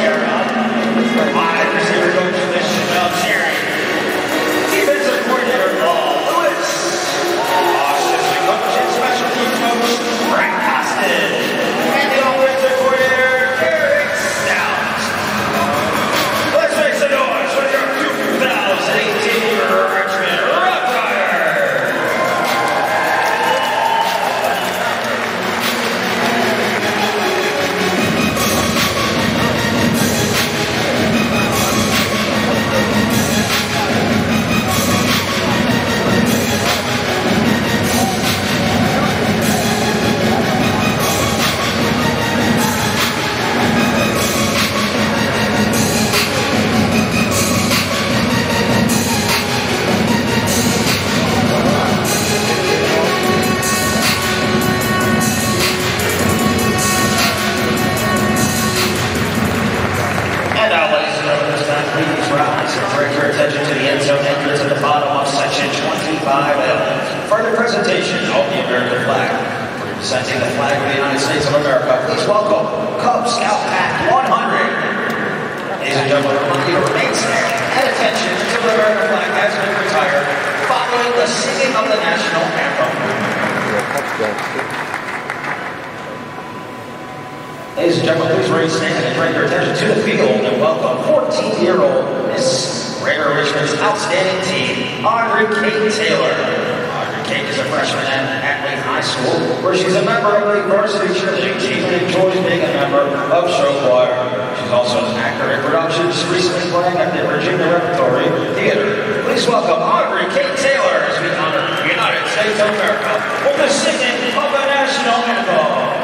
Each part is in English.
era. Wide receiver coach Michelle Cherry. Defensive coordinator Paul Lewis. Assistant coach and special teams coach Frank Costin. And the offensive coordinator Eric Stout. Let's make some noise for your 2018 Richmond Roughriders. Direct your attention to the end zone entrance at the bottom of section 25L. Further presentation of the American flag. Presenting the flag of the United States of America, please welcome Cub Scout Pack 100. Ladies and gentlemen, I want you to remain standing at attention until the American flag has been retired, following the singing of the national anthem. Ladies and gentlemen, please remain standing and direct your attention to the field and welcome 14-year-old Miss Greater Richmond's outstanding team, Audrey Kate Taylor. Audrey Kate is a freshman at Atlee High School, where she's a member of the varsity cheerleading team and enjoys being a member of show choir. She's also an actor in productions, recently playing at the Virginia Repertory Theater. Please welcome Audrey Kate Taylor as we honor the United States of America with the singing of the national anthem.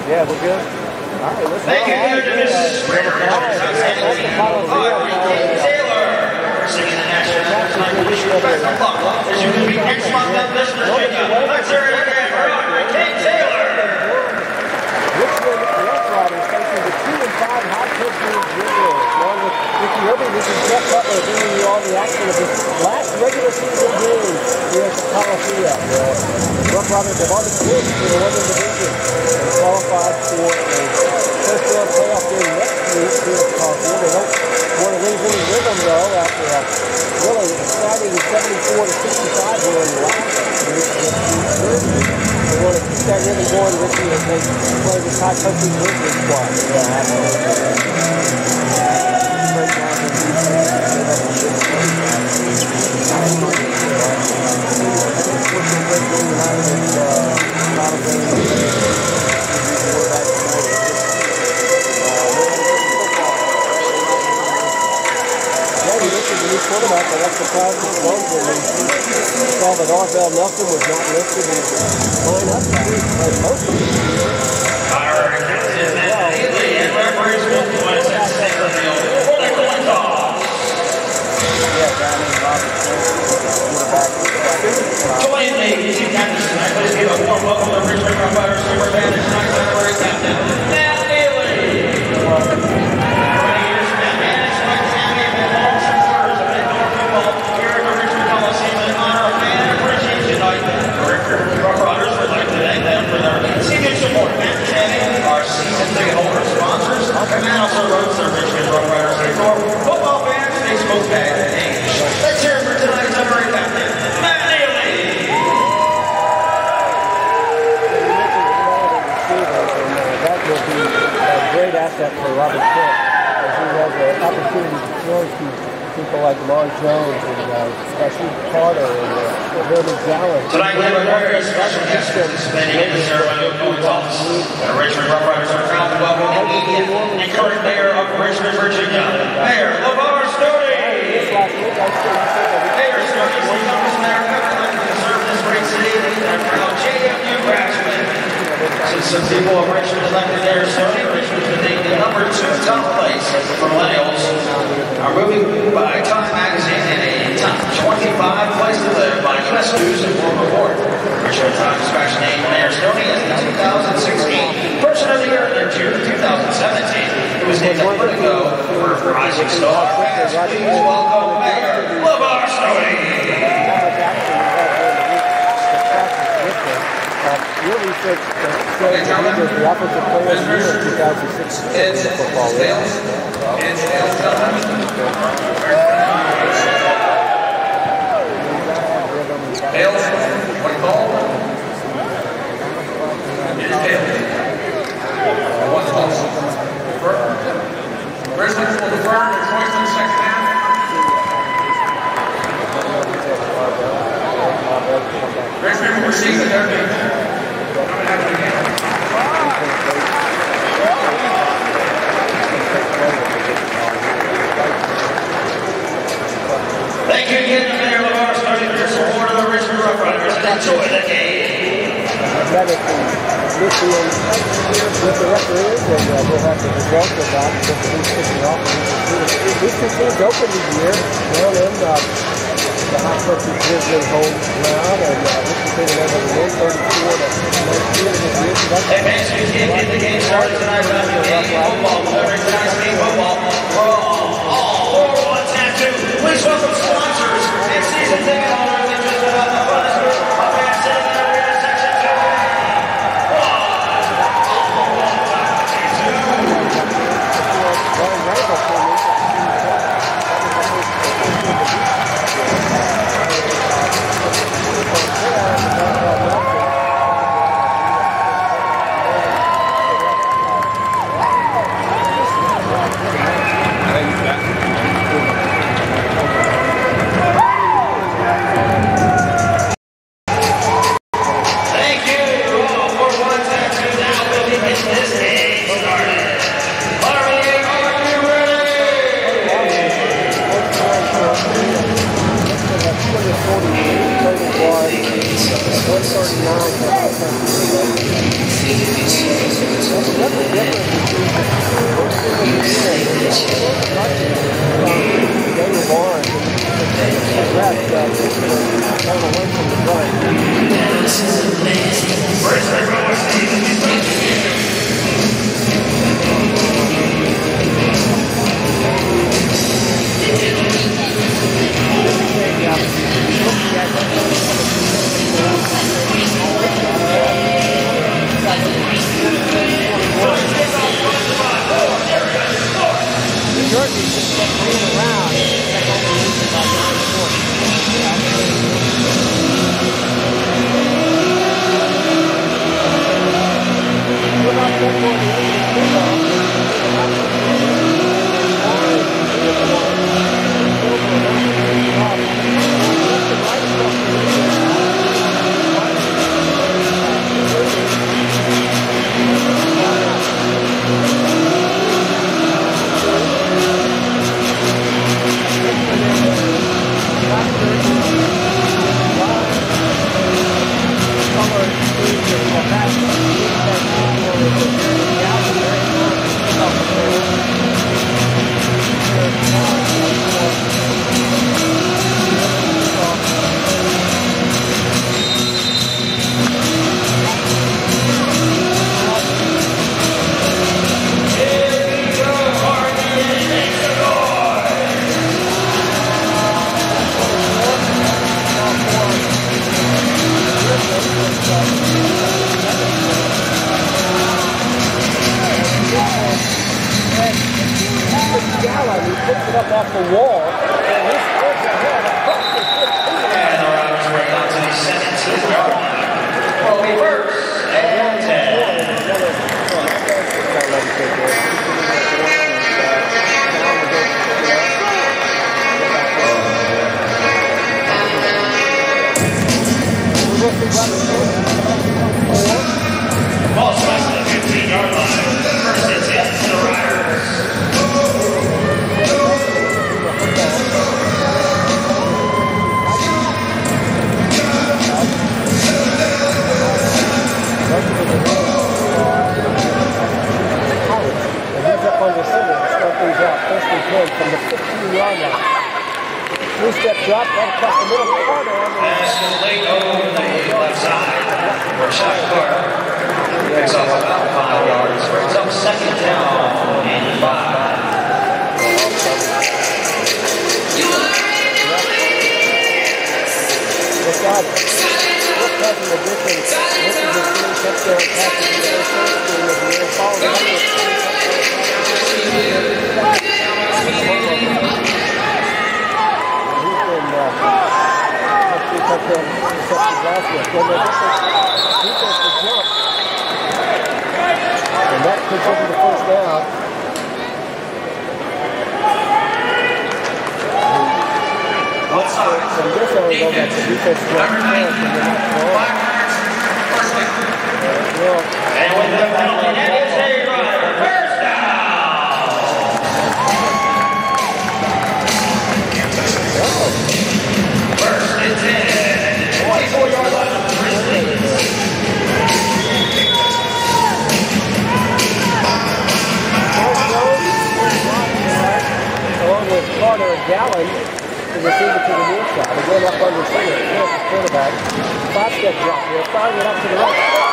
Yeah, we're good. All right, let's Thank you, Miss Greater Richmond's outstanding team, Audrey Kate Taylor, singing the national anthem. I wish you the best of luck as you compete next month in West Virginia. Let's hear it again for Audrey Kate Taylor. Richmond Roughriders facing the 2-5 high Pittsburgh Grizzlies. Along with Ricky Irby, this is Jeff Butler bringing you all the action of this last regular season game here at the Coliseum. The Roughriders have already clinched for the Northern Division and qualified for a first-round playoff game next week here at the Coliseum. They don't want to lose any rhythm, though, after a really exciting 74-65 win last week against Thursday. They want to keep that rhythm going, Ricky, as they play this high country Grizzlies squad. Yeah, great job with quarterback, but that's the problem with those when we saw that Arvell Nelson was not listed in the lineup. He played most of the season. And referees will join us at center field for the coin toss. Yeah, down in Robert quarterback. Joining the team captains tonight, please give a warm welcome to Richmond Roughriders super band and tonight's honorary captain, Matt Ledee. 20 years from now, man, it's like champion and long supporters of indoor football here at the Richmond Coliseum in honor of fan appreciation night. The Richmond Roughriders would like to thank them for their continued support, maintaining our season ticket holder sponsors, and that also runs the Richmond Roughriders indoor football fans, Facebook page. Let's hear it for tonight's honorary captain, Matt Ledee. That will be a great asset for Robert Cook as he has an opportunity to throw to people like Lamar Jones and Steve Carter and Randy Gallen. Tonight we have a very special guest participating in the ceremony of Cool's office. The Richmond Roughriders are proud to welcome the immediate and current mayor of Richmond, Virginia, Mayor LeVar Stoney. Mayor Stoney is the youngest mayor ever elected to serve this great city and a proud JMU graduate. Since some people of Richmond elected Mayor Stoney, Richmond's been named the #2 top place for millennials. Are moving by Time Magazine in a top 25 place to live by U.S. News and World Report. Richmond Times special named Mayor Stoney as the 2016 Person of the Year in June 2017. It was named a Politico for Rising Star. Fans, please welcome Mayor LeVar Stoney. Your research shows that he was the offensive player of the year in 2016 football. Tails, what call? It's tails. What's called? Grizzlies will defer their choice in the second half. Richmond will receive the derby. Thank you again to Mayor LeVar Stoney for your support of the Richmond Roughriders and enjoy the game. With the referees, and we'll have the results of that because he's kicking off. These two teams opened the year, down in the hot country Grizzlies home ground, and Richmond taking over the win 34-19. Hey, man, so you can't get the game started tonight without the game football. Every tonight's game football. We're all 4-1 tattoo. Please welcome sponsors and season ticket holders that just about the funnest group of fans sitting in arena section 2. off the wall, and he splits ahead across the 15. And the Riders bring out to the 17-yard line. Will be first and 10. Ball strikes the 15-yard line. First and 10 to the Riders. And he's up under center to start things out. First and 10 from the 15-yard line. Three-step drop right across the middle. Carter on the Pass is late over the left side. Rashad Carter picks up about 5 yards. Brings up second down and 5. Look out. Look at the addition. This is a 3 touchdown passes in the first game of the year. Followed up with 3 touchdown receptions last week. When they get the defense to jump, and that puts over the first down. And this only goes back to defense jump and they're not throwing. And with the penalty, that is a Rider first down. First and 10. 24-yard line of the Grizzlies. Along with Carter and Gallen to receive it to the near side. Again up under center. Here's the quarterback. 5-step drop here. Firing it up to the right.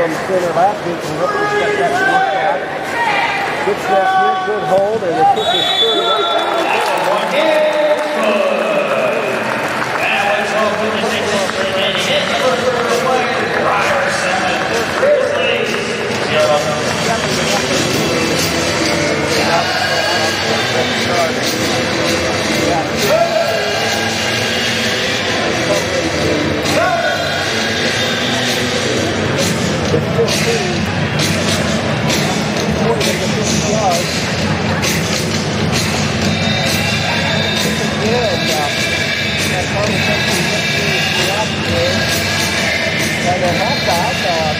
Center last week and look at that side. Good snap here, good hold, and the kick is through. One is good. And with 12:36 remaining in the first quarter of play, Riders 7, Grizzlies 0. The 15, 40 to the 50 yards. Again, that conversation is throughout the game. And at halftime,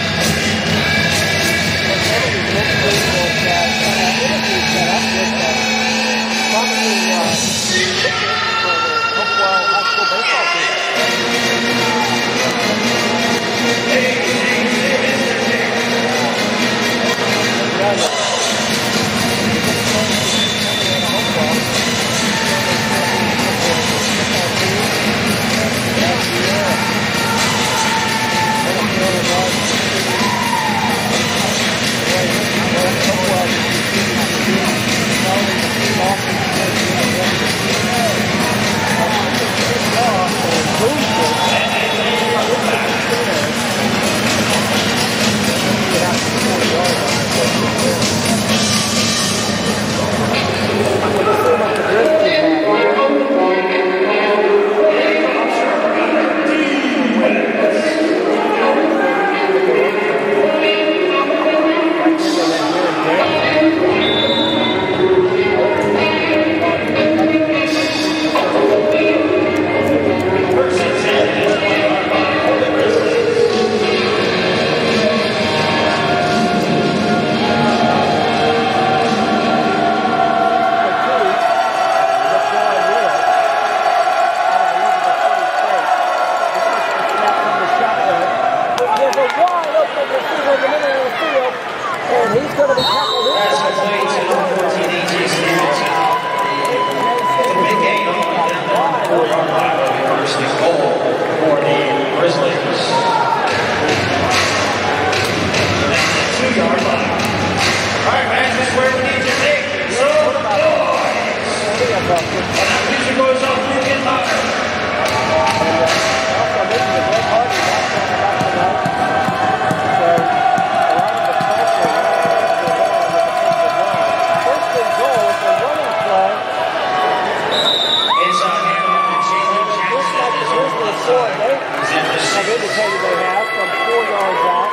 opportunity they have from 4 yards out.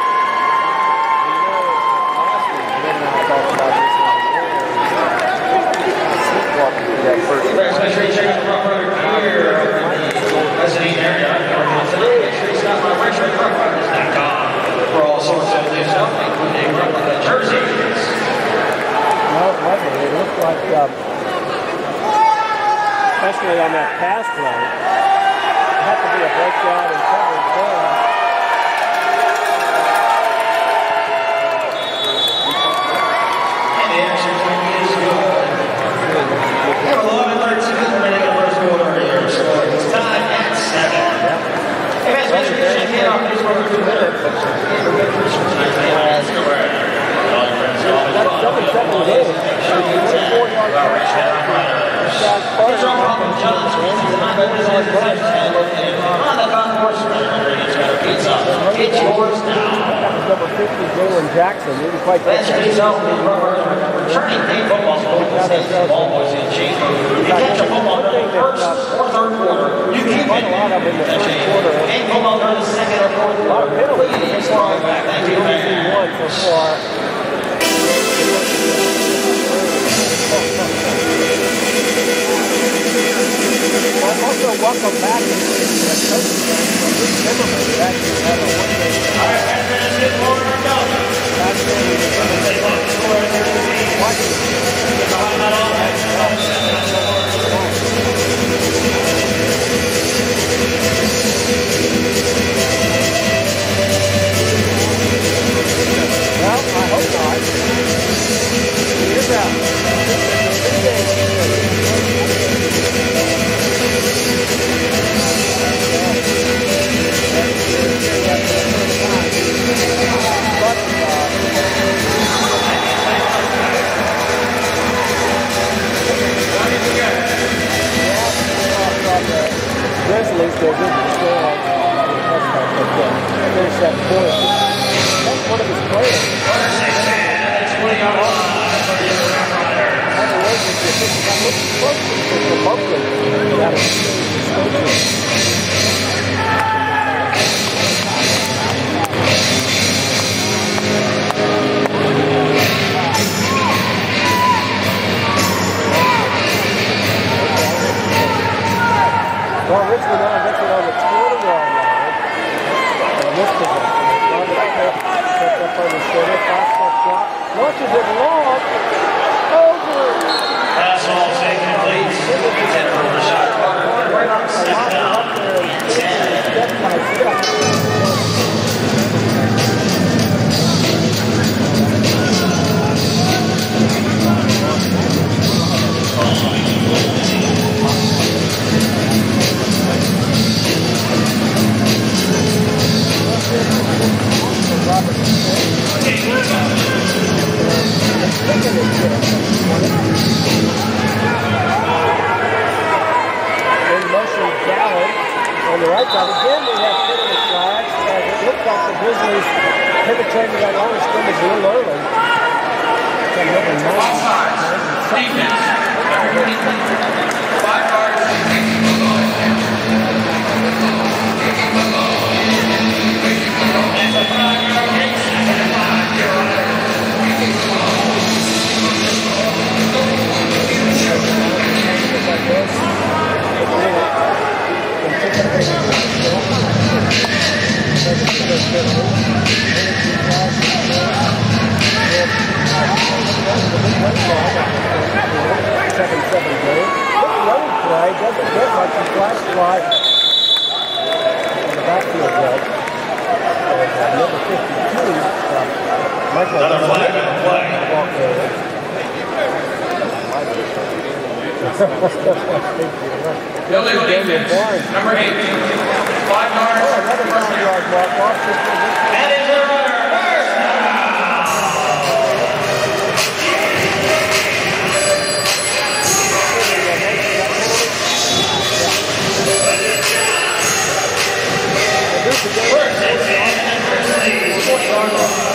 Last week, Lynn and I talked about this one. Sleepwalking through that first Make sure you check out the Roughrider gear in the Ledee area. Today, make sure you stop by RichmondRoughriders.com for all sorts of new stuff, including replica jerseys. No, it wasn't. It looked like, especially on that pass play, it had to be a breakdown and coverage there. And the action point is good. 11-13 remaining in the first quarter here. So it's tied at 7. Hey, guys, make sure you check in on Facebook for 2 minutes. That's 7-7 game. 4 yards. Here's our problem, John. On the concourse, it's got a pizza. It's yours now. That was number 50, Jalen Jackson. Didn't quite catch that. Returning Dave football school State's ball boys in chief. You catch a football during the first or third quarter, you keep it. A lot of in the first quarter. Ain't football during the second or fourth quarter. Please fall back. Thank you, man. One so far. Also, welcome back to the coaching game from Luke Zimmerman. We actually have a one-day Well, I hope not. Here's out. Grizzlies, they're good to score. Finish that point. That's one of his players. Well, Richmond now gets it on the 20-yard line. And this possession, picked up on the shoulder, fast-step shot, launches it long, over. Pass all taken, please. Center for the shot clock. Right on, step down. 10. Step by step. In motion, Gallen on the right side. Again, we have penalty flags as it looks like the Grizzlies penetrated that line of scrimmage a little early. Offside. Defense. Number 23. 5 yards. Doesn't get much. He flash fly in the backfield judge. Number 52. Another flag on the play. Illegal defense. Number 8. 5 yards. Another 5-yard walk off. And it's a runner. First down. First and 10. Grizzlies. 20-yard line.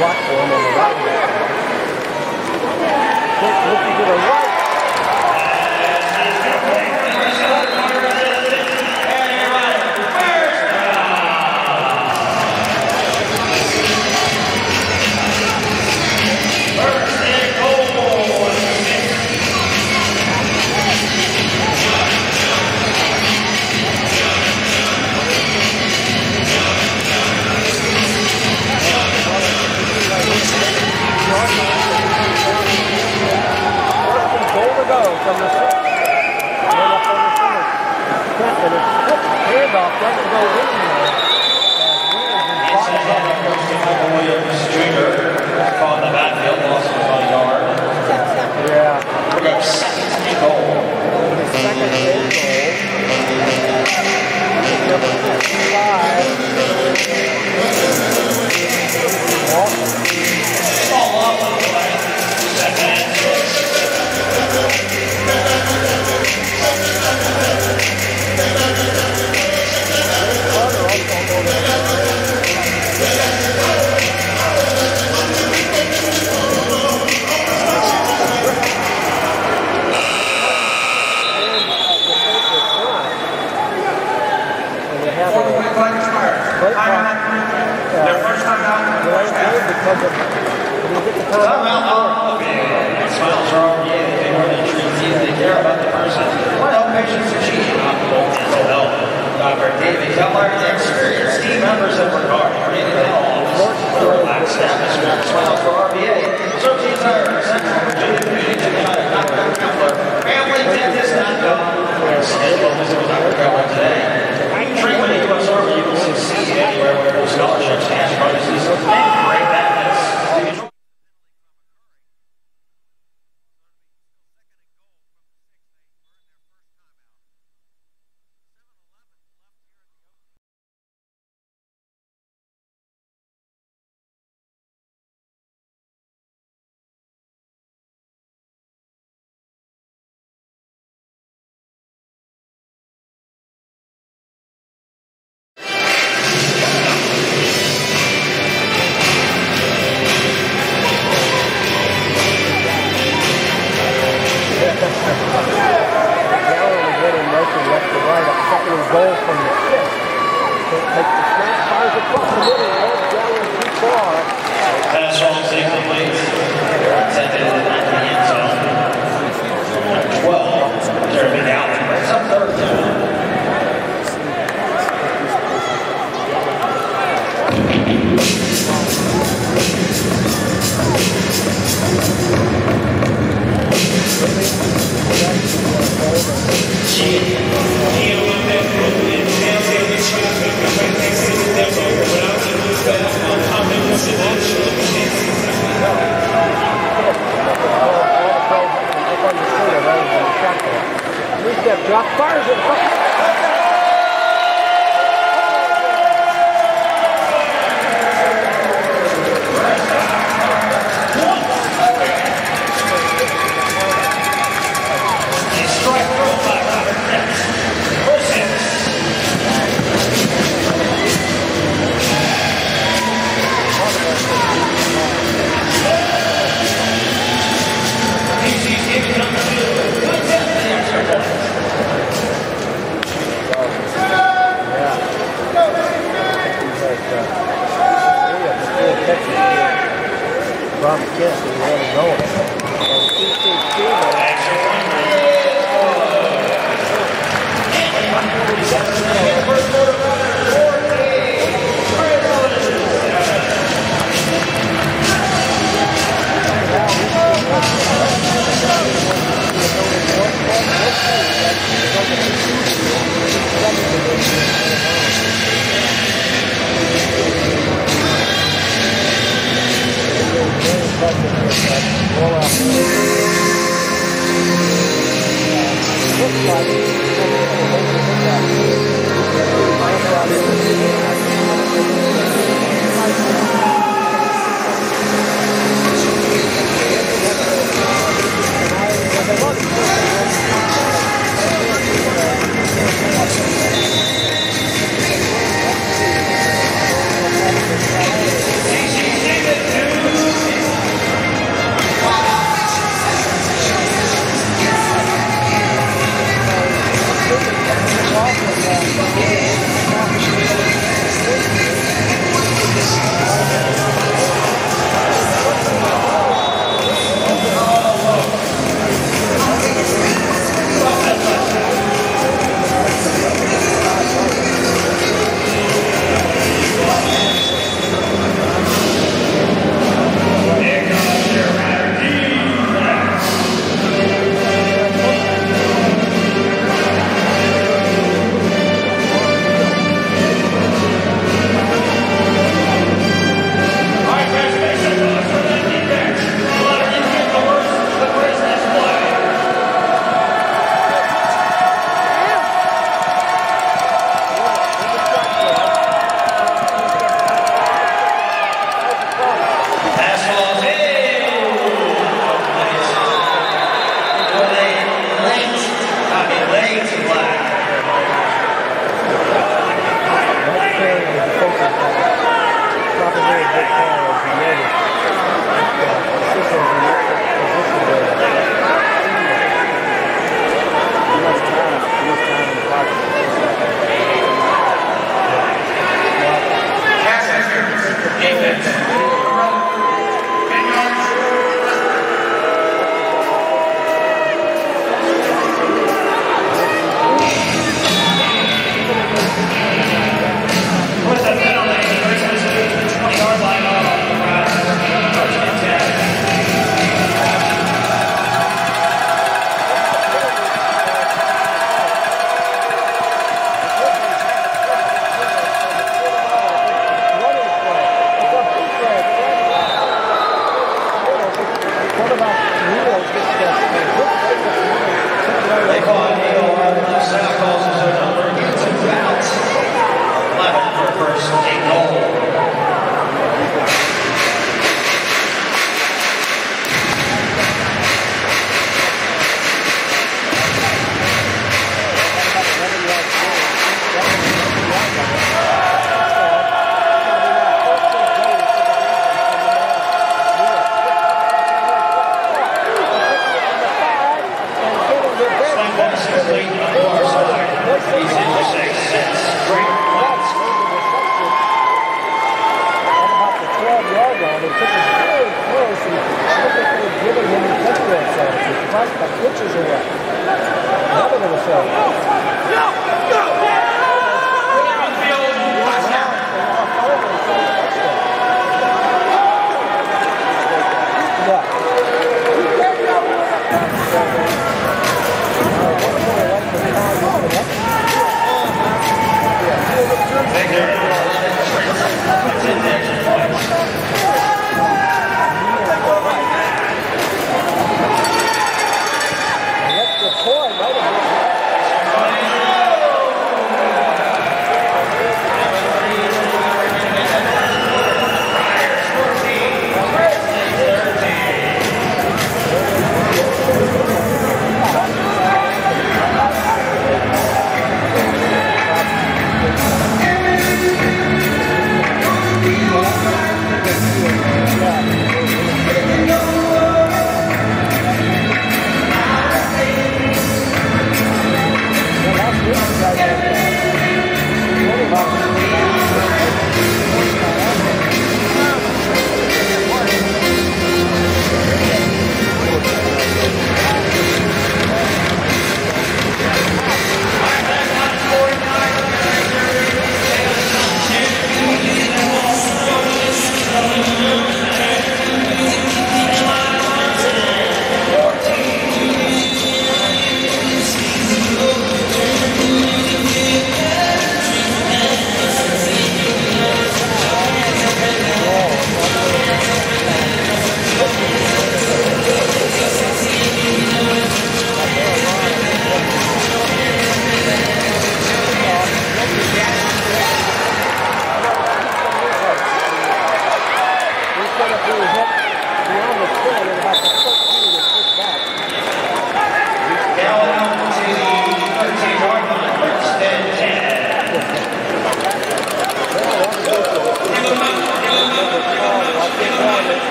block for him on the right hand. Quick looking to the right. From the six. Right up on the center. And it's quick handoff doesn't go anywhere. Michael Williams Jr. caught in the backfield, lost about a yard. Yeah. We're going second and goal. His second and goal. Number 55. All off the play. Second and 6. Smiles are already in. They more than treat you. They care about the person. Want to help patients achieve optimal mental health. Dr. David Keller and experienced team members of Regard created a office with a relaxed atmosphere. Smiles for RVA. Searching Tire, Central Virginia Community United. Dr. Keller, family dentist.com. Schedule visit with Dr. Keller today. Treatment at USR where you will succeed anywhere where scholarships, cash bonuses, and great benefits. prospect, pitches away. Never going to show.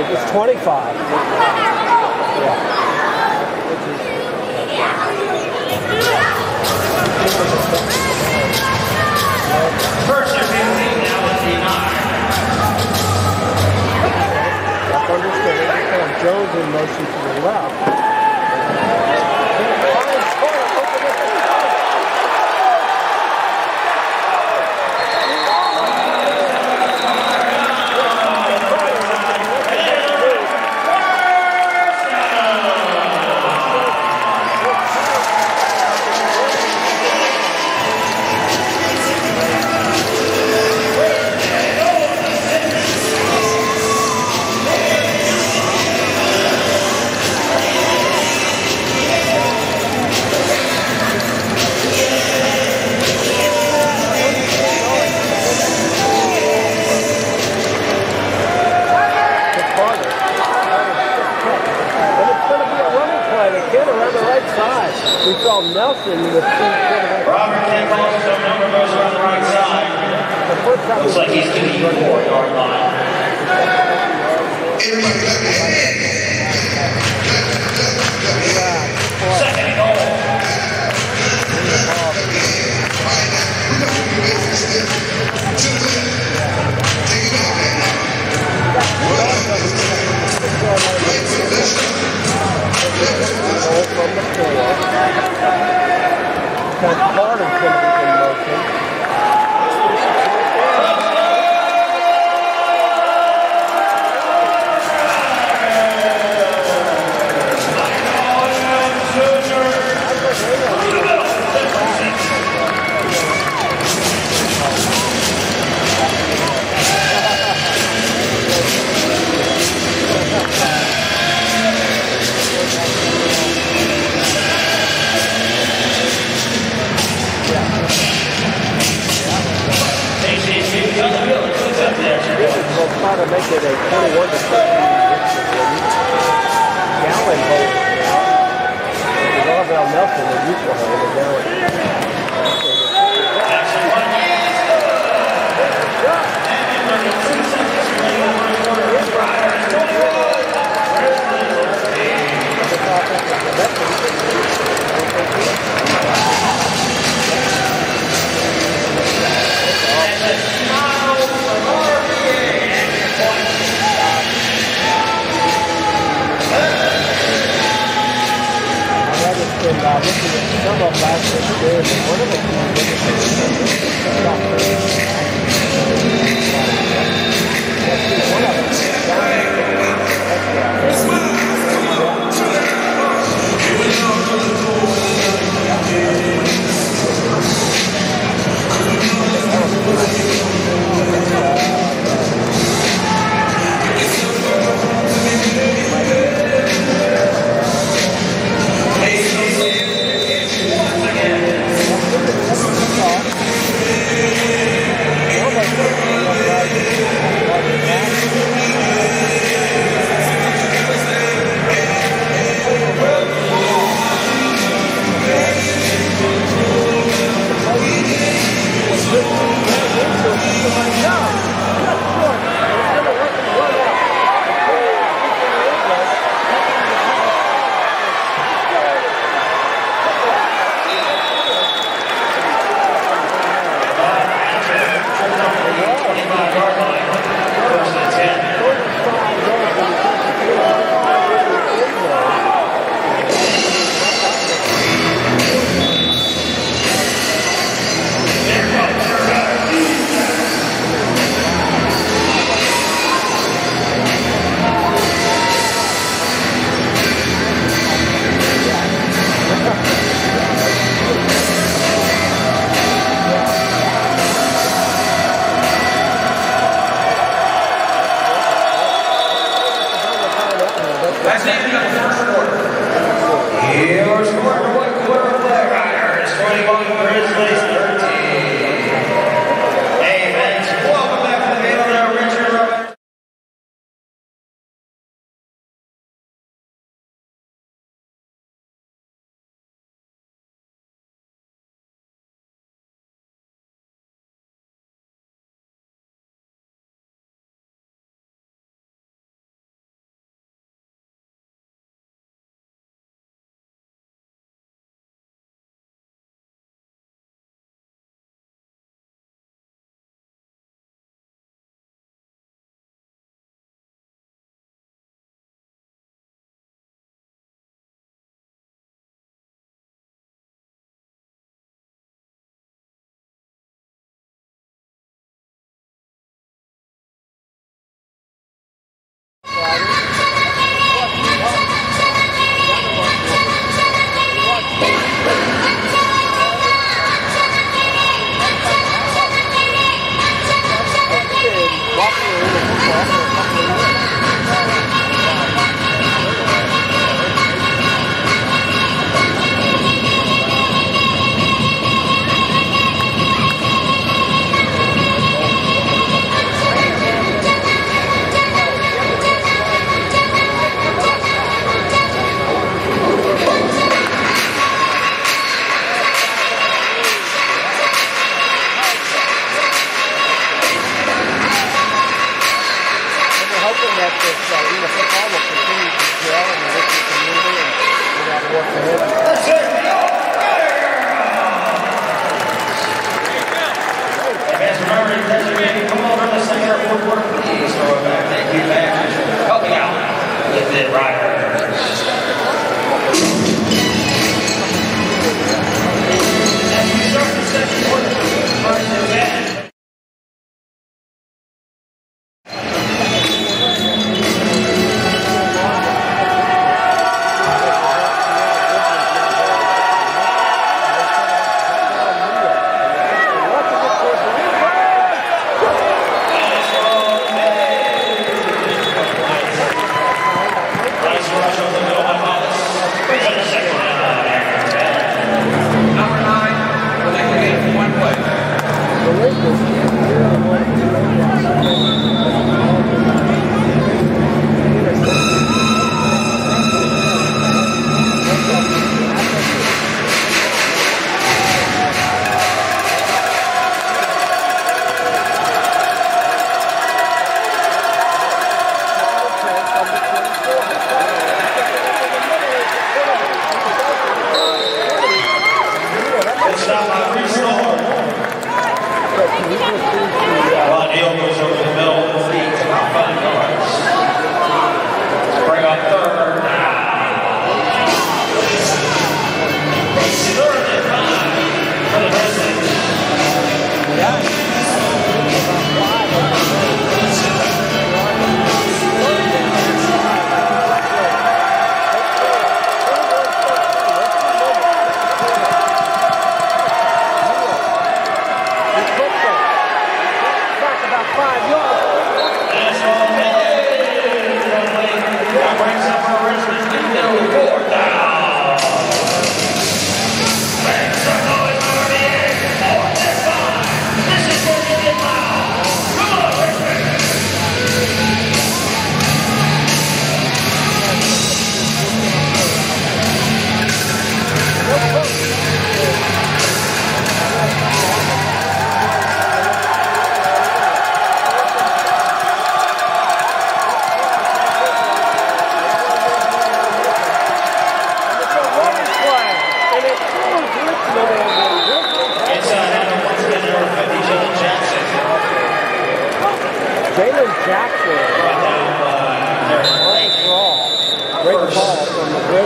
It's 25. First and 15 now at the 9. Jones in motion to the left. We saw Nelson with two. Robert Campbell, some number goes around the right side. Looks like he's going to be 4-yard line. Second and goal. From the floor. Because Barnum's going to be in motion. try to make it a 21 to 13 Gallon hole now. Isabel Nelson, the neutral hole, the Gallon. And looking at some of last week's games, and one of them That's the end of the first quarter. Your score for one quarter, Roughriders 21, Grizzlies 13. Hey, thanks. Welcome back to the game of the Richmond Roughriders. out by Restore. Ron Hill goes over the middle of the feet to about 5 yards. Bring up third down. Third and 5 for the Grizzlies.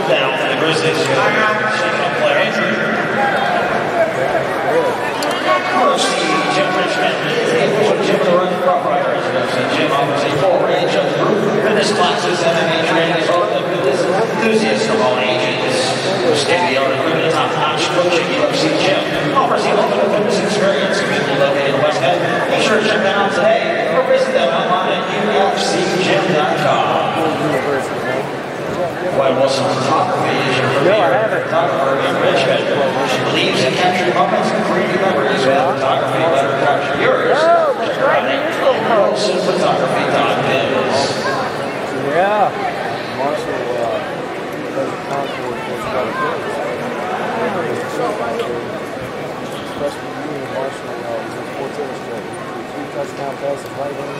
Down for the Grizzlies. Shaking up player injury. First, the Jim Richmond is the official Jim Roughriders. Jim offers a full range of fitness classes, MMA training, as well as fitness enthusiasts of all ages. State-of-the-art equipment, top-notch coaching, UFC Gym offers the ultimate fitness experience. Conveniently located in West End. Make sure to check them out today or visit them online at ufcgym.com. White Wilson Photography is your premier photographer in Richmond. She believes in capturing moments and creating memories with photography. Let her capture yours. WilsonPhotography.biz. Yeah. Marshall, Concord was about a good. Freshman year, Marshall was in sports illustrated. 3 touchdown passes right in, 2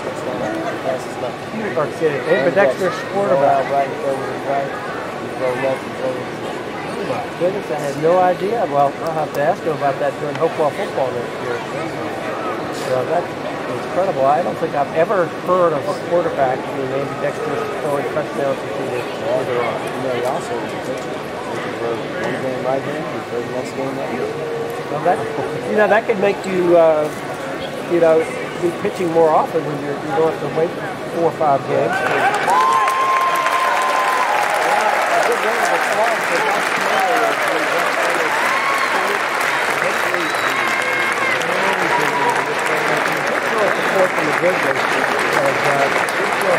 touchdown passes left. Or ambidextrous quarterback. Right, throw right, throw left, and throw right. Oh my goodness, I had no idea. Well, I'll have to ask him about that during Hopewell football next year. So that's incredible. I don't think I've ever heard of a quarterback being ambidextrous throwing touchdowns to the other arm. You know, he also throw one game right hand, he throw the next game left hand. Well, that could make you, be pitching more often when you don't have to wait 4 or 5 games.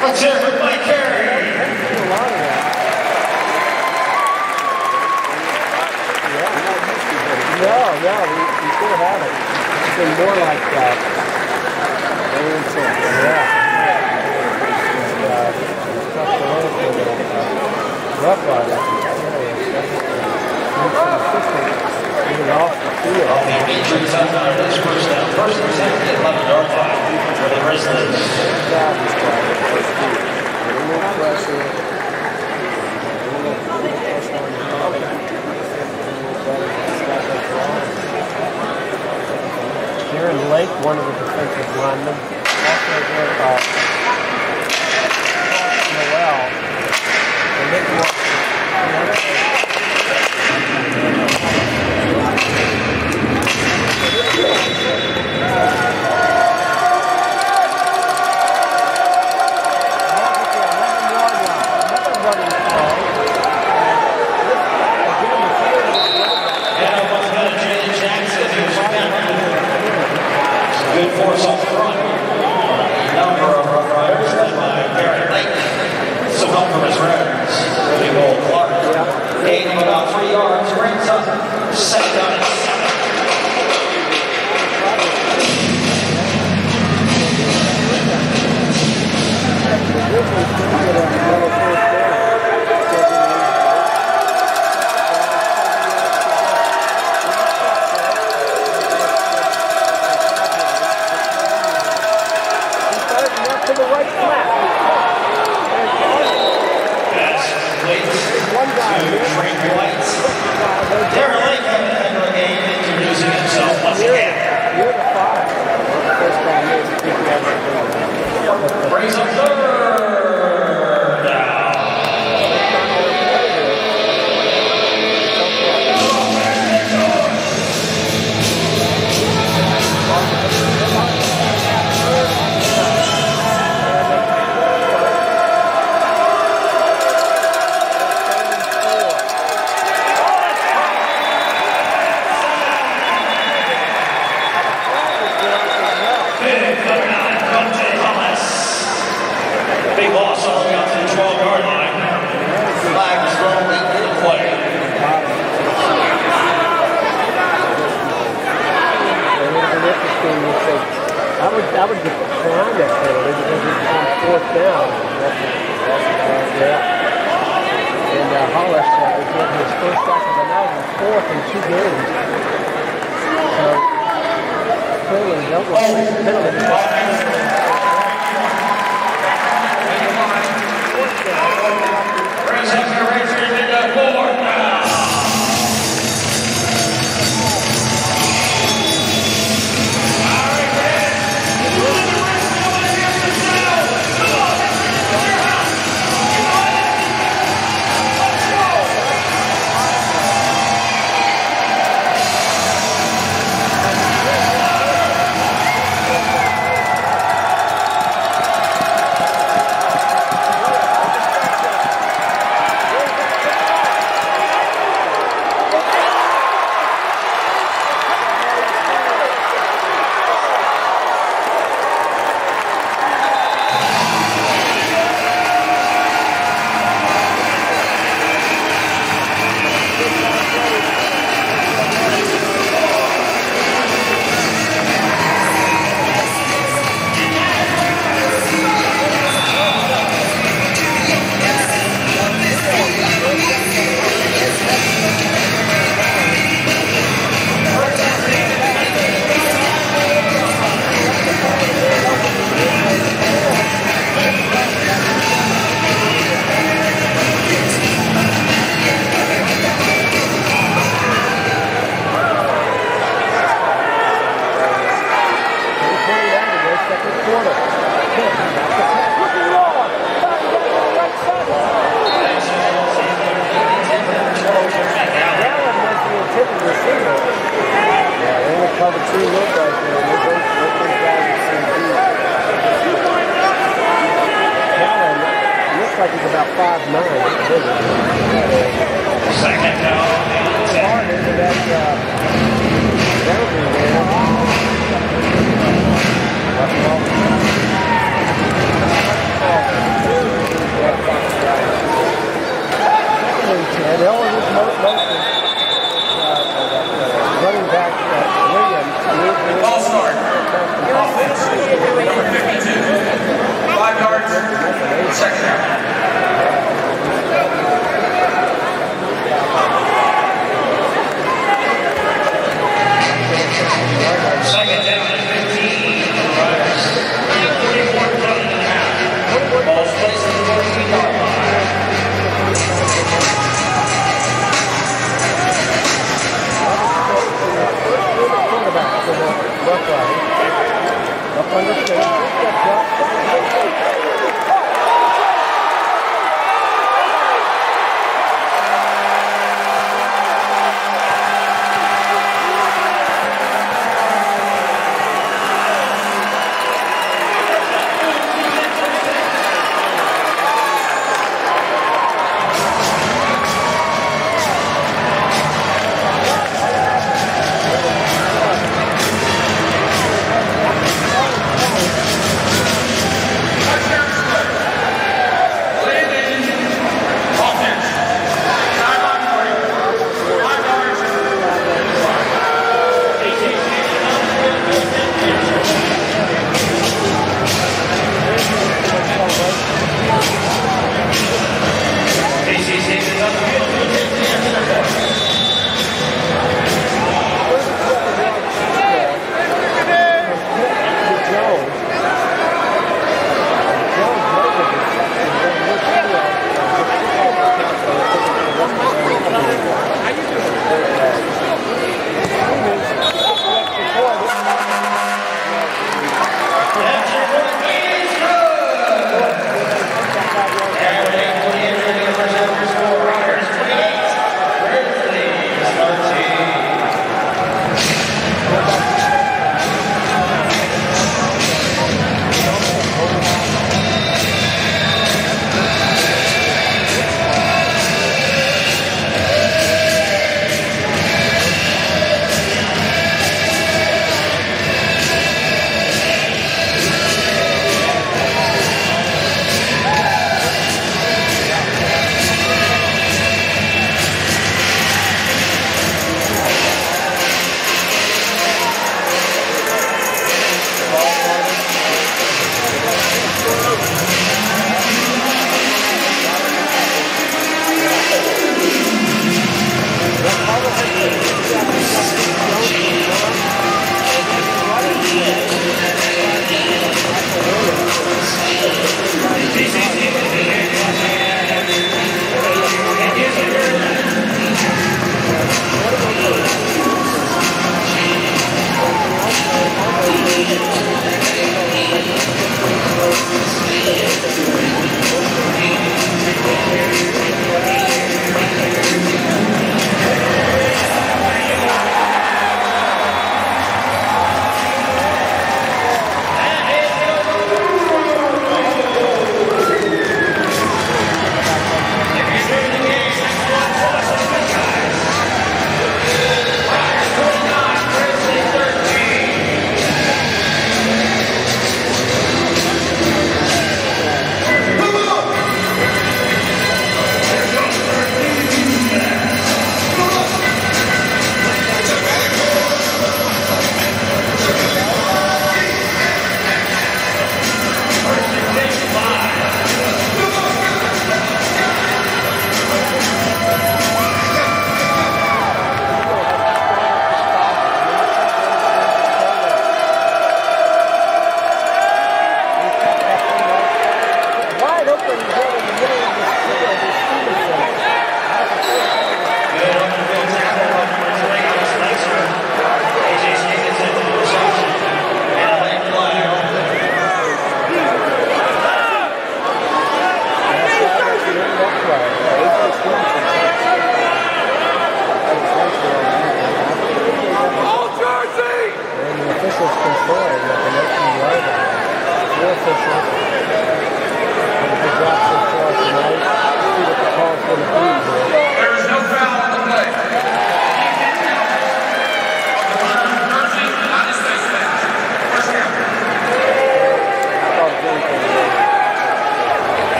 Let's hear it for Mike Carey. No, we still have it. It's been more like that. Roughriders. Even off the field. The injuries on this first down. First and 10 at 11-yard line for the Grizzlies. Darren Lake, one of the defensive linemen, also Noel, and Nick good force up front. A number of Roughriders led by Darren Lake. Some help from his friends. Big old Clark. Gain of about 3 yards brings up I would decline that penalty because it's on fourth down. Yeah. And Hollis is getting his first sack of the night and fourth in 2 games. So, clearly, that was a penalty. Second down.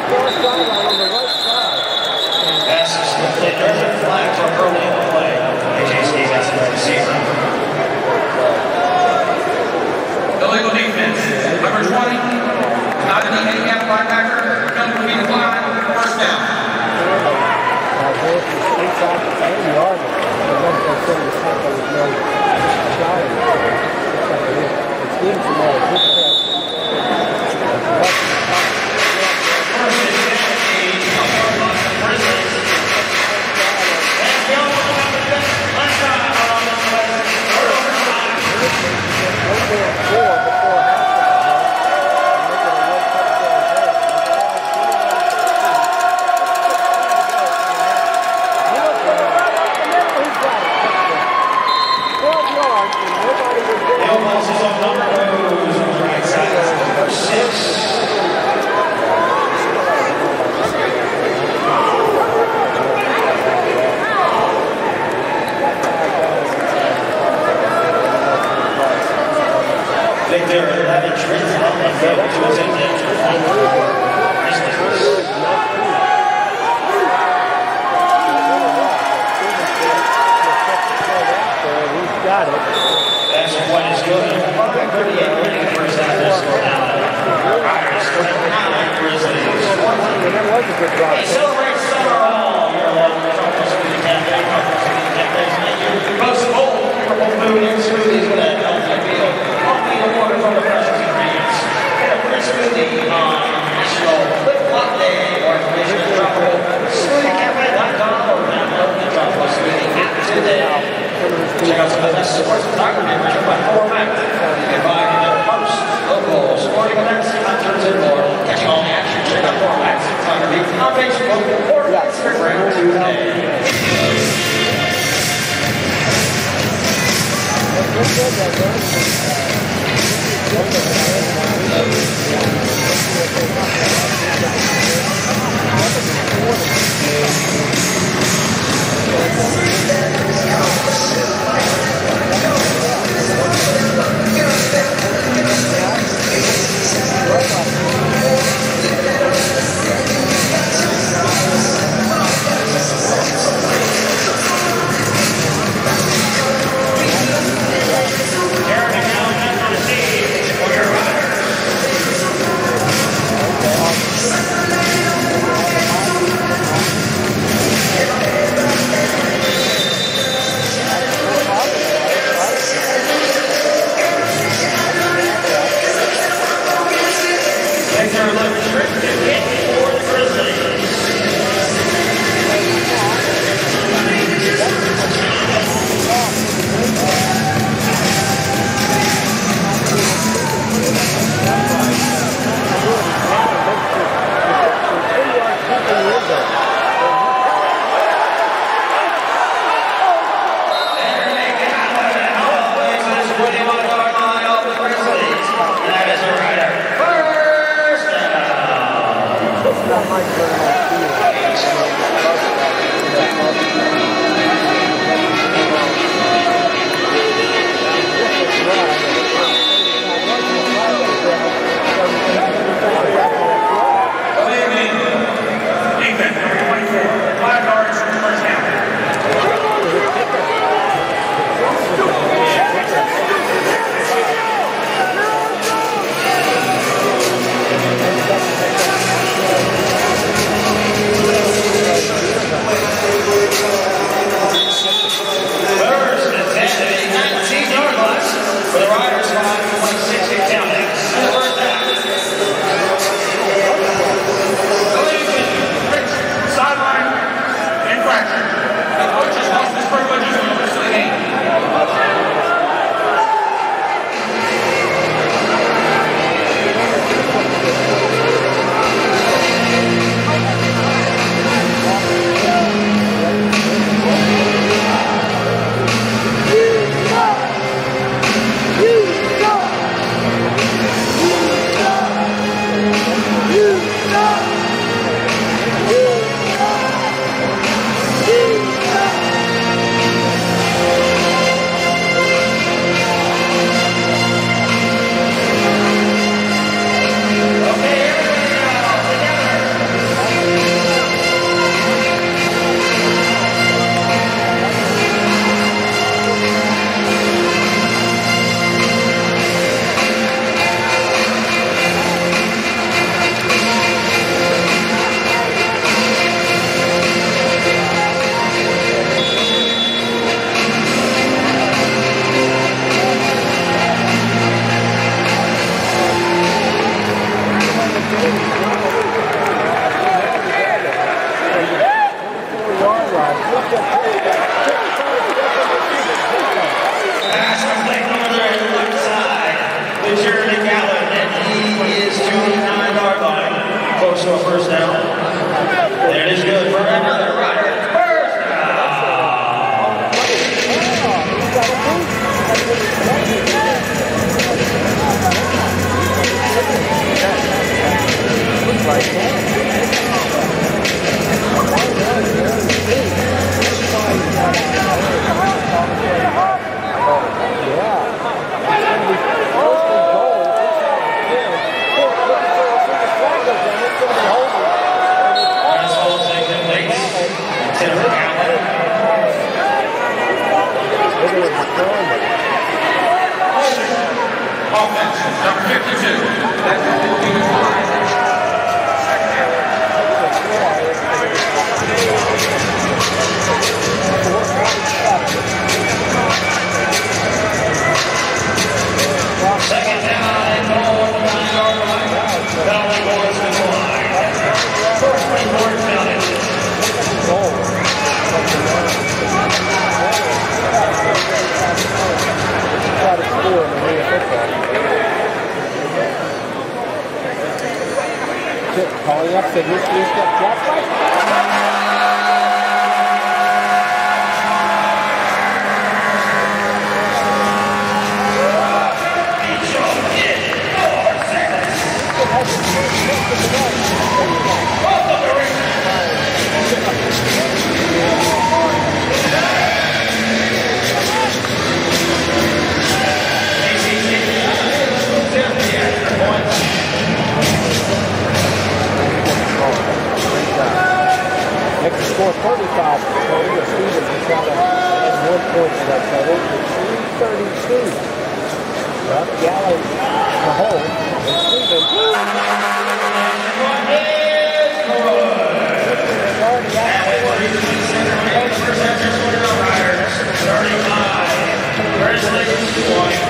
far sideline on the right side. Pass is complete. There's a flag for early in the play. AJ Stevenson, the receiver. Illegal defense. Number 20. Not an handicap linebacker. Comes to be the line. First down. This is inside the 10-yard line. The one that's going to stop there was no shot in it. It's Stevenson there. Good catch. First and 15. Grizzlies. And Young on the fifth. Let's go. Four before check out some of the best sports photography by format. Combined in the post, local, sporting events, concerts, and more. Catching all the action, check out formats photography on Facebook or Instagram today. That is a rider. First down. Offense, number 52. That's the 55. Second down and goal on the 9-yard line. Penalty boards to the line. First springboard penalty. Try to score in the real football. Calling up, said, "This step drop right." Next score 35. Stevenson trying to add 1 point to that total. 332. Well, Gallo the hole. And Stevenson. Grizzlies 20.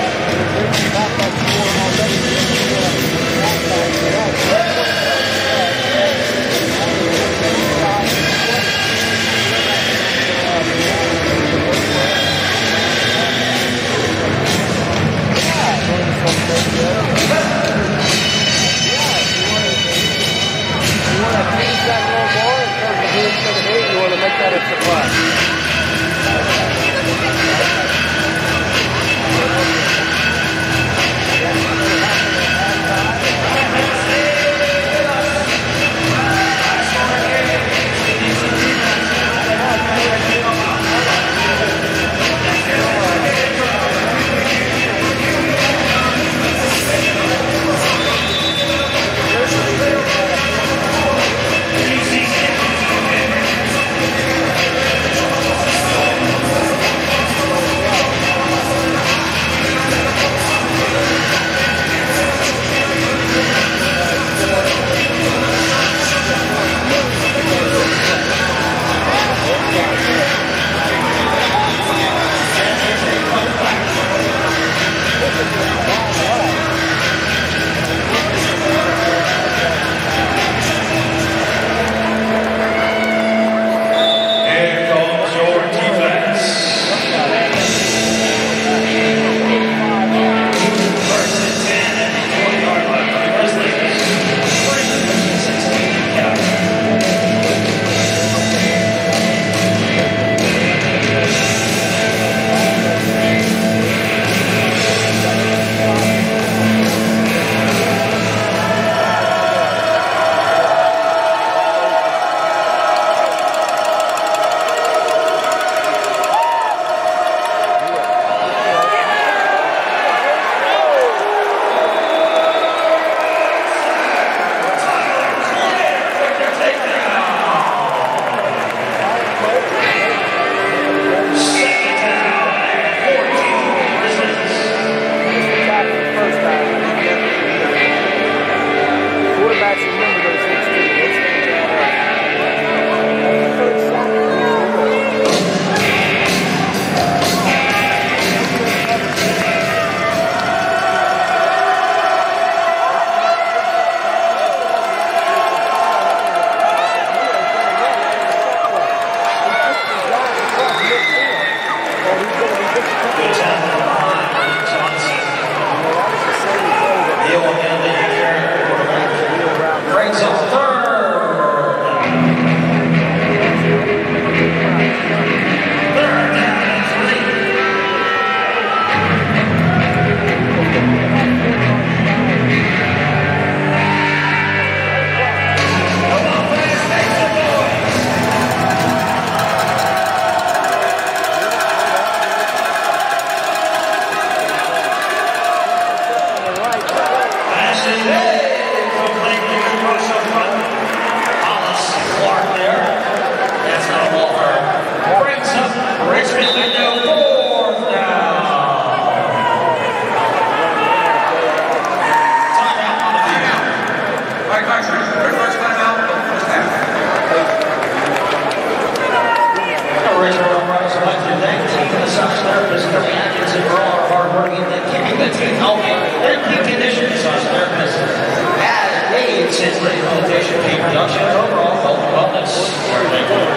Stevenson Rehabilitation Team production and overall health and wellness.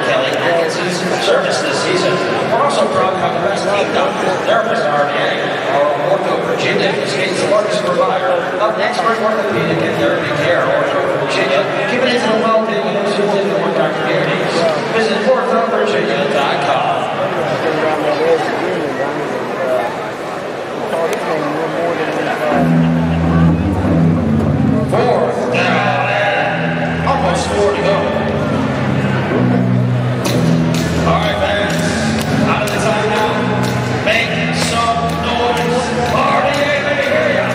Kelly Atkinson's service this season. We're also proud to have the best team doctors and therapists in RDA. Our Ortho Virginia is the largest provider of expert orthopedic and therapy care. Ortho Virginia, committed to the well-being of those who live and work in our communities. Visit orthovirginia.com. Fourth down and almost 4 to go. All right, fans, out of the timeout, make some noise. RDA, let me hear ya.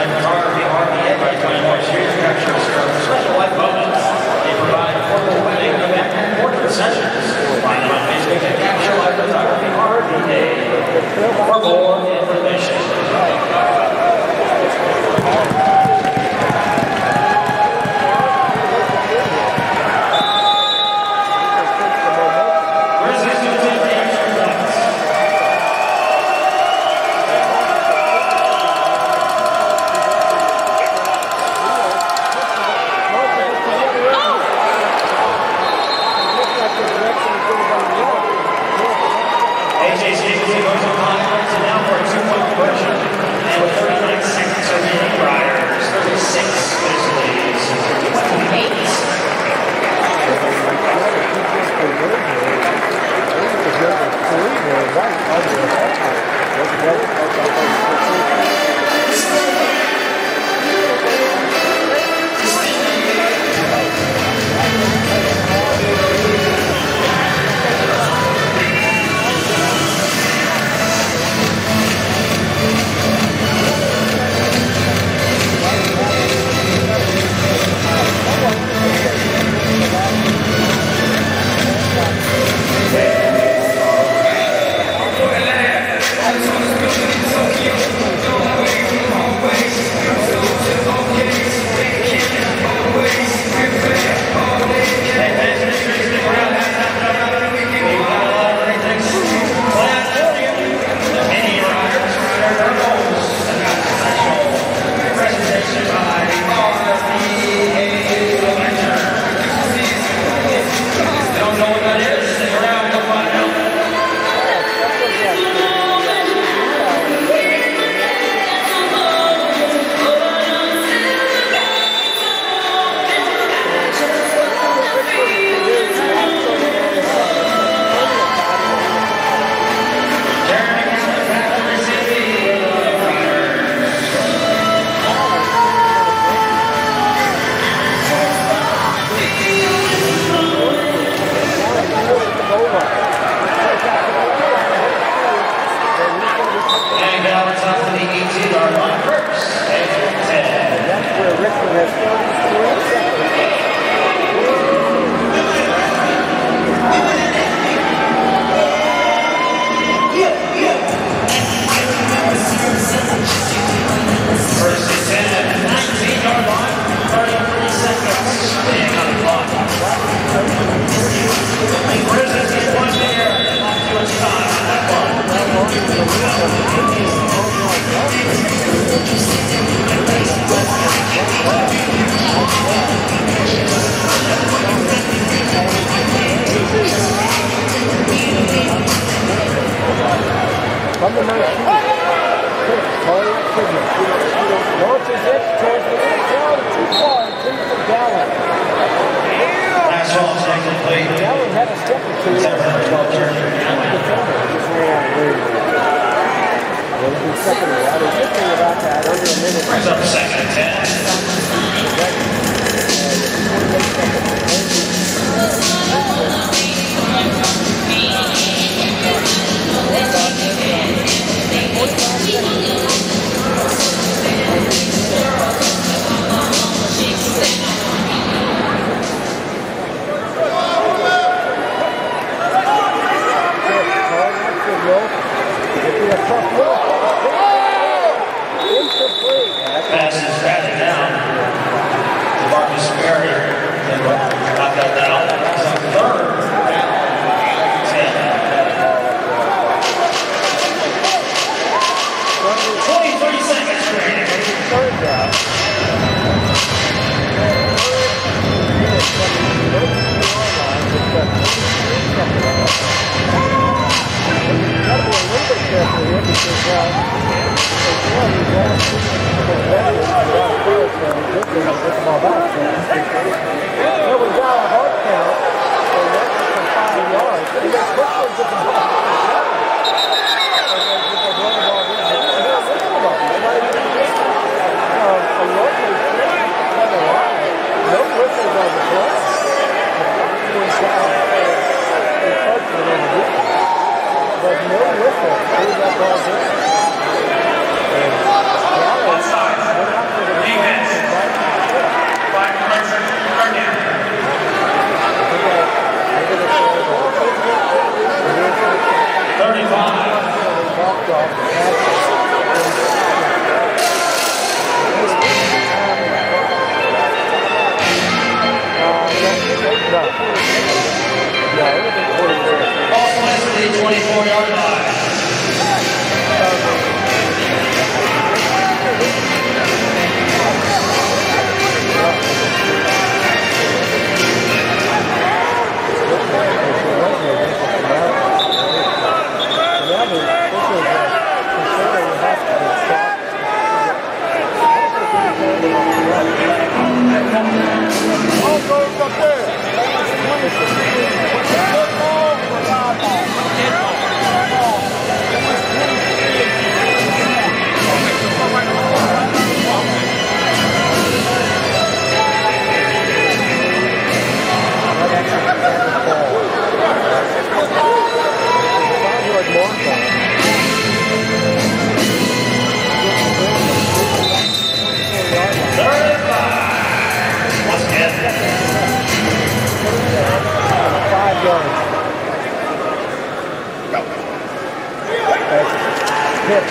Life Photography RVA by 21 years captures special life moments. They provide affordable wedding, event, and portrait sessions. Find them on Facebook at Capture Life Photography RVA for more information.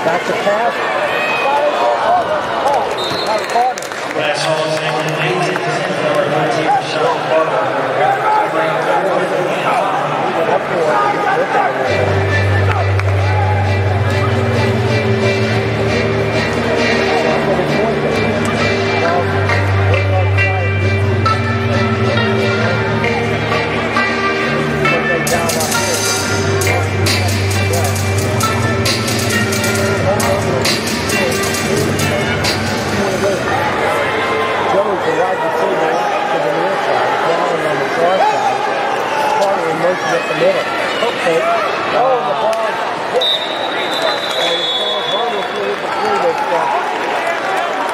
Back to pass. Last hold is number 19, number 19 for Sean Carter. At the middle. Okay. Oh, the ball hit. And it's so hard to feel the three that the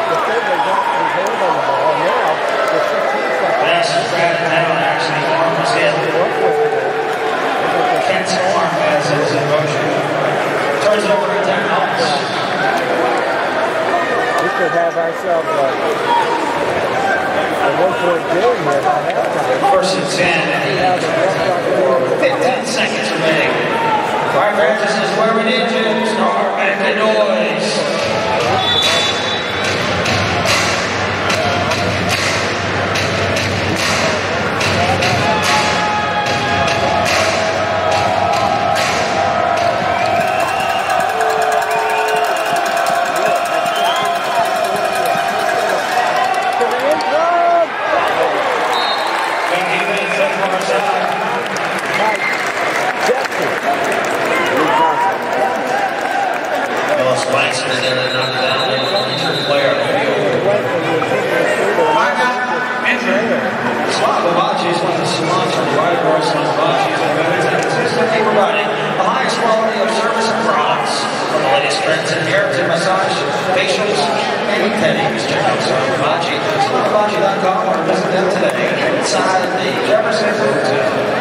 defender got his hand on the ball. Now, the 16 seconds. Pass is batted down, actually. Arm was hit. Kent's arm has his motion. Turns it over to Tim Ellis. We could have ourselves a 1-point game here by halftime. First and 10. 15 seconds remaining. All right, Francis, this is where we need you. Start making noise. Or visit them today inside the Jefferson Hotel.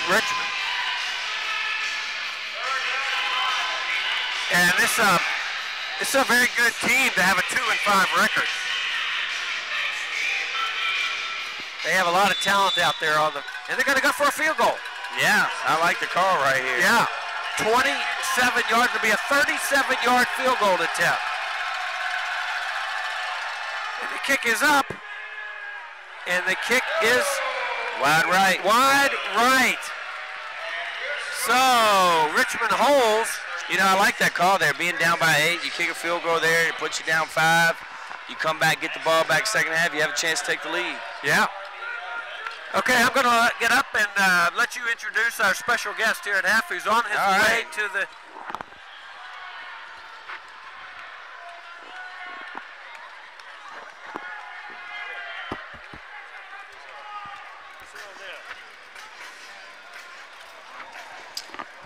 Richmond. And this is a very good team to have a 2-5 record. They have a lot of talent out there on the, and they're going to go for a field goal. Yeah, I like the call right here. Yeah, 27 yards to be a 37-yard field goal attempt. And the kick is up, and the kick is wide right. Wide right. So Richmond holds You know, I like that call there. Being down by 8, you kick a field goal there, it puts you down 5. You come back, get the ball back second half, you have a chance to take the lead. Yeah. Okay, I'm going to get up and let you introduce our special guest here at half, who's on his way to the...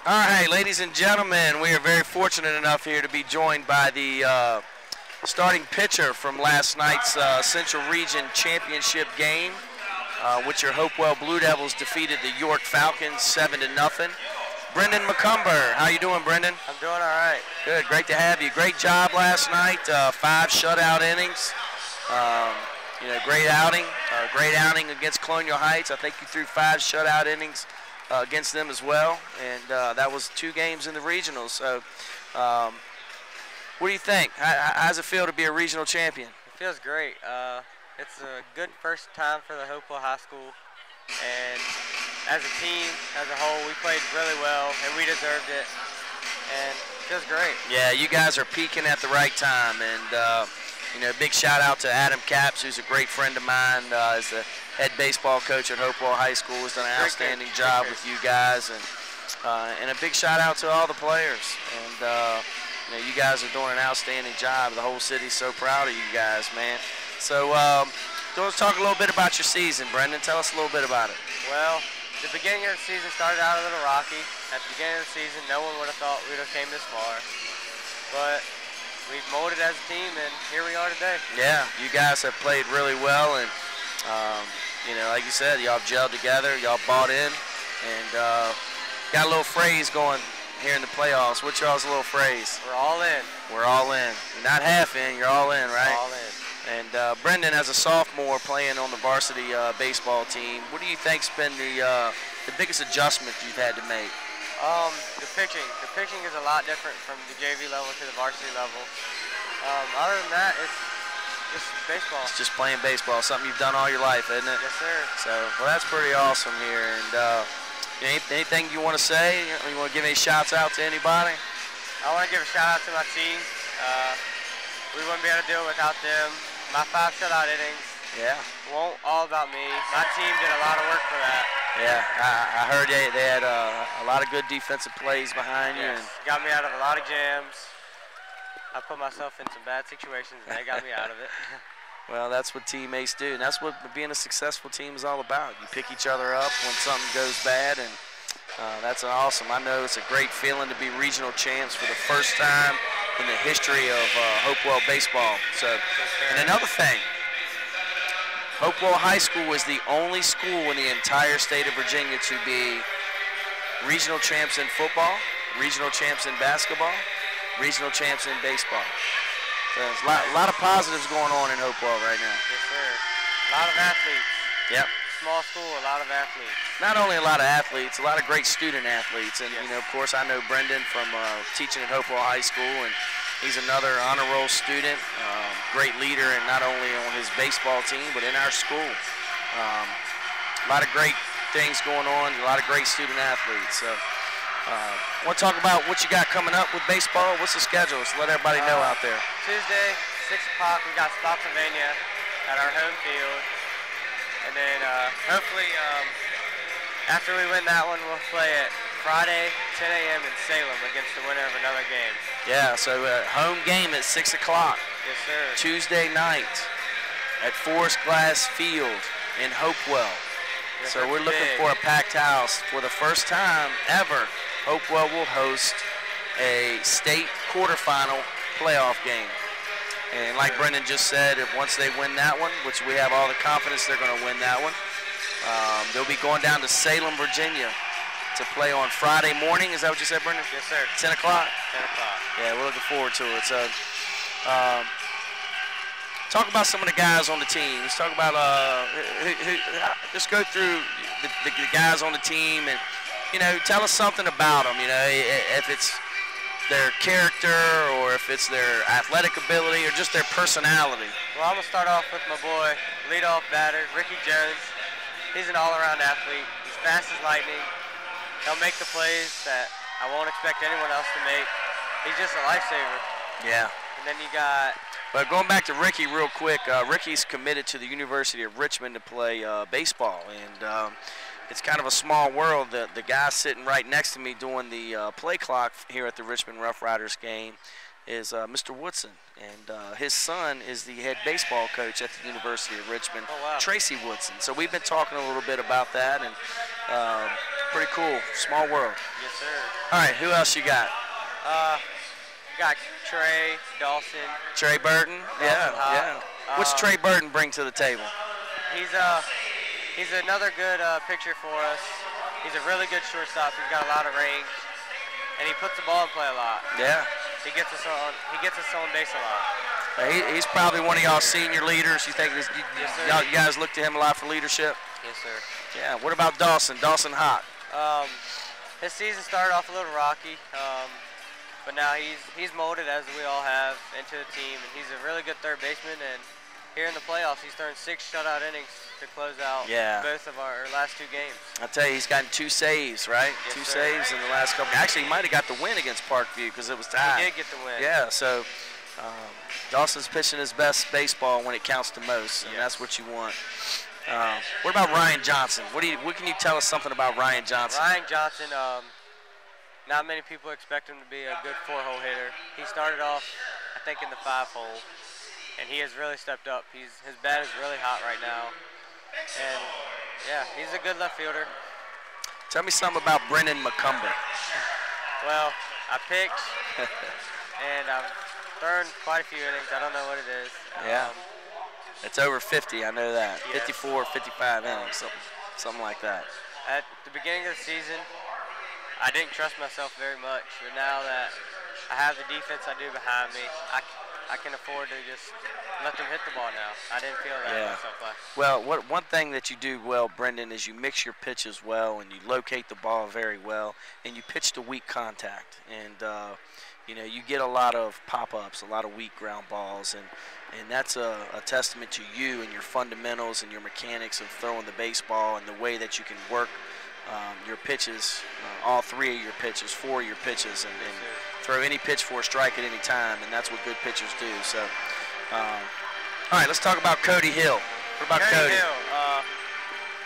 All right, ladies and gentlemen, we are very fortunate enough here to be joined by the starting pitcher from last night's Central Region Championship game, which your Hopewell Blue Devils defeated the York Falcons 7-0. Brendan McCumber, how you doing, Brendan? I'm doing all right. Good, great to have you. Great job last night, 5 shutout innings. You know, great outing against Colonial Heights. I think you threw 5 shutout innings against them as well, and that was 2 games in the regionals. So, what do you think? How does it feel to be a regional champion? It feels great. It's a good first time for the Hopewell High School, and as a team, as a whole, we played really well, and we deserved it, and it feels great. Yeah, you guys are peaking at the right time, and you know, big shout out to Adam Capps, who's a great friend of mine, is the head baseball coach at Hopewell High School. Has done an outstanding job with you guys, and a big shout out to all the players. And you know, you guys are doing an outstanding job. The whole city's so proud of you guys, man. So let's talk a little bit about your season, Brendan. Tell us a little bit about it. Well, the beginning of the season started out a little rocky. At the beginning of the season, no one would have thought we would have came this far, but we've molded as a team, and here we are today. Yeah, you guys have played really well, and you know, like you said, y'all gelled together, y'all bought in, and got a little phrase going here in the playoffs. What's y'all's little phrase? We're all in. We're all in. You're not half in, you're all in, right? All in. And Brendan, as a sophomore playing on the varsity baseball team, what do you think's been the biggest adjustment you've had to make? The pitching. The pitching is a lot different from the JV level to the varsity level. Other than that, it's just baseball. It's just playing baseball, something you've done all your life, isn't it? Yes, sir. So, well, that's pretty awesome here. And anything you want to say? You want to give any shouts out to anybody? I want to give a shout out to my team. We wouldn't be able to do it without them. My 5 shutout innings. Yeah. Won't all about me. My team did a lot of work for that. Yeah, I heard they had a lot of good defensive plays behind you. Yes, got me out of a lot of jams. I put myself in some bad situations, and they got me out of it. Well, that's what teammates do, and that's what being a successful team is all about. You pick each other up when something goes bad, and that's awesome. I know it's a great feeling to be regional champs for the first time in the history of Hopewell baseball. So, and another thing, Hopewell High School was the only school in the entire state of Virginia to be regional champs in football, regional champs in basketball, regional champs in baseball. So there's a lot of positives going on in Hopewell right now. Yes, sir. A lot of athletes. Yep. Small school, a lot of athletes. Not only a lot of athletes, a lot of great student athletes. And, you know, of course, I know Brendan from teaching at Hopewell High School, and he's another honor roll student, great leader, and not only on his baseball team, but in our school. A lot of great things going on, a lot of great student athletes. So, I want to talk about what you got coming up with baseball. What's the schedule? So let everybody know out there. Tuesday, 6 o'clock, we got Spotsylvania at our home field. And then hopefully after we win that one, we'll play it Friday, 10 a.m. in Salem against the winner of another game. Yeah, so home game at 6 o'clock. Yes, sir. Tuesday night at Forest Glass Field in Hopewell. Yes, So we're looking for a packed house. For the first time ever, Hopewell will host a state quarterfinal playoff game. And like Brendan just said, if once they win that one, which we have all the confidence they're going to win that one, they'll be going down to Salem, Virginia to play on Friday morning. Is that what you said, Brendan? Yes, sir. 10 o'clock? 10 o'clock. Yeah, we're looking forward to it. So talk about some of the guys on the team. Let's talk about, just go through the guys on the team and, you know, tell us something about them, you know, if it's their character or if it's their athletic ability or just their personality. Well, I'm going to start off with my boy, leadoff batter, Ricky Jones. He's an all-around athlete. He's fast as lightning. He'll make the plays that I won't expect anyone else to make. he's just a lifesaver. Yeah. And then you got. But going back to Ricky real quick, Ricky's committed to the University of Richmond to play baseball, and it's kind of a small world. The guy sitting right next to me doing the play clock here at the Richmond Roughriders game is Mr. Woodson, and his son is the head baseball coach at the University of Richmond, Tracy Woodson. So we've been talking a little bit about that, and pretty cool, small world. Yes, sir. All right, who else you got? Got Trey, Dawson. Trey Burton? Yeah. What's Trey Burton bring to the table? He's another good pitcher for us. He's a really good shortstop. He's got a lot of range, and he puts the ball in play a lot. Yeah. He gets us on base a lot. He's probably one of y'all senior leaders. You think you guys look to him a lot for leadership? Yes, sir. Yeah. What about Dawson? Dawson Hott. His season started off a little rocky, but now he's molded, as we all have, into the team, and he's a really good third baseman. And here in the playoffs, he's thrown 6 shutout innings to close out both of our last 2 games. I'll tell you, he's gotten 2 saves, right? Yes, 2 sir. saves in the last couple. Actually, he might have got the win against Parkview because it was tied. He did get the win. Yeah, so Dawson's pitching his best baseball when it counts the most, and that's what you want. What about Ryan Johnson? What can you tell us something about Ryan Johnson? Ryan Johnson, not many people expect him to be a good 4-hole hitter. He started off, I think, in the 5-hole, and he has really stepped up. His bat is really hot right now, and yeah, he's a good left fielder. Tell me something about Brendan McCumber. Well, I pitched, and I've thrown quite a few innings. I don't know what it is. Yeah. It's over 50, I know that. Yes. 54, 55 innings, something like that. At the beginning of the season, I didn't trust myself very much, but now that I have the defense I do behind me, I can afford to just let them hit the ball now. I didn't feel that myself last. Well, one thing that you do well, Brendan, is you mix your pitches well, and you locate the ball very well, and you pitch to weak contact. And you get a lot of pop-ups, a lot of weak ground balls, and that's a testament to you and your fundamentals and your mechanics of throwing the baseball and the way that you can work your pitches, all 3 of your pitches, 4 of your pitches, and throw any pitch for a strike at any time, and that's what good pitchers do. So, all right, let's talk about Cody Hill. What about Cody? Hill,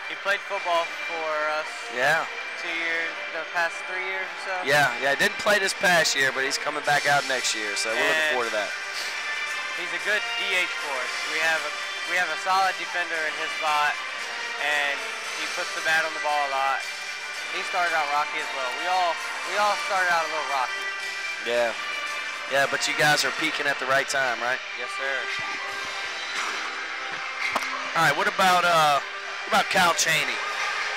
he played football for us. Yeah. 2 years, the past 3 years or so. Yeah, didn't play this past year, but he's coming back out next year, so we're looking forward to that. He's a good DH for us. We have a solid defender in his spot, and he puts the bat on the ball a lot. He started out rocky as well. We all started out a little rocky. Yeah, but you guys are peaking at the right time, right? Yes, sir. All right, what about Kyle Cheney?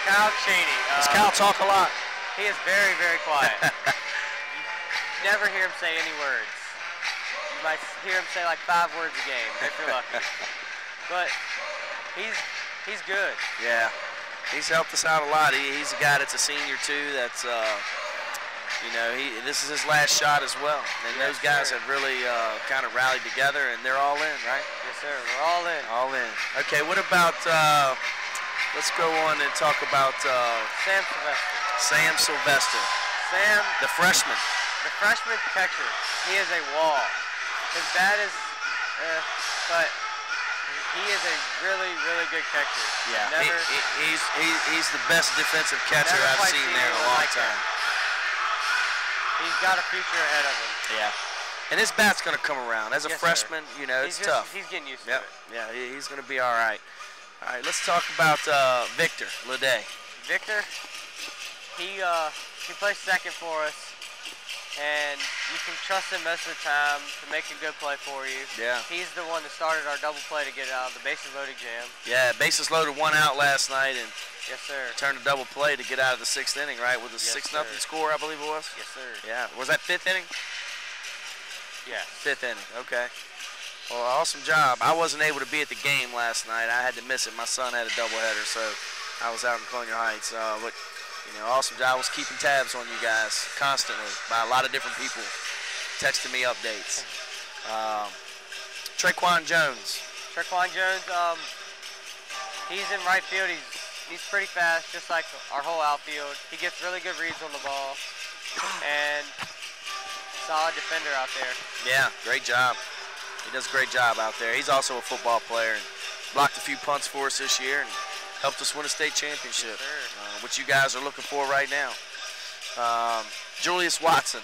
Kyle Cheney. Does Kyle talk a lot? He is very, very quiet. You never hear him say any words. You might hear him say like 5 words a game if you're lucky. But he's good. Yeah, he's helped us out a lot. He's a guy that's a senior too. That's this is his last shot as well. And those guys have really kind of rallied together, and they're all in, right? Yes, sir. We're all in. All in. Okay, what about? Let's go on and talk about Sam Sylvester. Sam Sylvester. Sam, the freshman. The freshman catcher. He is a wall. His bat is, but he is a really, really good catcher. Yeah, he's the best defensive catcher I've seen there in a long time. He's got a future ahead of him. Yeah, and his bat's going to come around. As a freshman, it's tough. He's getting used to it. Yeah, he's going to be all right. All right, let's talk about Victor Ledee. Victor, he plays second for us, and you can trust him most of the time to make a good play for you. Yeah. He's the one that started our double play to get out of the bases loaded jam. Yeah, bases loaded, 1 out last night, and yes, sir. Turned a double play to get out of the 6th inning, right? With a 6-0 score, I believe it was. Yes, sir. Yeah. Was that 5th inning? Yeah. 5th inning. Okay. Well, awesome job. I wasn't able to be at the game last night. I had to miss it. My son had a doubleheader, so I was out in Colonial Heights. But awesome job. I was keeping tabs on you guys constantly by a lot of different people texting me updates. Traquan Jones. Traquan Jones, he's in right field. He's pretty fast, just like our whole outfield. He gets really good reads on the ball. And solid defender out there. Yeah, great job. He does a great job out there. He's also a football player and blocked a few punts for us this year and helped us win a state championship, Yes, which you guys are looking for right now. Julius Watson.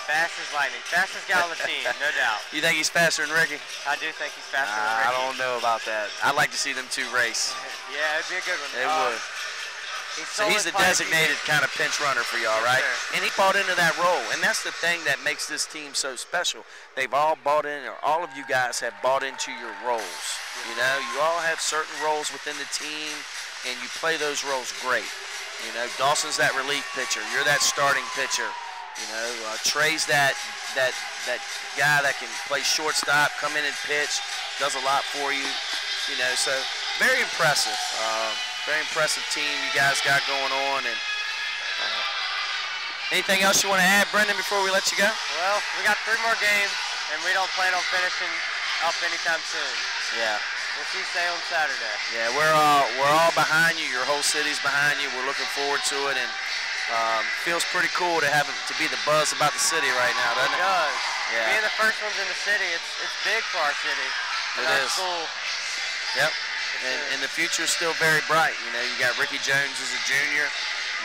Fast as lightning. Fastest guy on the team, no doubt. You think he's faster than Ricky? I do think he's faster than Ricky. I don't know about that. I'd like to see them two race. Yeah, it'd be a good one. It would. So he's the designated kind of pinch runner for y'all, right? Sir. And he bought into that role. And that's the thing that makes this team so special. They've all bought in, or all of you guys have bought into your roles. You know, you all have certain roles within the team, and you play those roles great. You know, Dawson's that relief pitcher. You're that starting pitcher. You know, Trey's that guy that can play shortstop, come in and pitch, does a lot for you. You know, so very impressive. Very impressive team you guys got going on. And anything else you want to add, Brendan, before we let you go? Well, we got 3 more games, and we don't plan on finishing up anytime soon. Yeah. We'll see Salem Saturday. Yeah, we're all behind you. Your whole city's behind you. We're looking forward to it, and feels pretty cool to have to be the buzz about the city right now, doesn't it? It does. Yeah. Being the first ones in the city, it's big for our city. It our is. School. Yep. And the future's still very bright. You know, you got Ricky Jones as a junior.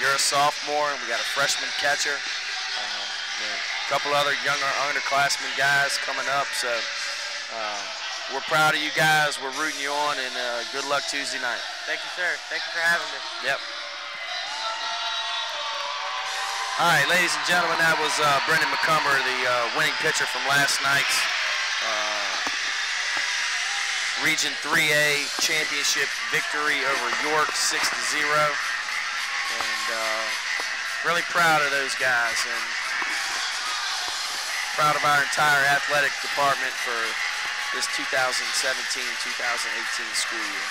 You're a sophomore, and we got a freshman catcher. A couple other younger underclassmen guys coming up. So we're proud of you guys. We're rooting you on, and good luck Tuesday night. Thank you, sir. Thank you for having me. Yep. All right, ladies and gentlemen, that was Brendan McCumber, the winning pitcher from last night's Region 3A championship victory over York, 6-0. And really proud of those guys, and proud of our entire athletic department for this 2017-2018 school year.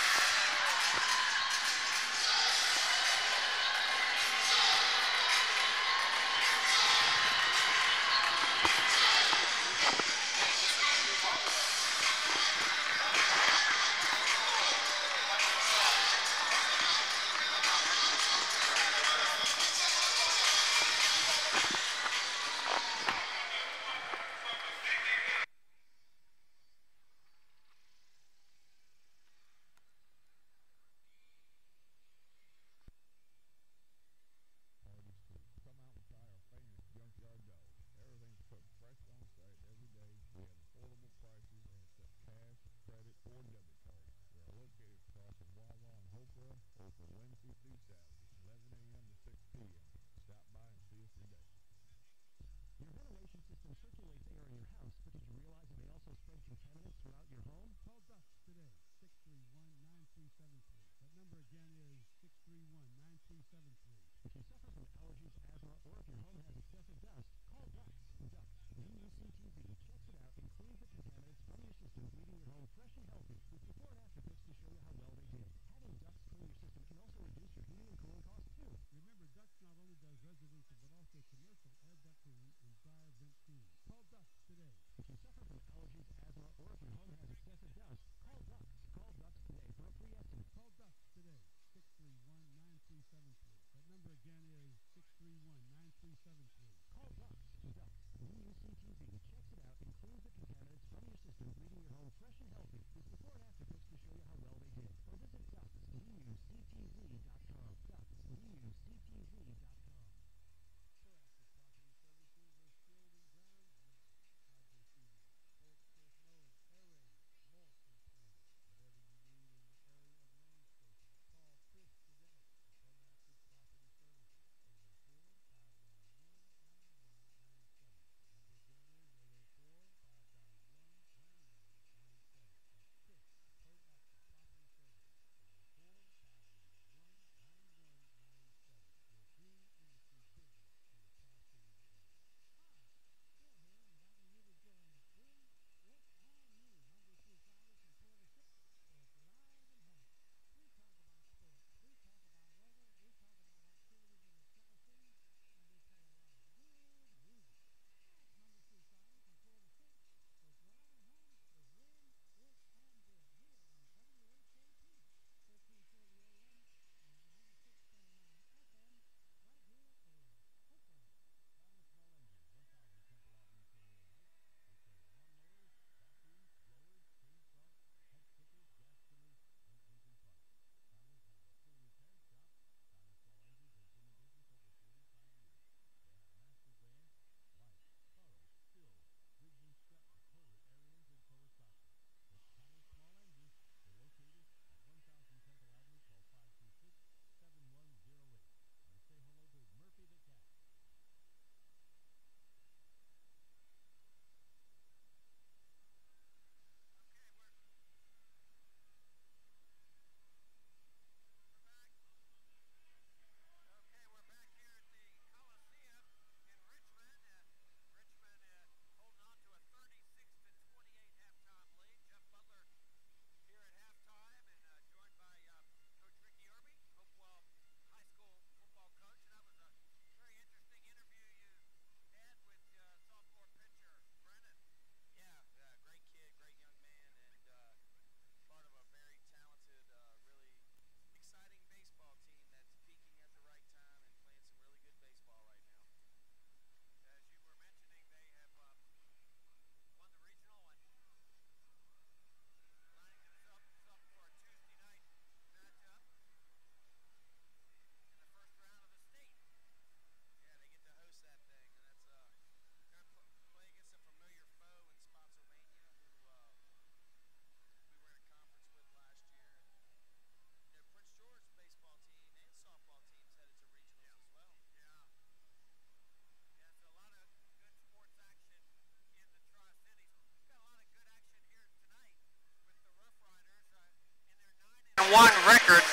record,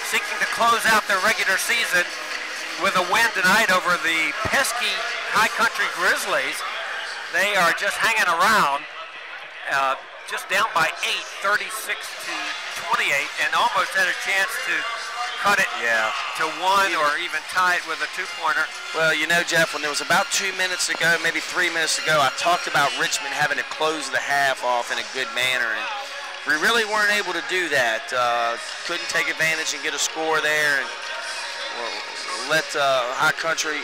seeking to close out their regular season with a win tonight over the pesky High Country Grizzlies. They are just hanging around, just down by 8, 36-28, and almost had a chance to cut it to 1 or even tie it with a 2-pointer. Well, you know, Jeff, when there was about 2 minutes ago, maybe 3 minutes ago, I talked about Richmond having to close the half off in a good manner, and we really weren't able to do that. Couldn't take advantage and get a score there, and let High Country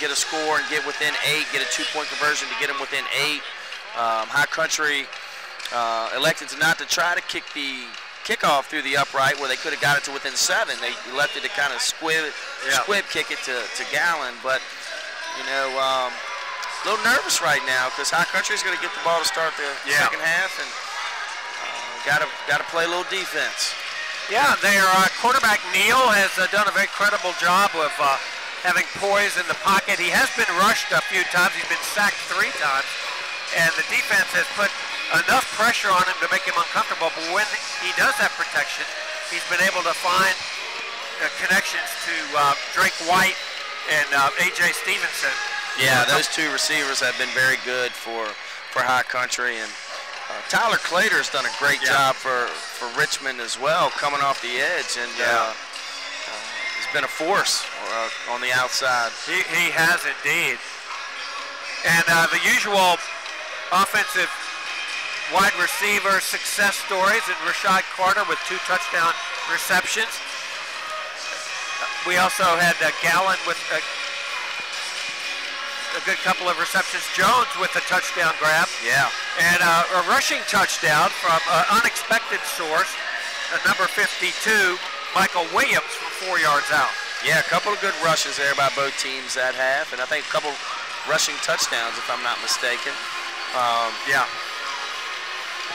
get a score and get within 8, get a 2-point conversion to get them within 8. High Country elected not to try to kick the kickoff through the upright where they could have got it to within 7. They elected to kind of squib kick it to Gallon, but you know, a little nervous right now because High Country is going to get the ball to start the second half, and got to play a little defense. Yeah, their quarterback Neal has done a very credible job of having poise in the pocket. He has been rushed a few times. He's been sacked 3 times, and the defense has put enough pressure on him to make him uncomfortable. But when he does have protection, he's been able to find connections to Drake White and A.J. Stevenson. Yeah, those 2 receivers have been very good for High Country, and Tyler Clater's done a great job for Richmond as well, coming off the edge, and he's been a force on the outside. He has indeed. And the usual offensive wide receiver success stories, and Rashad Carter with 2 touchdown receptions. We also had Gallon with a good couple of receptions. Jones with a touchdown grab. Yeah. And a rushing touchdown from an unexpected source, number 52, Michael Williams, from 4 yards out. Yeah, a couple of good rushes there by both teams that half, and I think a couple rushing touchdowns, if I'm not mistaken.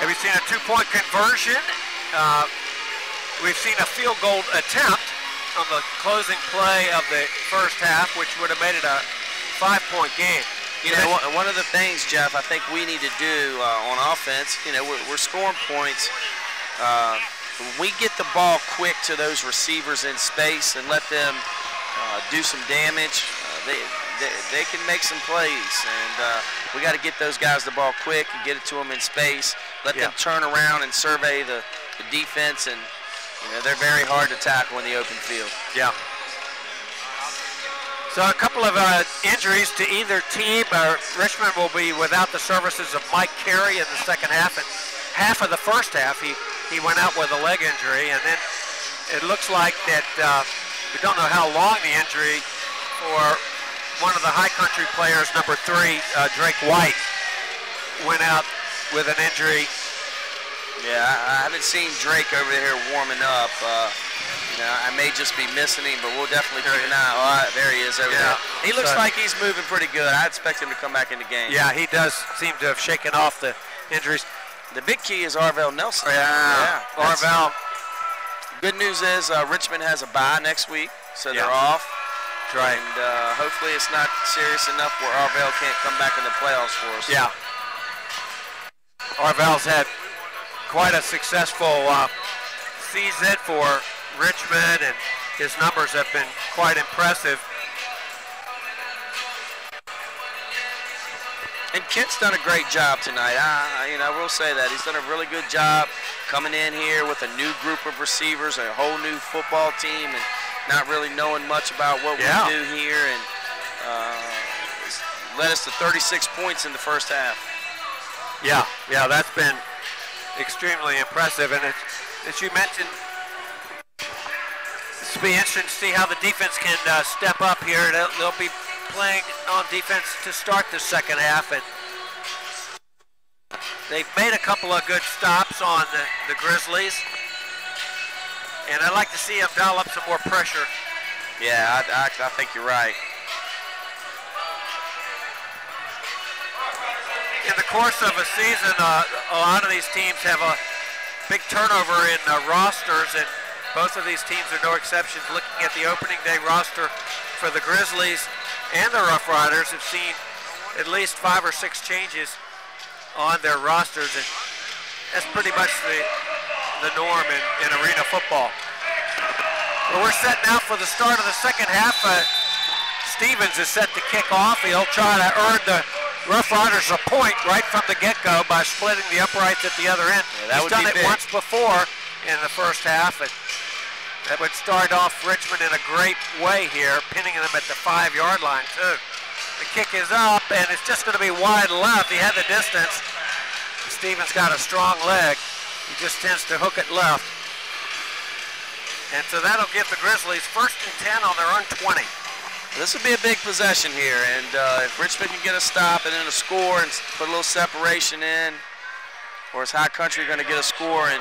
Have we seen a 2-point conversion? We've seen a field goal attempt on the closing play of the first half, which would have made it a 5-point game. You know, one of the things, Jeff, I think we need to do on offense, you know, we're scoring points. When we get the ball quick to those receivers in space and let them do some damage, they can make some plays. And we got to get those guys the ball quick and get it to them in space. Let them turn around and survey the defense, and you know, they're very hard to tackle in the open field. Yeah. So a couple of injuries to either team. Richmond will be without the services of Mike Carey in the second half. And half of the first half, he went out with a leg injury, and then it looks like that we don't know how long the injury for one of the High Country players, number 3, Drake White, went out with an injury. Yeah, I haven't seen Drake over here warming up. You know, I may just be missing him, but we'll definitely keep an eye. Oh, there he is over there. He looks like he's moving pretty good. I expect him to come back in the game. Yeah, he does seem to have shaken off the injuries. The big key is Arvell Nelson. Yeah. Arvell. Good news is Richmond has a bye next week, so they're off. That's right. And hopefully it's not serious enough where Arvell can't come back in the playoffs for us. Yeah. Arvell's had quite a successful season for Richmond, and his numbers have been quite impressive. And Kent's done a great job tonight. I will say that. He's done a really good job coming in here with a new group of receivers, a whole new football team, and not really knowing much about what we do here, and led us to 36 points in the first half. Yeah, that's been extremely impressive. And as you mentioned, this will be interesting to see how the defense can step up here. They'll be playing on defense to start the second half, and they've made a couple of good stops on the Grizzlies, and I'd like to see them dial up some more pressure. Yeah, I think you're right. In the course of a season, a lot of these teams have a big turnover in rosters, and both of these teams are no exceptions. Looking at the opening day roster for the Grizzlies and the Roughriders, have seen at least 5 or 6 changes on their rosters, and that's pretty much the the norm in arena football. Well, we're set now for the start of the second half. Stevens is set to kick off. He'll try to earn the Rough Riders a point right from the get-go by splitting the uprights at the other end. Yeah, He's done it once before in the first half. And that would start off Richmond in a great way here, pinning them at the 5-yard line too. The kick is up, and it's just going to be wide left. He had the distance. Stevens got a strong leg. He just tends to hook it left. And so that'll give the Grizzlies 1st and 10 on their own 20. This would be a big possession here, and if Richmond can get a stop and then a score and put a little separation in, or is High Country going to get a score and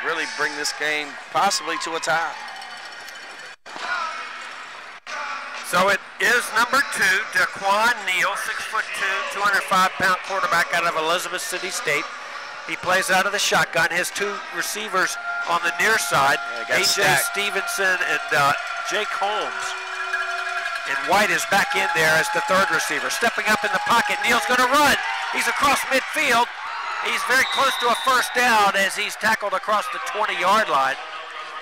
really bring this game possibly to a tie? So it is number 2, Daquan Neal, 6'2", 205-pound quarterback out of Elizabeth City State. He plays out of the shotgun. His 2 receivers on the near side, A.J. Stevenson and Jake Holmes. And White is back in there as the 3rd receiver. Stepping up in the pocket, Neal's going to run. He's across midfield. He's very close to a first down as he's tackled across the 20-yard line.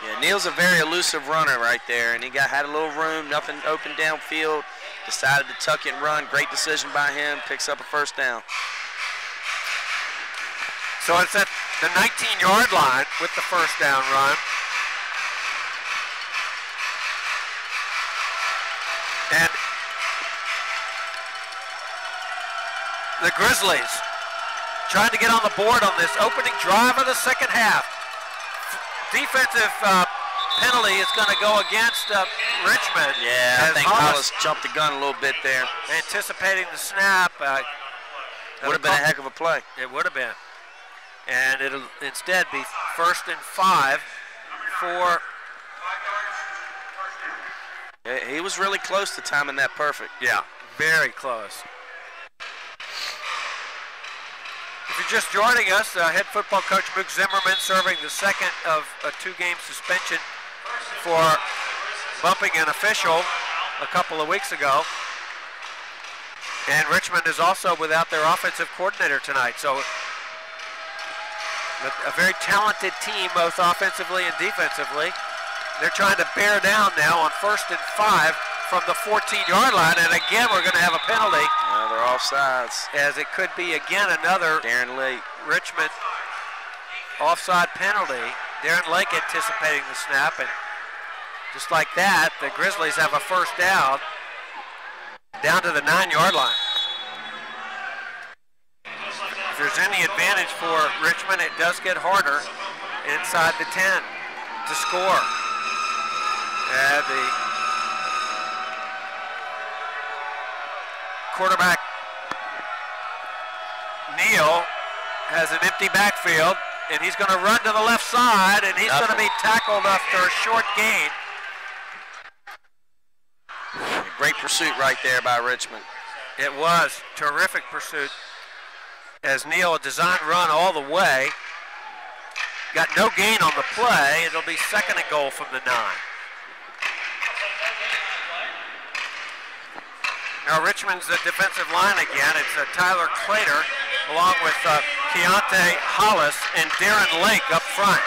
Yeah, Neal's a very elusive runner right there, and he had a little room, nothing open downfield, decided to tuck it and run. Great decision by him, picks up a first down. So it's at the 19-yard line with the first down run. And the Grizzlies trying to get on the board on this opening drive of the second half. Defensive penalty is going to go against Richmond. Yeah, I think Hollis jumped the gun a little bit there. Anticipating the snap. Would have been a heck of a play. It would have been. And it'll instead be 1st and 5 for... He was really close to timing that perfect. Yeah, very close. If you're just joining us, head football coach Mook Zimmerman serving the second of a 2-game suspension for bumping an official a couple of weeks ago. And Richmond is also without their offensive coordinator tonight. So a very talented team, both offensively and defensively. They're trying to bear down now on 1st and 5 from the 14-yard line, and again we're going to have a penalty. Yeah, they're offsides. As it could be again another Darren Lake. Richmond offside penalty. Darren Lake anticipating the snap, and just like that, the Grizzlies have a first down to the 9-yard line. If there's any advantage for Richmond, it does get harder inside the 10 to score. And the quarterback, Neal, has an empty backfield, and he's going to run to the left side, and he's going to be tackled after a short gain. Great pursuit right there by Richmond. It was terrific pursuit as Neal, a design run all the way. Got no gain on the play. It'll be 2nd and goal from the 9. Now Richmond's the defensive line again. It's Tyler Clater along with Keontae Hollis and Darren Lake up front.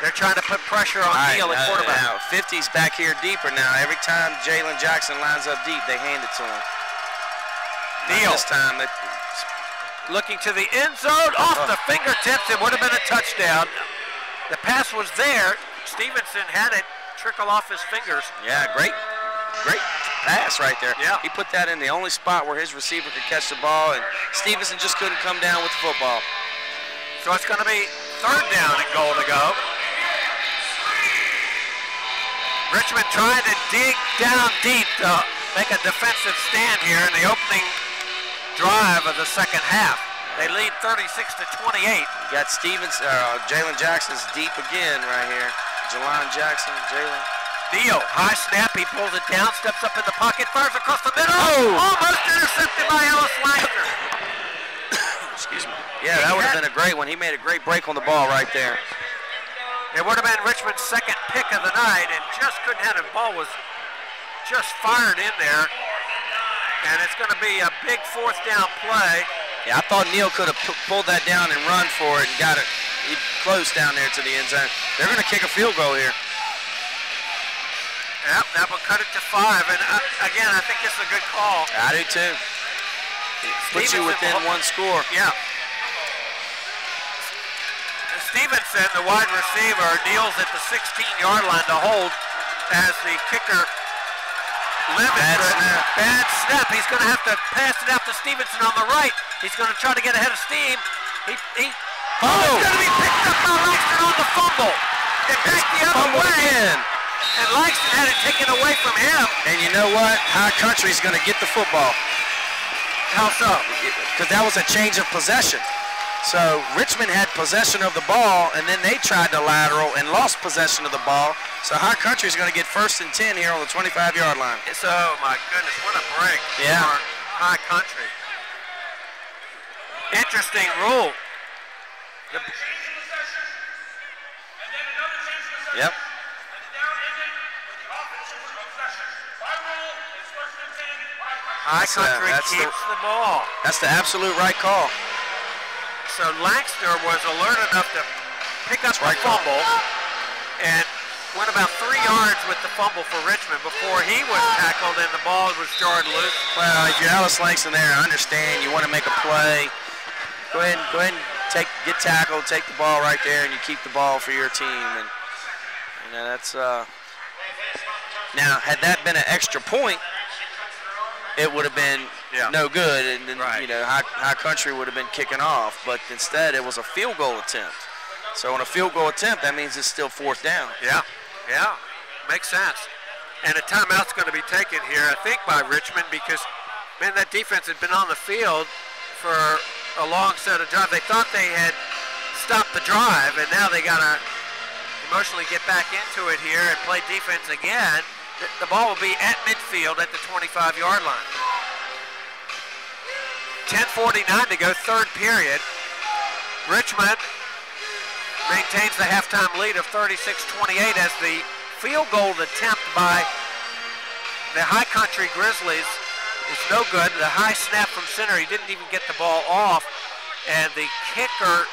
They're trying to put pressure on Neal at quarterback. Now 50's back here deeper now. Every time Jalen Jackson lines up deep, they hand it to him. Neal this time looking to the end zone, off the fingertips. It would have been a touchdown. The pass was there. Stevenson had it trickle off his fingers. Yeah, great pass right there. Yeah. He put that in the only spot where his receiver could catch the ball, and Stevenson just couldn't come down with the football. So it's going to be 3rd down and goal to go. Richmond trying to dig down deep to make a defensive stand here in the opening drive of the second half. They lead 36-28. You got Jalen Jackson's deep again right here. Jelon Jackson, Jalen. Neal, high snap, he pulls it down, steps up in the pocket, fires across the middle. Almost intercepted by Ellis Langer. Excuse me. Yeah, that would have been a great one. He made a great break on the ball right there. It would have been Richmond's 2nd pick of the night, and just couldn't hit it. Ball was just fired in there. And it's going to be a big 4th down play. Yeah, I thought Neal could have pulled that down and run for it and got it close down there to the end zone. They're going to kick a field goal here. Yep, that will cut it to 5. And again, I think this is a good call. I do too. Puts you within one score. Yeah. Stevenson, the wide receiver, kneels at the 16-yard line to hold as the kicker limits. Bad snap. He's going to have to pass it out to Stevenson on the right. He's going to try to get ahead of steam. It's going to be picked up by Langston on the fumble. And back the other way. Again. And Langston had it taken away from him. And you know what? High Country's going to get the football. How so? Because that was a change of possession. So Richmond had possession of the ball, and then they tried to lateral and lost possession of the ball. So High Country's going to get 1st and 10 here on the 25-yard line. So, my goodness, what a break for High Country. Interesting rule. Yep. High Country keeps the ball. That's the absolute right call. So Langston was alert enough to pick up the fumble and went about 3 yards with the fumble for Richmond before he was tackled and the ball was jarred loose. Well, if you're Alice Langston there, I understand you want to make a play. Go ahead and get tackled, take the ball right there, and you keep the ball for your team. And you know, that's now had that been an extra point, it would have been no good, and then you know, High Country would have been kicking off. But instead, it was a field goal attempt. So on a field goal attempt, that means it's still 4th down. Yeah, makes sense. And a timeout's going to be taken here, I think, by Richmond because, man, that defense had been on the field for a long set of drives. They thought they had stopped the drive, and now they got to emotionally get back into it here and play defense again. The ball will be at midfield at the 25-yard line. 10:49 to go, 3rd period. Richmond maintains the halftime lead of 36-28 as the field goal attempt by the High Country Grizzlies is no good. The high snap from center, he didn't even get the ball off, and the kicker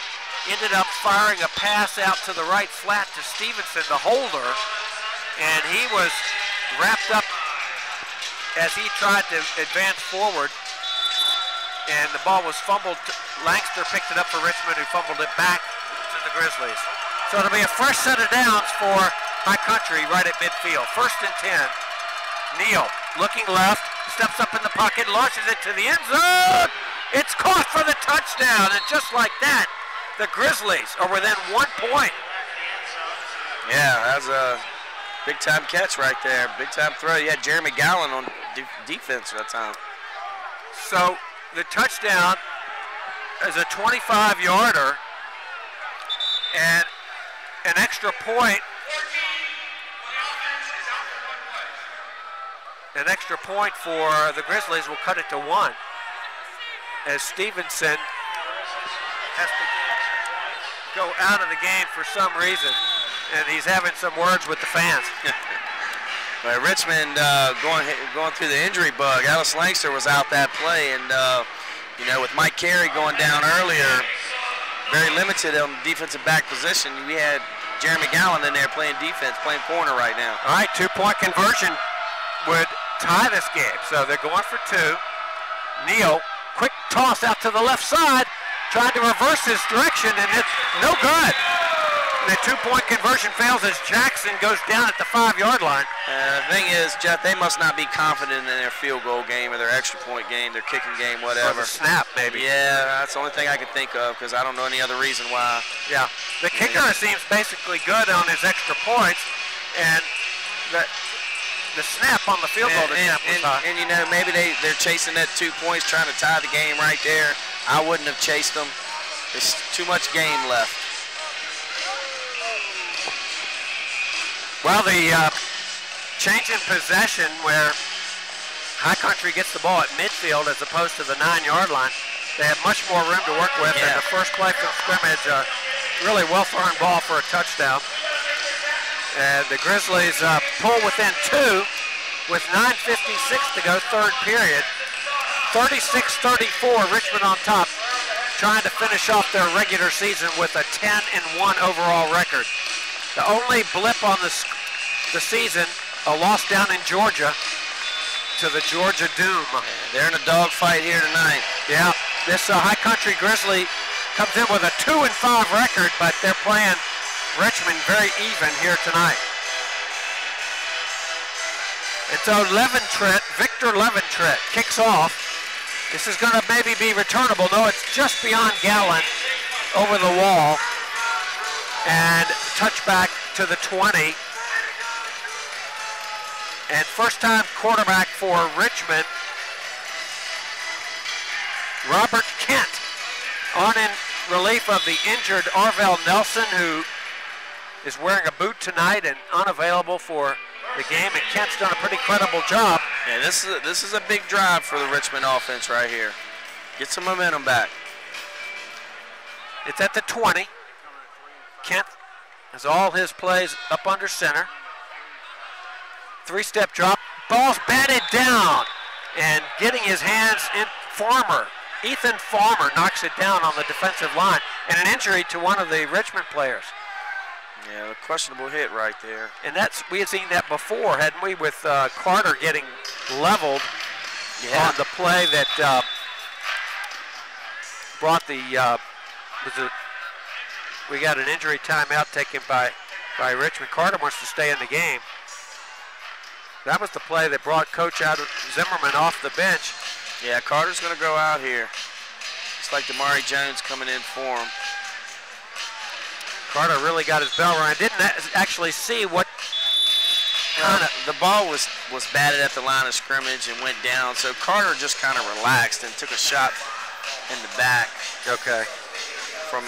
ended up firing a pass out to the right flat to Stevenson, the holder, and he was wrapped up as he tried to advance forward, and the ball was fumbled. Langston picked it up for Richmond, who fumbled it back to the Grizzlies. So it'll be a fresh set of downs for High Country right at midfield. 1st and 10. Neal looking left, steps up in the pocket, launches it to the end zone. It's caught for the touchdown, and just like that, the Grizzlies are within 1 point. Yeah, that was a big-time catch right there. Big-time throw. You had Jeremy Gallen on defense at that time. So the touchdown is a 25-yarder, and an extra point. An extra point for the Grizzlies will cut it to 1, as Stevenson has to go out of the game for some reason, and he's having some words with the fans. Well, Richmond going through the injury bug. Alice Langston was out that play, and you know, with Mike Carey going down earlier, very limited on defensive back position. We had Jeremy Gallen in there playing defense, playing corner right now. All right, 2-point conversion would tie this game. So they're going for 2. Neal, quick toss out to the left side, tried to reverse his direction, and it's no good. The 2-point conversion fails as Jackson goes down at the 5-yard line. The thing is, Jeff, they must not be confident in their field goal game or their extra point game, their kicking game, whatever. Or the snap, maybe. Yeah, that's the only thing I can think of because I don't know any other reason why. Yeah, the kicker seems basically good on his extra points, and the snap on the field goal attempt was high. And you know, maybe they're chasing that 2 points, trying to tie the game right there. I wouldn't have chased them. There's too much game left. Well, the change in possession where High Country gets the ball at midfield as opposed to the 9-yard line, they have much more room to work with. And the first play from scrimmage, really well-thrown ball for a touchdown. And the Grizzlies pull within 2 with 9:56 to go, 3rd period. 36-34, Richmond on top. trying to finish off their regular season with a 10-1 overall record. The only blip on the season, a loss down in Georgia to the Georgia Doom. They're in a dogfight here tonight. Yeah, this High Country Grizzly comes in with a 2-5 record, but they're playing Richmond very even here tonight. And so Victor Leventret kicks off. This is going to maybe be returnable. No, it's just beyond Gallen over the wall. And touchback to the 20. And first time quarterback for Richmond, Robert Kent, on in relief of the injured Arvell Nelson, who is wearing a boot tonight and unavailable for the game, and Kent's done a pretty credible job. Yeah, this is a big drive for the Richmond offense right here. Get some momentum back. It's at the 20. Kent has all his plays up under center. Three-step drop. Ball's batted down, and getting his hands in Ethan Farmer knocks it down on the defensive line, and an injury to one of the Richmond players. Yeah, a questionable hit right there. And we had seen that before, hadn't we, with Carter getting leveled on the play that brought we got an injury timeout taken by Richmond. Carter wants to stay in the game. That was the play that brought Coach Zimmerman off the bench. Yeah, Carter's going to go out here. It's like Damari Jones coming in for him. Carter really got his bell rung. I didn't actually see what kind of... The ball was batted at the line of scrimmage and went down, so Carter just kind of relaxed and took a shot in the back. Okay. From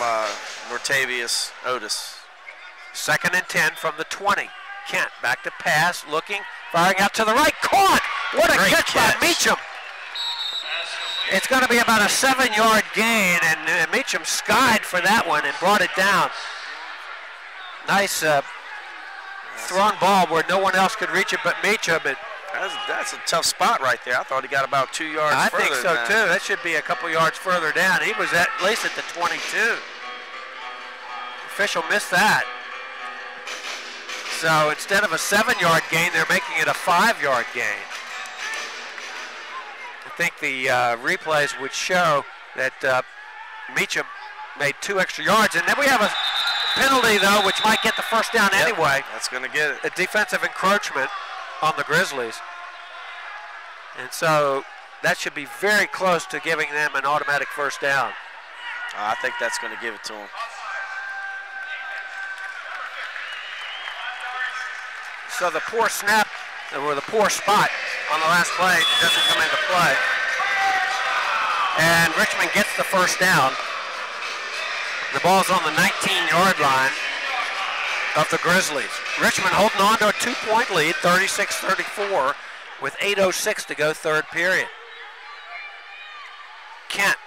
Nortavius Otis. 2nd and 10 from the 20. Kent back to pass, looking, firing out to the right, caught! What a catch by Meacham! It's going to be about a 7-yard gain, and Meacham skied for that one and brought it down. Nice thrown ball where no one else could reach it but Meacham. That's a tough spot right there. I thought he got about 2 yards further. I think so too. That should be a couple yards further down. He was at least at the 22. Official missed that. So instead of a 7-yard gain, they're making it a 5-yard gain. I think the replays would show that Meacham made 2 extra yards. And then we have a penalty, though, which might get the first down anyway. That's going to get it. A defensive encroachment on the Grizzlies. And so that should be very close to giving them an automatic first down. I think that's going to give it to them. So the poor snap, or the poor spot on the last play doesn't come into play. And Richmond gets the first down. The ball's on the 19-yard line of the Grizzlies. Richmond holding on to a 2-point lead, 36-34, with 8:06 to go, third period. Kent,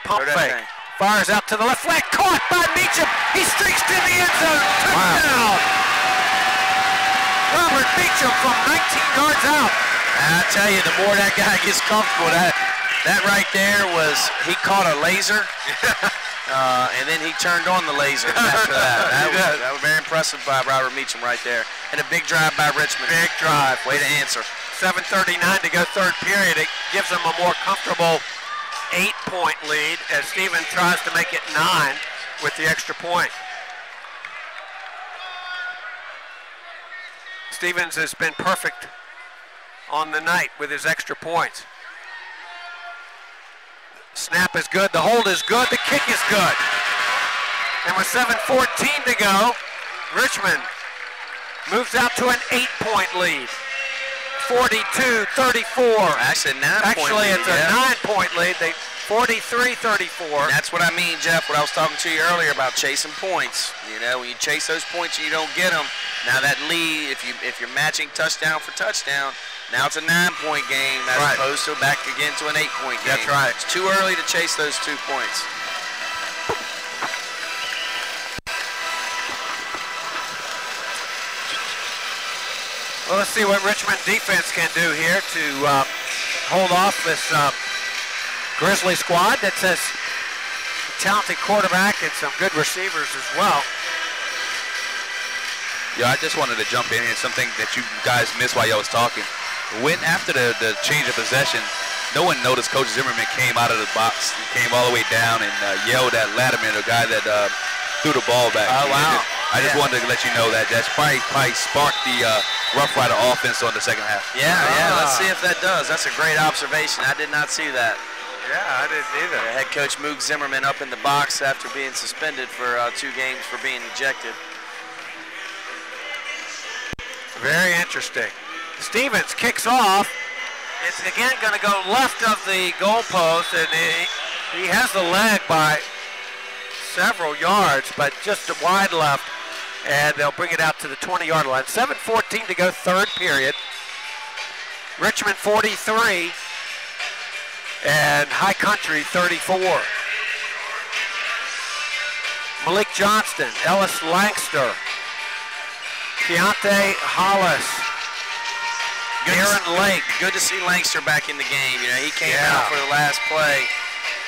pump fake, fires out to the left flank, caught by Meacham. He streaks to the end zone, touchdown. Robert Meacham from 19 yards out. I tell you, the more that guy gets comfortable, that right there was, he caught a laser, and then he turned on the laser after that. That was very impressive by Robert Meacham right there. And a big drive by Richmond. Big drive. Way to answer. 7:39 to go, third period. It gives them a more comfortable 8-point lead as Steven tries to make it 9 with the extra point. Stevens has been perfect on the night with his extra points. Snap is good, the hold is good, the kick is good. And with 7:14 to go, Richmond moves out to an 8-point lead. 42-34. Actually, a 9-point lead. It's a 9-point lead. 43-34. That's what I mean, Jeff, what I was talking to you earlier about chasing points. You know, when you chase those points and you don't get them, now that lead, if you're matching touchdown for touchdown, now it's a 9-point game as opposed to back again to an 8-point game. That's right. It's too early to chase those 2 points. Well, let's see what Richmond defense can do here to hold off this Grizzly squad that says talented quarterback and some good receivers as well. Yeah, I just wanted to jump in here, something that you guys missed while y'all was talking. When after the change of possession, no one noticed Coach Zimmerman came out of the box, came all the way down and yelled at Latimer, the guy that threw the ball back. Oh, wow. I just wanted to let you know that that's probably sparked the Rough Rider offense on the second half. Yeah, let's see if that does. That's a great observation. I did not see that. Yeah, I didn't either. Head coach Moog Zimmerman up in the box after being suspended for 2 games for being ejected. Very interesting. Stevens kicks off. It's again going to go left of the goalpost, and he has the leg by several yards, but just wide left, and they'll bring it out to the 20-yard line. 7:14 to go, third period. Richmond 43 and High Country 34. Malik Johnston, Ellis Langster, Keontae Hollis, Aaron Lake. Good to see Langster back in the game. You know, he came out for the last play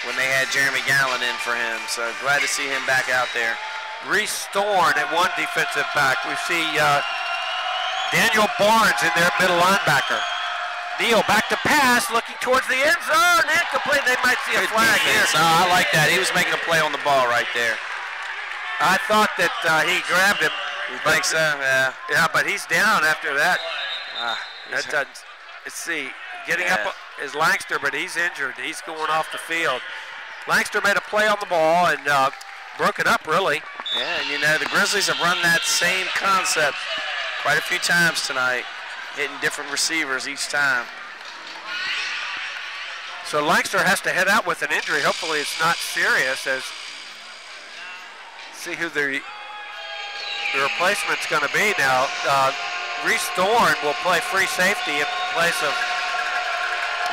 when they had Jeremy Gallen in for him. So glad to see him back out there. Reese Thorne at one defensive back. We see Daniel Barnes in their middle linebacker. Neal back to pass, looking towards the end zone. Incomplete. They might see a flag here. I like that. He was making a play on the ball right there. I thought that he grabbed him. You think so? Yeah. Yeah, but he's down after that. Let's see. Getting up is Langster, but he's injured. He's going off the field. Langster made a play on the ball and broke it up, really. Yeah, and you know, the Grizzlies have run that same concept quite a few times tonight, hitting different receivers each time. So Langster has to head out with an injury. Hopefully it's not serious. See who the replacement's going to be now. Reese Thorne will play free safety in place of...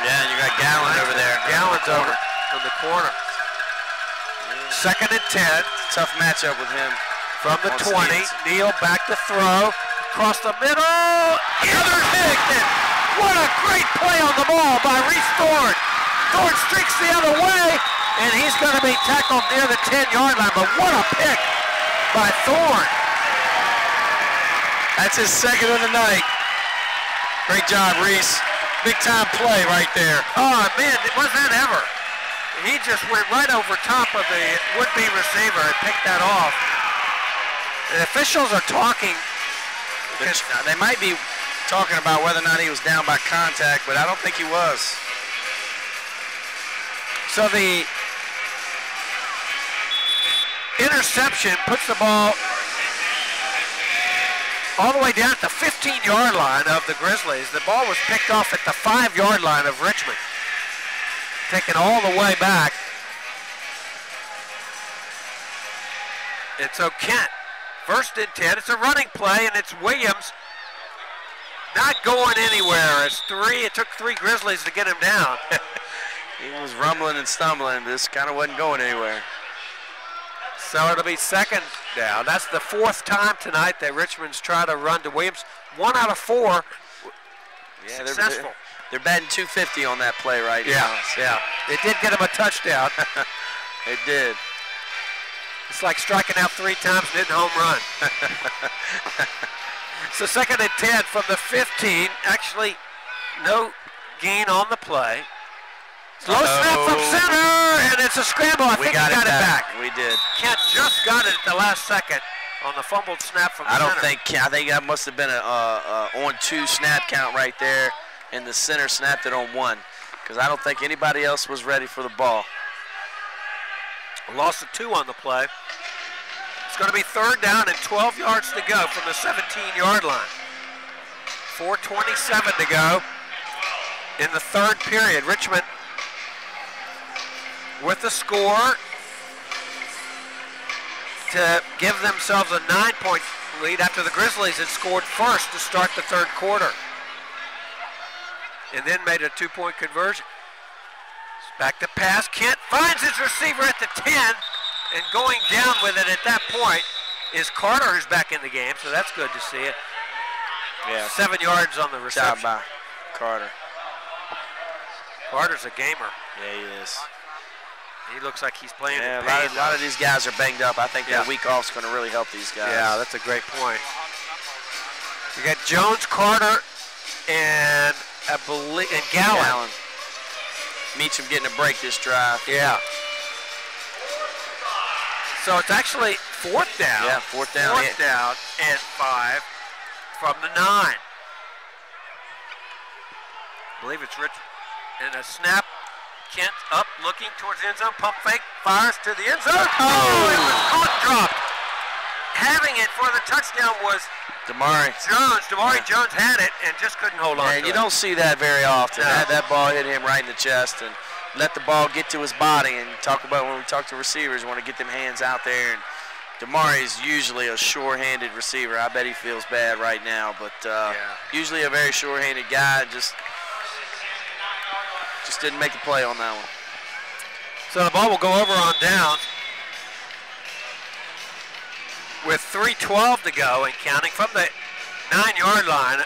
Yeah, and you got Gallen over there. Gallen's over in the corner. Second and 10. Tough matchup with him. From the 20, Neal back to throw. Across the middle. Intercepted. What a great play on the ball by Reese Thorne. Thorne streaks the other way, and he's going to be tackled near the 10-yard line. But what a pick by Thorne. That's his second of the night. Great job, Reese. Big time play right there. Oh, man, was that ever? He just went right over top of the would-be receiver and picked that off. The officials are talking. They might be talking about whether or not he was down by contact, but I don't think he was. So the interception puts the ball all the way down at the 15-yard line of the Grizzlies. The ball was picked off at the 5-yard line of Richmond. Taken all the way back. And so Kent, first and 10. It's a running play, and it's Williams not going anywhere. It took 3 Grizzlies to get him down. He was rumbling and stumbling, but this kind of wasn't going anywhere. So it'll be second down. That's the 4th time tonight that Richmond's tried to run to Williams. 1 out of 4 successful. They're batting .250 on that play right now. Yeah. It did get him a touchdown. It did. It's like striking out 3 times and hitting a home run. So second and 10 from the 15. Actually, no gain on the play. Low snap from center, and it's a scramble. I think he got it back. We did. Kent just got it at the last second on the fumbled snap from center. I think that must have been a on-2 snap count right there, and the center snapped it on 1, because I don't think anybody else was ready for the ball. A loss of 2 on the play. It's going to be third down and 12 yards to go from the 17-yard line. 4:27 to go in the third period. Richmond with the score to give themselves a 9-point lead after the Grizzlies had scored first to start the third quarter. And then made a 2-point conversion. Back to pass. Kent finds his receiver at the 10, and going down with it at that point is Carter, who's back in the game, so that's good to see it. Yeah. 7 yards on the reception. Job by Carter. Carter's a gamer. Yeah, he is. He looks like he's playing Yeah, in pain. a lot of these guys are banged up. I think that week off is going to really help these guys. Yeah, that's a great point. You got Jones, Carter, and I believe Gallen. Meacham getting a break this drive. Yeah. So it's actually 4th down. Yeah, 4th down. 4th down and 5 from the 9. I believe it's Rich. And a snap. Kent up, looking towards the end zone. Pump fake, fires to the end zone. Oh, it was caught, dropped. Having it for the touchdown was Damari Jones. Damari Jones had it and just couldn't hold on to it. And you don't see that very often. No. That ball hit him right in the chest and let the ball get to his body. And talk about when we talk to receivers, want to get them hands out there. And Damari is usually a sure-handed receiver. I bet he feels bad right now, but usually a very sure-handed guy. Just didn't make the play on that one. So the ball will go over on downs with 3:12 to go and counting from the 9-yard line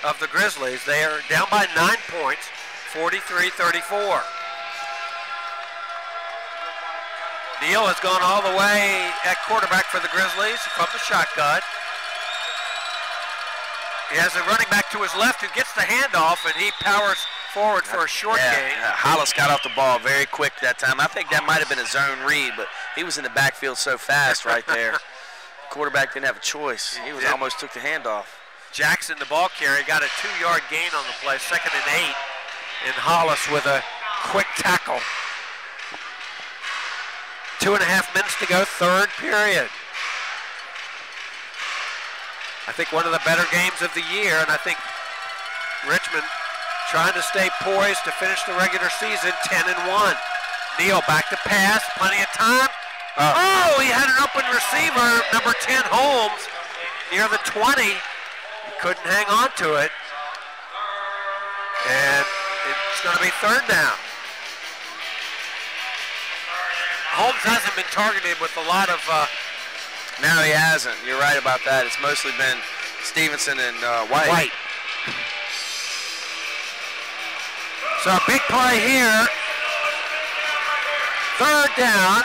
of the Grizzlies. They are down by 9 points, 43-34. Neal has gone all the way at quarterback for the Grizzlies from the shotgun. He has a running back to his left who gets the handoff, and he powers forward for a short gain. Hollis got off the ball very quick that time. I think that might have been a zone read, but he was in the backfield so fast right there. Quarterback didn't have a choice. He almost took the handoff. Jackson, the ball carrier, got a 2-yard gain on the play, 2nd and 8. And Hollis with a quick tackle. 2.5 minutes to go, 3rd period. I think one of the better games of the year, and I think Richmond trying to stay poised to finish the regular season 10-1. Neal back to pass, plenty of time. Oh, he had an open receiver, number 10 Holmes, near the 20. He couldn't hang on to it. And it's going to be 3rd down. Holmes hasn't been targeted with a lot of... No, he hasn't. You're right about that. It's mostly been Stevenson and White. So a big play here. 3rd down,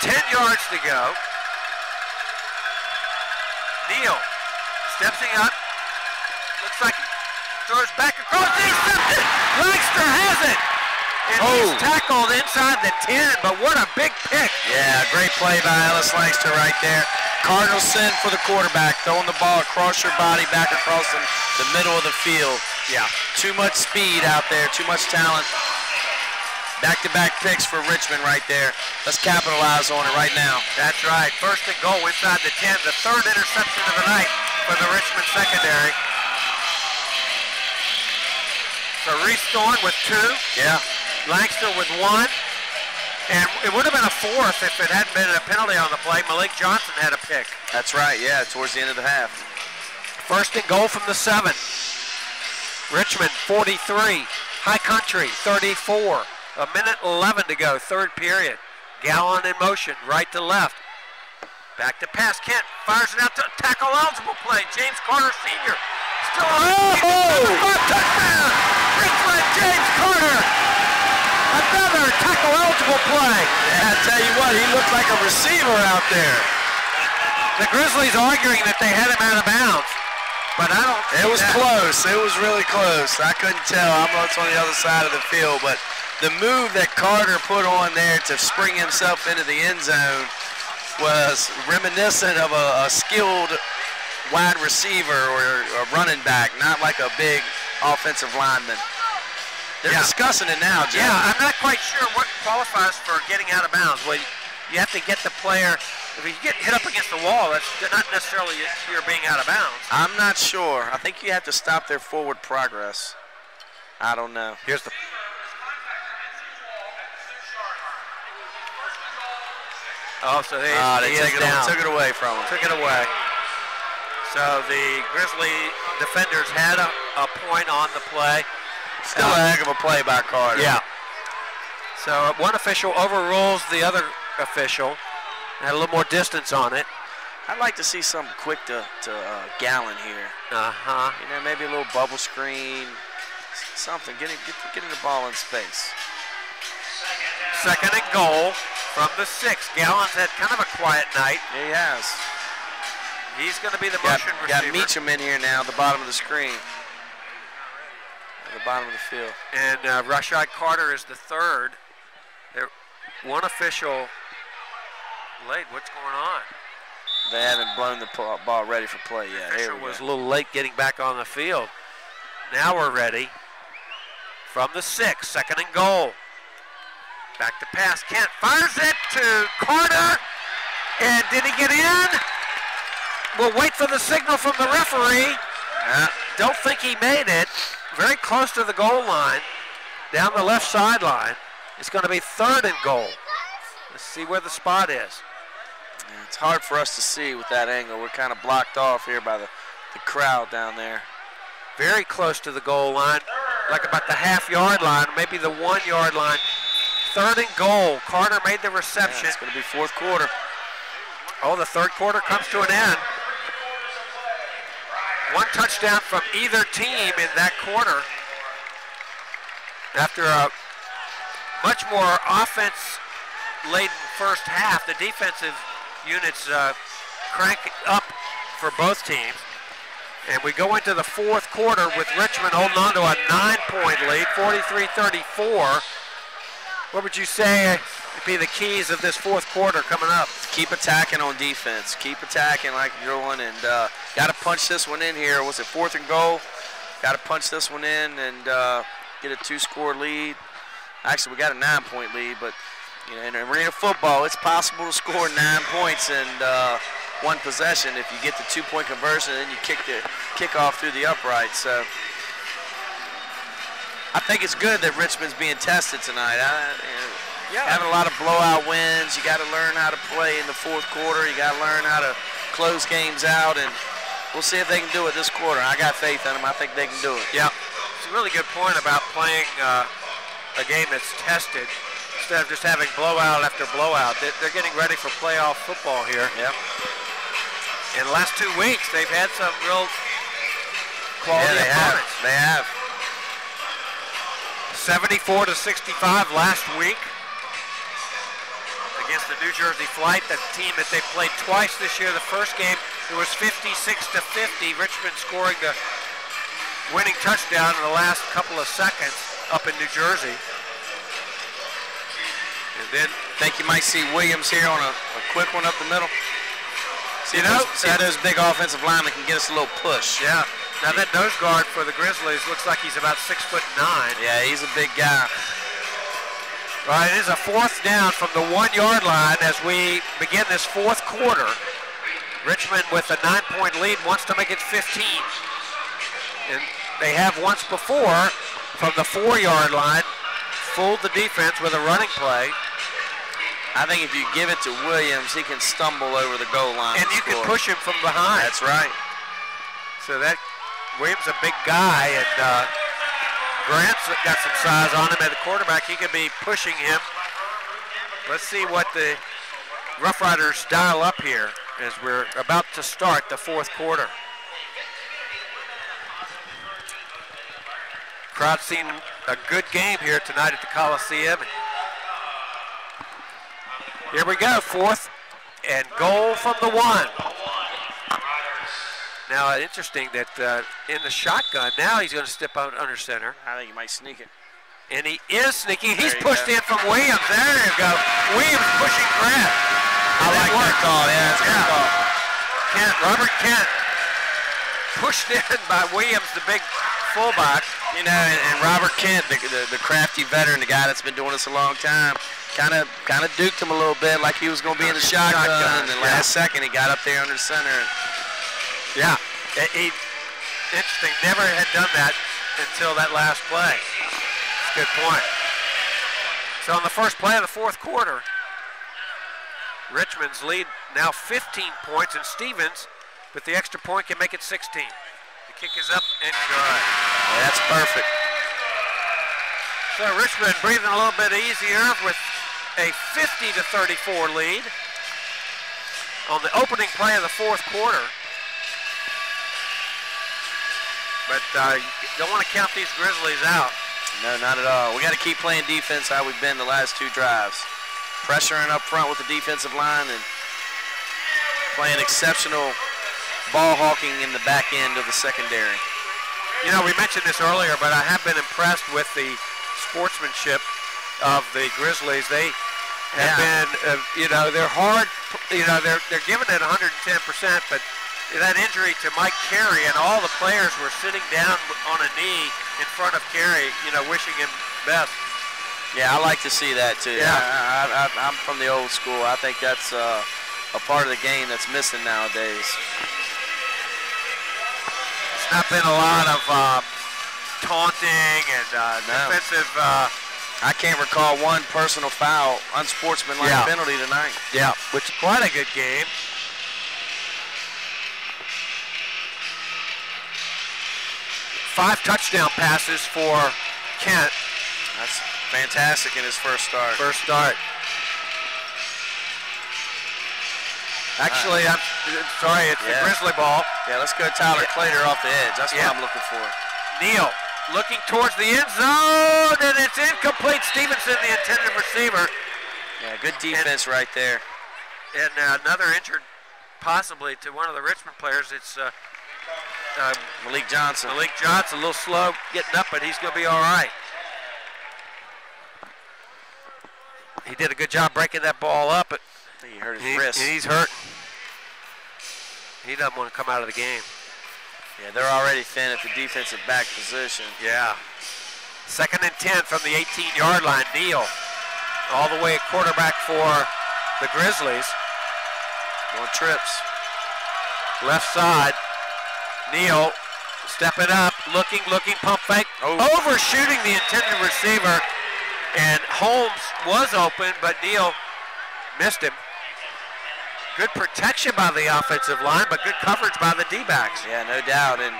10 yards to go. Neal stepping up. Looks like he throws back across the interception. Langster has it. And he's tackled inside the 10, but what a big pick. Yeah, great play by Ellis Langster right there. Cardinals send for the quarterback, throwing the ball across your body, back across the middle of the field. Yeah. Too much speed out there, too much talent. Back-to-back picks for Richmond right there. Let's capitalize on it right now. That's right. 1st and goal inside the 10. The 3rd interception of the night for the Richmond secondary. So Reese Thorne with 2. Yeah. Langster with 1. And it would have been a 4th if it hadn't been a penalty on the play. Malik Johnson had a pick. That's right, yeah, towards the end of the half. 1st and goal from the 7. Richmond 43. High Country 34. 1:11 to go, 3rd period. Gallen in motion, right to left. Back to pass. Kent fires it out to tackle eligible play. James Carter Sr. Still on. Touchdown! Richmond, James Carter. Another tackle eligible play. Yeah, I tell you what, he looked like a receiver out there. The Grizzlies arguing that they had him out of bounds. But I don't see It was that. close. It was really close. I couldn't tell. I'm on the other side of the field, but the move that Carter put on there to spring himself into the end zone was reminiscent of a skilled wide receiver or a running back, not like a big offensive lineman. They're discussing it now, Jeff. Yeah, I'm not quite sure what qualifies for getting out of bounds. Well, you have to get the player. If you get hit up against the wall, that's not necessarily you're being out of bounds. I'm not sure. I think you have to stop their forward progress. I don't know. Here's the... Oh, so they took it away from him. Took it away. So the Grizzly defenders had a point on the play. Still a heck of a play by Carter. Yeah. So one official overrules the other official. Had a little more distance on it. I'd like to see something quick to Gallen here. Uh-huh. You know, maybe a little bubble screen, something. Getting the ball in space. second and goal from the 6. Gallon's had kind of a quiet night. He has. He's going to be the motion receiver. Got Meacham in here now, at the bottom of the screen. At the bottom of the field. And Rashad Carter is the third. One official late. What's going on? They haven't blown the ball ready for play yet. Fisher was a little late getting back on the field. Now we're ready. From the 6, second and goal. Back to pass. Kent fires it to Carter. And did he get in? We'll wait for the signal from the referee. Don't think he made it. Very close to the goal line. Down the left sideline. It's going to be third and goal. Let's see where the spot is. Yeah, it's hard for us to see with that angle. We're kind of blocked off here by the crowd down there. Very close to the goal line, like about the half-yard line, maybe the 1-yard line. Third and goal. Carter made the reception. Yeah, it's going to be fourth quarter. Oh, the third quarter comes to an end. One touchdown from either team in that quarter. After a much more offense-laden first half, the defensive units crank up for both teams. And we go into the fourth quarter with Richmond holding on to a 9-point lead, 43-34. What would you say would be the keys of this fourth quarter coming up? Keep attacking on defense. Keep attacking like you're doing, and got to punch this one in here. Was it fourth and goal? Got to punch this one in and get a 2-score lead. Actually, we got a 9-point lead, but you know, in arena football, it's possible to score 9 points in one possession if you get the 2-point conversion and then you kick off through the upright. So I think it's good that Richmond's being tested tonight. Having a lot of blowout wins. You got to learn how to play in the fourth quarter. You got to learn how to close games out, and we'll see if they can do it this quarter. I got faith in them. I think they can do it. Yeah, it's a really good point about playing a game that's tested instead of just having blowout after blowout. They're getting ready for playoff football here. Yep. In the last 2 weeks, they've had some real quality opponents. They have. 74-65 last week against the New Jersey Flight, the team that they played twice this year. The first game, it was 56-50. Richmond scoring the winning touchdown in the last couple of seconds up in New Jersey. And then think you might see Williams here on a quick one up the middle. See how those big offensive linemen can get us a little push. Yeah. Now that nose guard for the Grizzlies looks like he's about 6'9". Yeah, he's a big guy. Right, it is a fourth down from the 1-yard line as we begin this fourth quarter. Richmond with a 9-point lead wants to make it 15. And they have once before from the 4-yard line fooled the defense with a running play. I think if you give it to Williams, he can stumble over the goal line. And you can push him from behind. That's right. So that Williams a big guy, and Grant's got some size on him at the quarterback. He could be pushing him. Let's see what the Rough Riders dial up here as we're about to start the fourth quarter. Crowd's seen a good game here tonight at the Coliseum. Here we go, fourth and goal from the 1. Now, interesting that in the shotgun, now he's going to step out under center. I think he might sneak it. And he is sneaking. He's pushed in from Williams. There you go. Williams pushing Grant. I like that call. Yeah, that's a good call. Robert Kent pushed in by Williams, the big fullback. You know, and Robert Kent, the crafty veteran, the guy that's been doing this a long time, kind of duked him a little bit like he was going to be in the shotgun. And the last second, he got up there under center. Yeah, interesting. Never had done that until that last play. That's a good point. So on the first play of the fourth quarter, Richmond's lead now 15 points, and Stevens, with the extra point, can make it 16. The kick is up and good. Yeah, that's perfect. So Richmond breathing a little bit easier with a 50-34 lead on the opening play of the fourth quarter. But you don't want to count these Grizzlies out. No, not at all. We got to keep playing defense how we've been the last 2 drives. Pressuring up front with the defensive line and playing exceptional ball hawking in the back end of the secondary. You know, we mentioned this earlier, but I have been impressed with the sportsmanship of the Grizzlies. They have been, you know, they're hard, you know, they're giving it 110%, but that injury to Mike Carey and all the players were sitting down on a knee in front of Carey, you know, wishing him best. Yeah, I like to see that too. Yeah. I'm from the old school. I think that's a part of the game that's missing nowadays. It's not been a lot of taunting and defensive. I can't recall one personal foul, unsportsmanlike penalty tonight. Yeah, which is quite a good game. Five touchdown passes for Kent. That's fantastic in his first start. Actually, I'm sorry, it's the Grizzly ball. Yeah, let's go Tyler Clater off the edge. That's what I'm looking for. Neal looking towards the end zone, and it's incomplete. Stevenson, the intended receiver. Yeah, good defense right there. And another injured, possibly, to one of the Richmond players. It's Malik Johnson. Malik Johnson, a little slow getting up, but he's going to be all right. He did a good job breaking that ball up, but he hurt his wrist. He's hurt. He doesn't want to come out of the game. Yeah, they're already thin at the defensive back position. Yeah. 2nd and 10 from the 18-yard line. Neal all the way at quarterback for the Grizzlies. More trips. Left side. Neal stepping up, looking, pump fake. Overshooting the intended receiver. And Holmes was open, but Neal missed him. Good protection by the offensive line, but good coverage by the D-backs. Yeah, no doubt. And,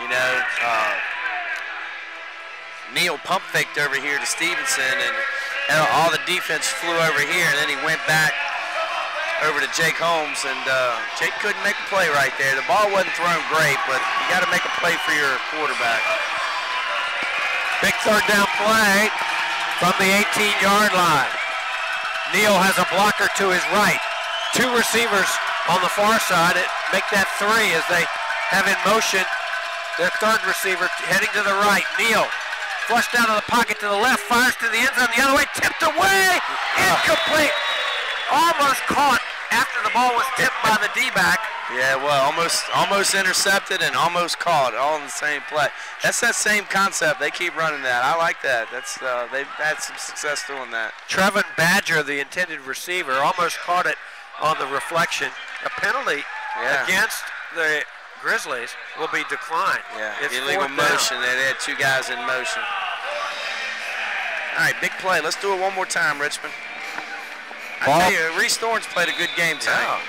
you know, Neal pump faked over here to Stevenson, and all the defense flew over here, and then he went back over to Jake Holmes, and Jake couldn't make a play right there. The ball wasn't thrown great, but you got to make a play for your quarterback. Big 3rd down play from the 18-yard line. Neal has a blocker to his right. 2 receivers on the far side. Make that 3 as they have in motion their 3rd receiver heading to the right. Neal flushed out of the pocket to the left, fires to the end zone the other way, tipped away, incomplete. Almost caught after the ball was tipped by the D-back. Yeah, well, almost intercepted and almost caught, all in the same play. That's that same concept. They keep running that. I like that. That's they've had some success doing that. Trevin Badger, the intended receiver, almost caught it on the reflection. A penalty against the Grizzlies will be declined. Yeah, it's illegal motion. They had 2 guys in motion. All right, big play. Let's do it one more time, Richmond. I tell you, Reese Thorne's played a good game tonight. Yeah.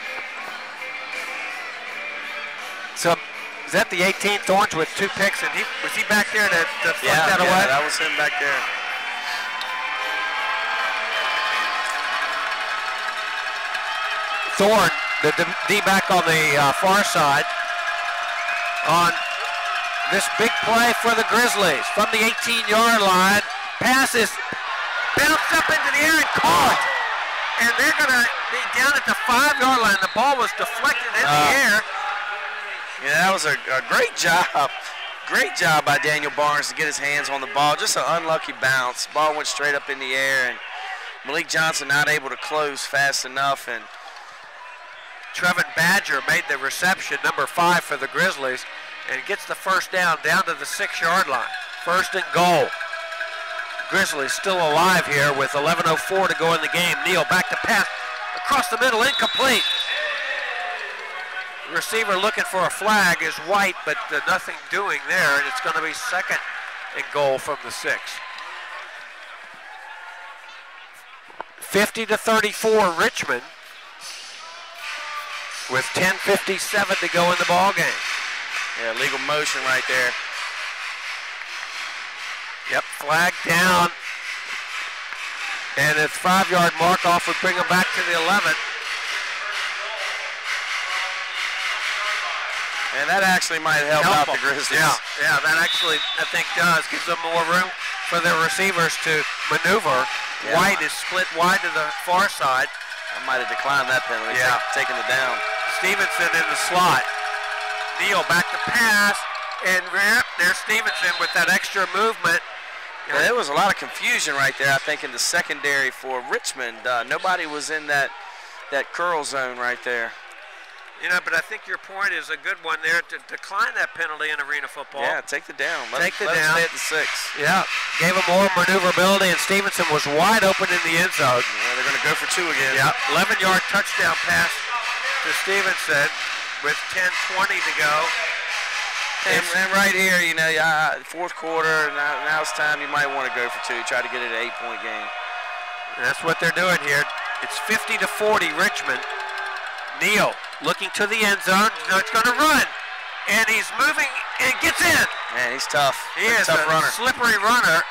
So, is that the 18th Thorns with 2 picks? And was he back there to flush that away? Yeah, that was him back there. Thorne, the D-back on the far side, on this big play for the Grizzlies from the 18-yard line. Passes, bounced up into the air and caught. And they're going to be down at the 5-yard line. The ball was deflected in the air. Yeah, that was a great job. Great job by Daniel Barnes to get his hands on the ball. Just an unlucky bounce. Ball went straight up in the air, and Malik Johnson not able to close fast enough. And Trevin Badger made the reception, number 5 for the Grizzlies, and gets the 1st down to the 6-yard line. 1st and goal. Grizzlies still alive here with 11:04 to go in the game. Neal back to pass across the middle, incomplete. Receiver looking for a flag is White, but nothing doing there, and it's going to be 2nd and goal from the 6. 50-34 Richmond with 10:57 to go in the ball game. Yeah, legal motion right there. Yep, flag down. And its 5-yard mark off would bring them back to the 11. And that actually might help out the Grizzlies. Yeah, that actually, I think, does. Gives them more room for the receivers to maneuver. Yeah. White is split wide to the far side. I might have declined that penalty. Yeah. Taking it down. Stevenson in the slot. Neal back to pass, and there's Stevenson with that extra movement. Yeah, there was a lot of confusion right there, I think, in the secondary for Richmond. Nobody was in that curl zone right there. You know, but I think your point is a good one there to decline that penalty in arena football. Yeah, take the down. Let Take the them down. stay at the 6. Yeah, gave him more maneuverability, and Stevenson was wide open in the end zone. Yeah, they're going to go for 2 again. Yeah, 11-yard touchdown pass to Stevenson with 10:20 to go. And right here, you know, fourth quarter, now it's time you might want to go for 2, try to get it an 8-point game. And that's what they're doing here. It's 50-40 Richmond. Neal looking to the end zone. It's going to run. And he's moving and gets in. Man, he's tough. He is tough a runner. slippery runner.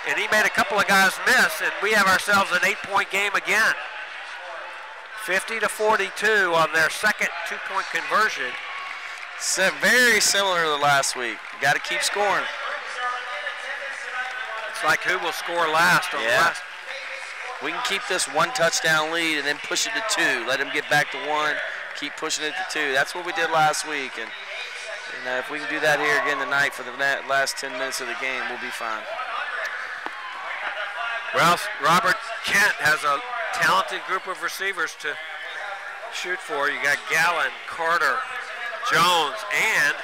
And he made a couple of guys miss. And we have ourselves an 8-point game again. 50-42 on their second 2-point conversion. Very similar to last week. You got to keep scoring. It's like who will score last on the last. We can keep this 1 touchdown lead and then push it to 2. Let them get back to 1. Keep pushing it to 2. That's what we did last week. And if we can do that here again tonight for the last 10 minutes of the game, we'll be fine. Well, Robert Kent has a talented group of receivers to shoot for. You got Gallen, Carter, Jones, and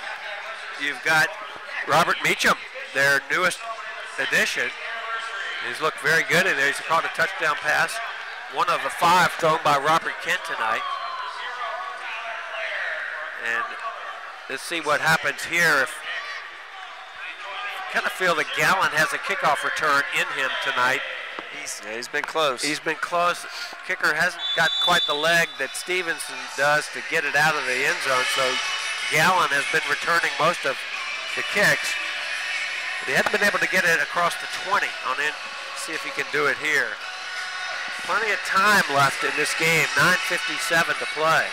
you've got Robert Meacham, their newest addition. He's looked very good in there. He's caught a touchdown pass, one of the 5 thrown by Robert Kent tonight. And let's see what happens here. If kind of feel that Gallen has a kickoff return in him tonight. He's been close. He's been close. Kicker hasn't got quite the leg that Stevenson does to get it out of the end zone, so Gallen has been returning most of the kicks. But he hasn't been able to get it across the 20 on in. See if he can do it here. Plenty of time left in this game. 9:57 to play.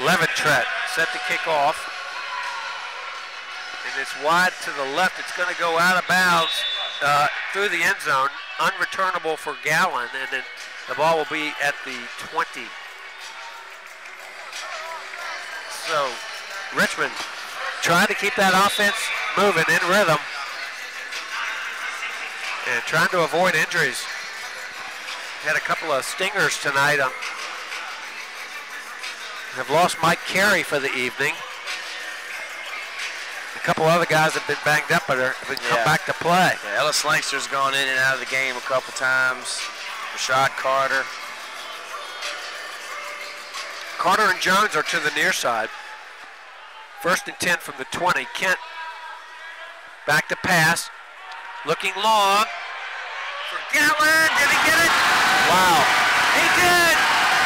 Leventrett set to kick off. And it's wide to the left. It's going to go out of bounds through the end zone. Unreturnable for Gallen. And then the ball will be at the 20. So Richmond trying to keep that offense moving in rhythm and trying to avoid injuries. Had a couple of stingers tonight. Have lost Mike Carey for the evening. A couple other guys have been banged up, but have come back to play. Yeah, Ellis Lankster's gone in and out of the game a couple times. Rashad Carter. Carter and Jones are to the near side. 1st and 10 from the 20. Kent back to pass. Looking long for Gallen. Did he get it? Wow. He did.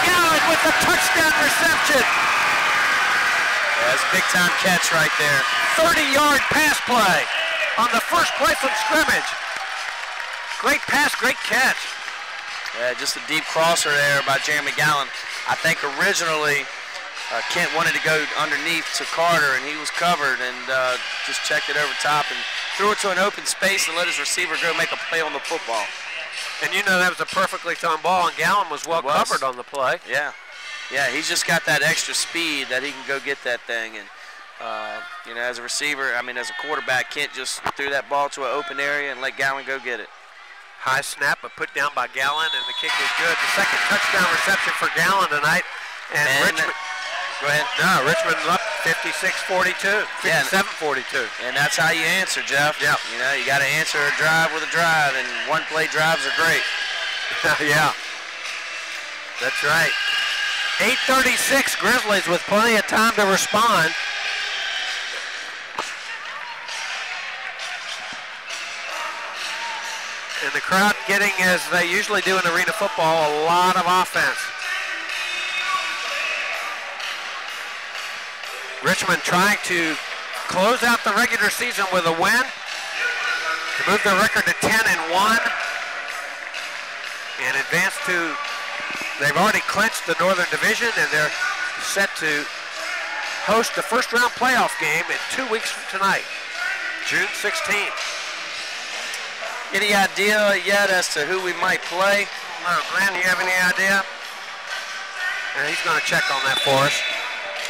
Gallen with a touchdown reception. Yeah, that's a big-time catch right there. 30-yard pass play on the first play from scrimmage. Great pass, great catch. Yeah, just a deep crosser there by Jeremy Gallen. I think originally Kent wanted to go underneath to Carter, and he was covered, and just checked it over top and threw it to an open space and let his receiver go make a play on the football. And you know that was a perfectly thrown ball, and Gallen was well covered on the play. Yeah. Yeah, he's just got that extra speed that he can go get that thing. And, you know, as a receiver, as a quarterback, Kent just threw that ball to an open area and let Gallen go get it. High snap, but put down by Gallen, and the kick was good. The second touchdown reception for Gallen tonight. And Richmond, go ahead. No, Richmond up 56-42, 57-42. And that's how you answer, Jeff. Yeah. You know, you got to answer a drive with a drive, and one-play drives are great. Yeah, that's right. 8:36, Grizzlies with plenty of time to respond. And the crowd getting, as they usually do in arena football, a lot of offense. Richmond trying to close out the regular season with a win to move their record to 10-1 and advance to, they've already clinched the Northern Division, and they're set to host the first round playoff game in 2 weeks from tonight. June 16th. Any idea yet as to who we might play? Glenn, you have any idea? He's going to check on that for us.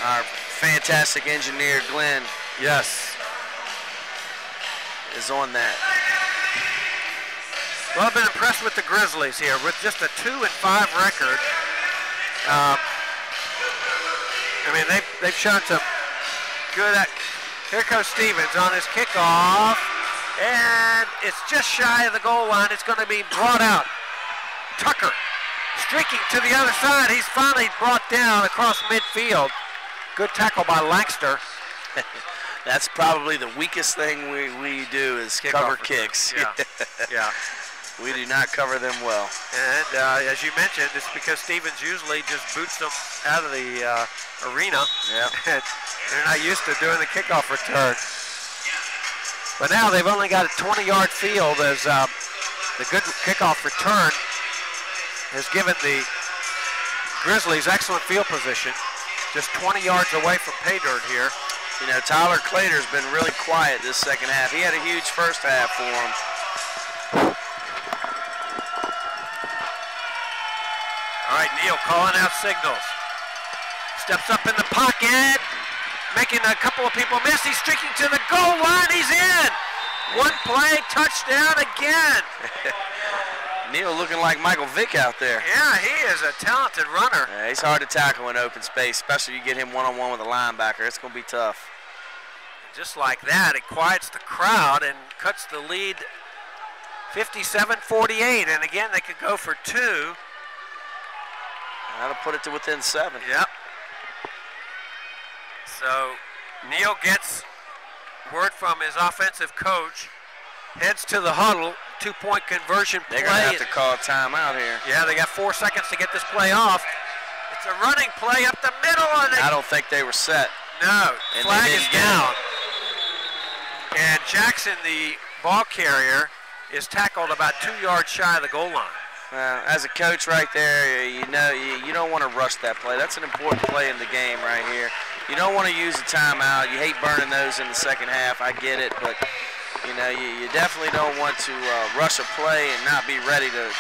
Our fantastic engineer, Glenn. Yes. Is on that. Well, I've been impressed with the Grizzlies here with just a 2-5 record. I mean, they've shown some good. Here goes Stevens on his kickoff, and it's just shy of the goal line. It's going to be brought out. Tucker streaking to the other side. He's finally brought down across midfield. Good tackle by Lankster. That's probably the weakest thing we do is cover kicks. Yeah. Yeah. We do not cover them well. And as you mentioned, it's because Stevens usually just boots them out of the arena. Yeah. And they're not used to doing the kickoff return. But now they've only got a 20-yard field as the good kickoff return has given the Grizzlies excellent field position. Just 20 yards away from pay dirt here. You know, Tyler Clater's been really quiet this second half. He had a huge first half for him. All right, Neal calling out signals. Steps up in the pocket, making a couple of people miss. He's streaking to the goal line. He's in. One play, touchdown again. Neal looking like Michael Vick out there. Yeah, he is a talented runner. Yeah, he's hard to tackle in open space, especially you get him one-on-one with a linebacker. It's going to be tough. Just like that, it quiets the crowd and cuts the lead 57-48. And again, they could go for 2. That'll put it to within 7. Yep. So Neal gets word from his offensive coach, heads to the huddle, 2-point conversion play. They're going to have to call a timeout here. Yeah, they got 4 seconds to get this play off. It's a running play up the middle. And I don't think they were set. No, and flag is down. And Jackson, the ball carrier, is tackled about 2 yards shy of the goal line. As a coach right there, you know you don't want to rush that play. That's an important play in the game right here. You don't want to use a timeout. You hate burning those in the second half. I get it, but you know you definitely don't want to rush a play and not be ready to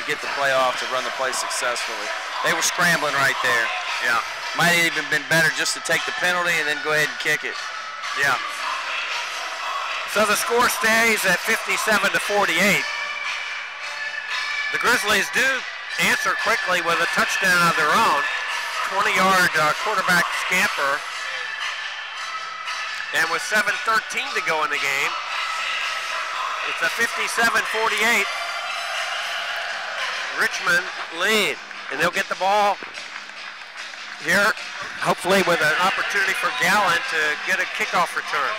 get the play off, to run the play successfully. They were scrambling right there. Yeah. Might have even been better just to take the penalty and then go ahead and kick it. Yeah. So the score stays at 57-48. The Grizzlies do answer quickly with a touchdown of their own. 20-yard quarterback scamper. And with 7:13 to go in the game, it's a 57-48 Richmond lead. And they'll get the ball here, hopefully with an opportunity for Gallen to get a kickoff return.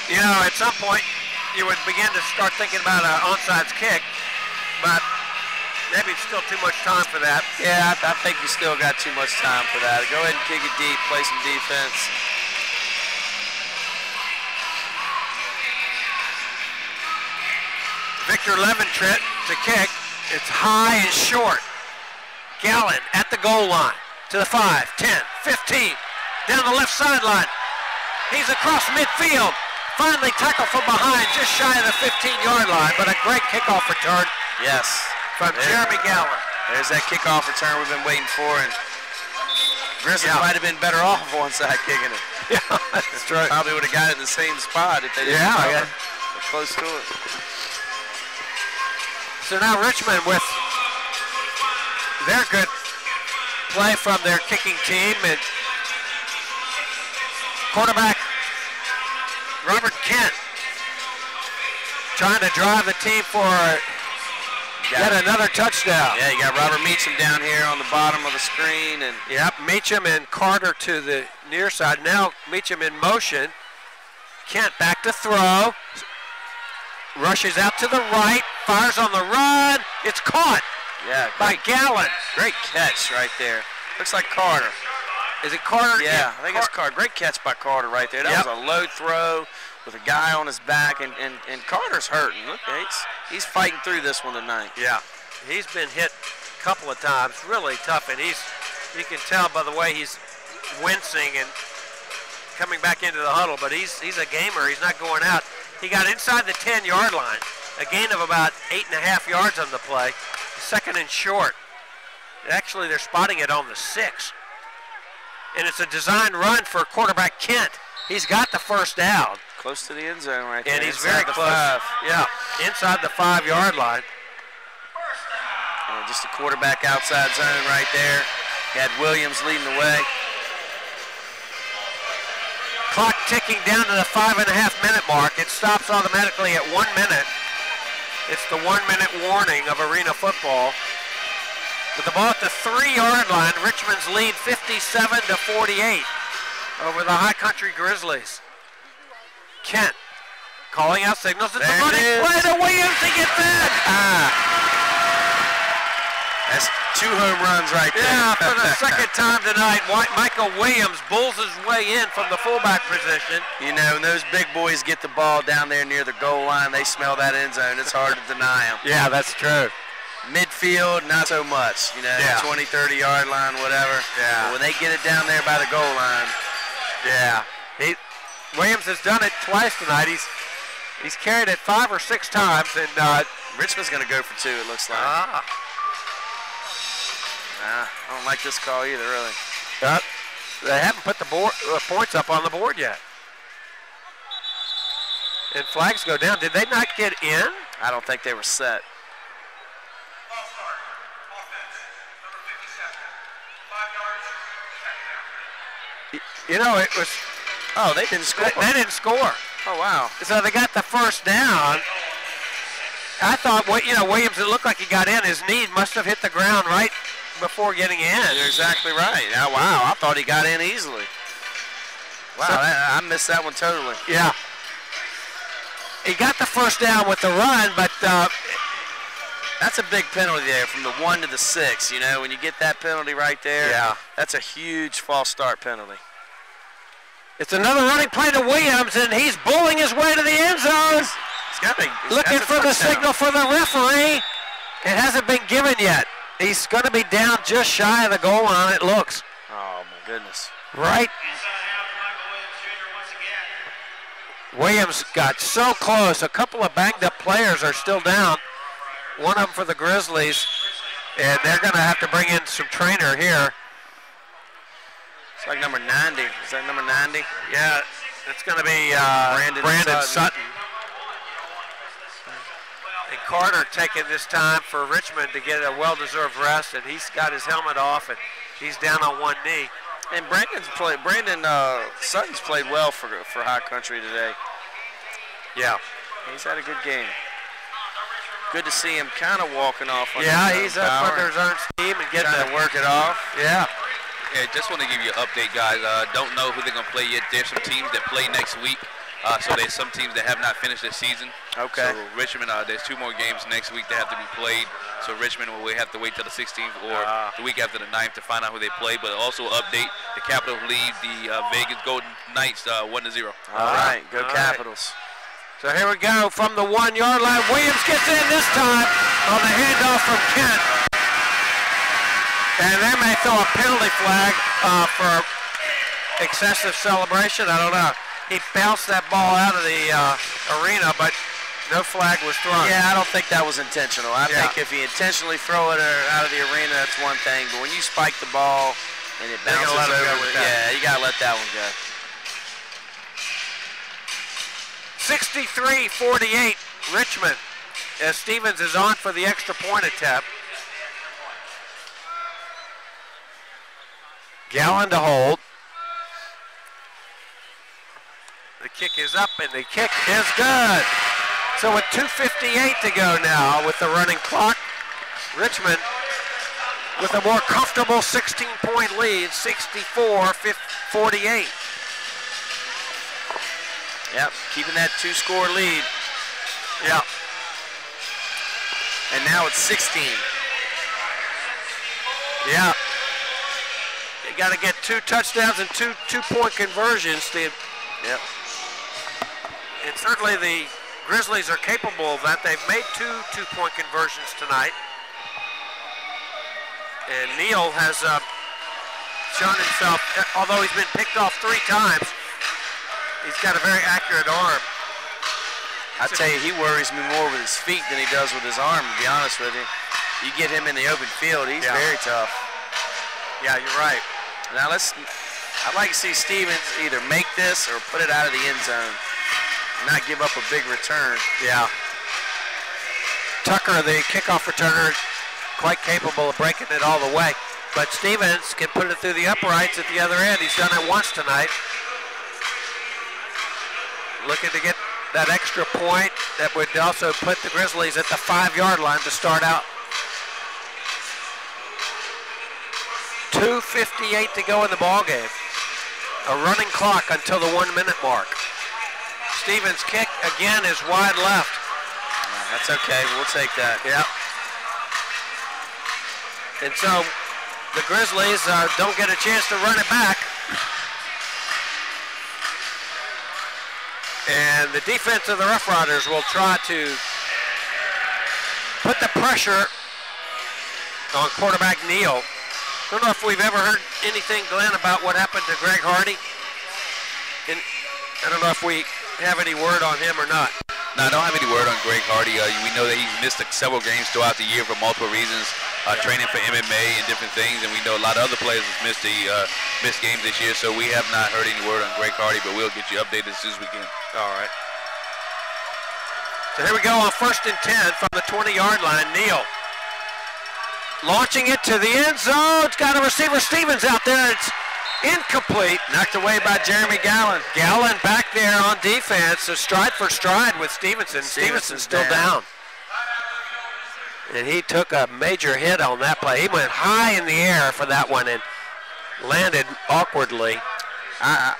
You know, at some point, you would begin to start thinking about an onside kick, but maybe it's still too much time for that. Yeah, I think you still got too much time for that. Go ahead and kick it deep, play some defense. Victor Leventritt to kick. It's high and short. Gallen at the goal line to the 5, 10, 15, down the left sideline. He's across midfield. Finally tackled from behind, just shy of the 15-yard line, but a great kickoff return. Yes. From Jeremy Gallen. There's that kickoff return we've been waiting for, and Grizzlies might have been better off onside kicking it. Yeah, that's right. Probably would have got it in the same spot if they didn't cover. Close to it. So now Richmond with their good play from their kicking team, and quarterback Robert Kent trying to drive the team for yet another touchdown. Yeah, you got Robert Meacham down here on the bottom of the screen. And yep, Meacham and Carter to the near side. Now Meacham in motion. Kent back to throw. Rushes out to the right. Fires on the run. It's caught by Gallen. Great catch right there. Looks like Carter. Is it Carter? Yeah, I think it's Carter. Great catch by Carter right there. That was a low throw with a guy on his back, and Carter's hurting. Look, he's fighting through this one tonight. Yeah, he's been hit a couple of times, really tough, and you can tell by the way he's wincing and coming back into the huddle, but he's a gamer. He's not going out. He got inside the 10-yard line, a gain of about 8.5 yards on the play, second and short. Actually, they're spotting it on the 6. And it's a designed run for quarterback Kent. He's got the first down. Close to the end zone right there. And he's very close. 5. Yeah, inside the 5-yard line. And just a quarterback outside zone right there. He had Williams leading the way. Clock ticking down to the 5.5-minute mark. It stops automatically at 1 minute. It's the 1-minute warning of arena football. With the ball at the 3-yard line, Richmond's lead 57-48 over the High Country Grizzlies. Kent calling out signals. It's a running play to Williams to get that. That's 2 home runs right there. Yeah, for the second time tonight, Michael Williams bulls his way in from the fullback position. You know, when those big boys get the ball down there near the goal line, they smell that end zone. It's hard to deny them. Yeah, that's true. Midfield, not so much. You know, 20, 30-yard line, whatever. Yeah. But when they get it down there by the goal line. Yeah. Williams has done it twice tonight. He's carried it 5 or 6 times, and Richmond's going to go for 2, it looks like. I don't like this call either, really. They haven't put the points up on the board yet. And flags go down. Did they not get in? I don't think they were set. You know, it was... Oh, they didn't score. They didn't score. Oh, wow. So they got the first down. I thought, Williams, it looked like he got in. His knee must have hit the ground right before getting in. You're exactly right. Oh, wow, I thought he got in easily. Wow, I missed that one totally. Yeah. He got the first down with the run, but... that's a big penalty there from the 1 to the 6. You know, when you get that penalty right there, that's a huge false start penalty. It's another running play to Williams, and he's bulling his way to the end zone. Looking for the signal for the referee. It hasn't been given yet. He's going to be down just shy of the goal line, it looks. Oh, my goodness. Right. Williams got so close. A couple of banged-up players are still down. One of them for the Grizzlies, and they're going to have to bring in some trainer here. It's like number 90. Is that number 90? Yeah, it's going to be Brandon Sutton. And Carter taking this time for Richmond to get a well-deserved rest, and he's got his helmet off, and he's down on one knee. And Brandon Sutton's played well for High Country today. Yeah. He's had a good game. Good to see him kind of walking off. He's up under his own steam and getting to work it off. Yeah. Yeah, just want to give you an update, guys. Don't know who they're going to play yet. There's some teams that play next week. So there's some teams that have not finished their season. Okay. So Richmond, there's 2 more games next week that have to be played. So Richmond will have to wait till the 16th or the week after the 9th to find out who they play. But also update, the Capitals lead the Vegas Golden Knights 1-0. All right, go Capitals. So here we go from the 1-yard line. Williams gets in this time on the handoff from Kent. And they may throw a penalty flag for excessive celebration. I don't know. He bounced that ball out of the arena, but no flag was thrown. Yeah, I don't think that was intentional. I think if you intentionally throw it out of the arena, that's one thing. But when you spike the ball and it bounces over, you got to let that one go. 63-48 Richmond as Stevens is on for the extra point attempt. Gallen to hold. The kick is up and the kick is good. So with 2:58 to go now with the running clock, Richmond with a more comfortable 16-point lead, 64-48. Yep, keeping that 2-score lead. Yeah. And now it's 16. Yeah. You got to get 2 touchdowns and 2 two-point conversions to. Yep. And certainly the Grizzlies are capable of that. They've made two-point conversions tonight. And Neal has shown himself, although he's been picked off 3 times, he's got a very accurate arm. I tell you, he worries me more with his feet than he does with his arm, to be honest with you. You get him in the open field, he's very tough. Yeah, you're right. Now I'd like to see Stevens either make this or put it out of the end zone. Not give up a big return. Yeah. Tucker, the kickoff returner, quite capable of breaking it all the way. But Stevens can put it through the uprights at the other end. He's done it once tonight. Looking to get that extra point that would also put the Grizzlies at the 5-yard line to start out. 2:58 to go in the ball game. A running clock until the 1-minute mark. Stevens' kick again is wide left. That's okay. We'll take that. Yeah. And so the Grizzlies don't get a chance to run it back. And the defense of the Roughriders will try to put the pressure on quarterback Neal. I don't know if we've ever heard anything, Glenn, about what happened to Greg Hardy. And I don't know if we have any word on him or not. No, I don't have any word on Greg Hardy. We know that he's missed several games throughout the year for multiple reasons, training for MMA and different things, and we know a lot of other players have missed games this year, so we have not heard any word on Greg Hardy, but we'll get you updated as soon as we can. All right. So here we go on 1st and 10 from the 20-yard line. Neal launching it to the end zone. It's got a receiver, Stevens, out there. It's incomplete. Knocked away by Jeremy Gallen. Gallen back there on defense, so stride for stride with Stevenson. Stevenson's still down. And he took a major hit on that play. He went high in the air for that one and landed awkwardly. I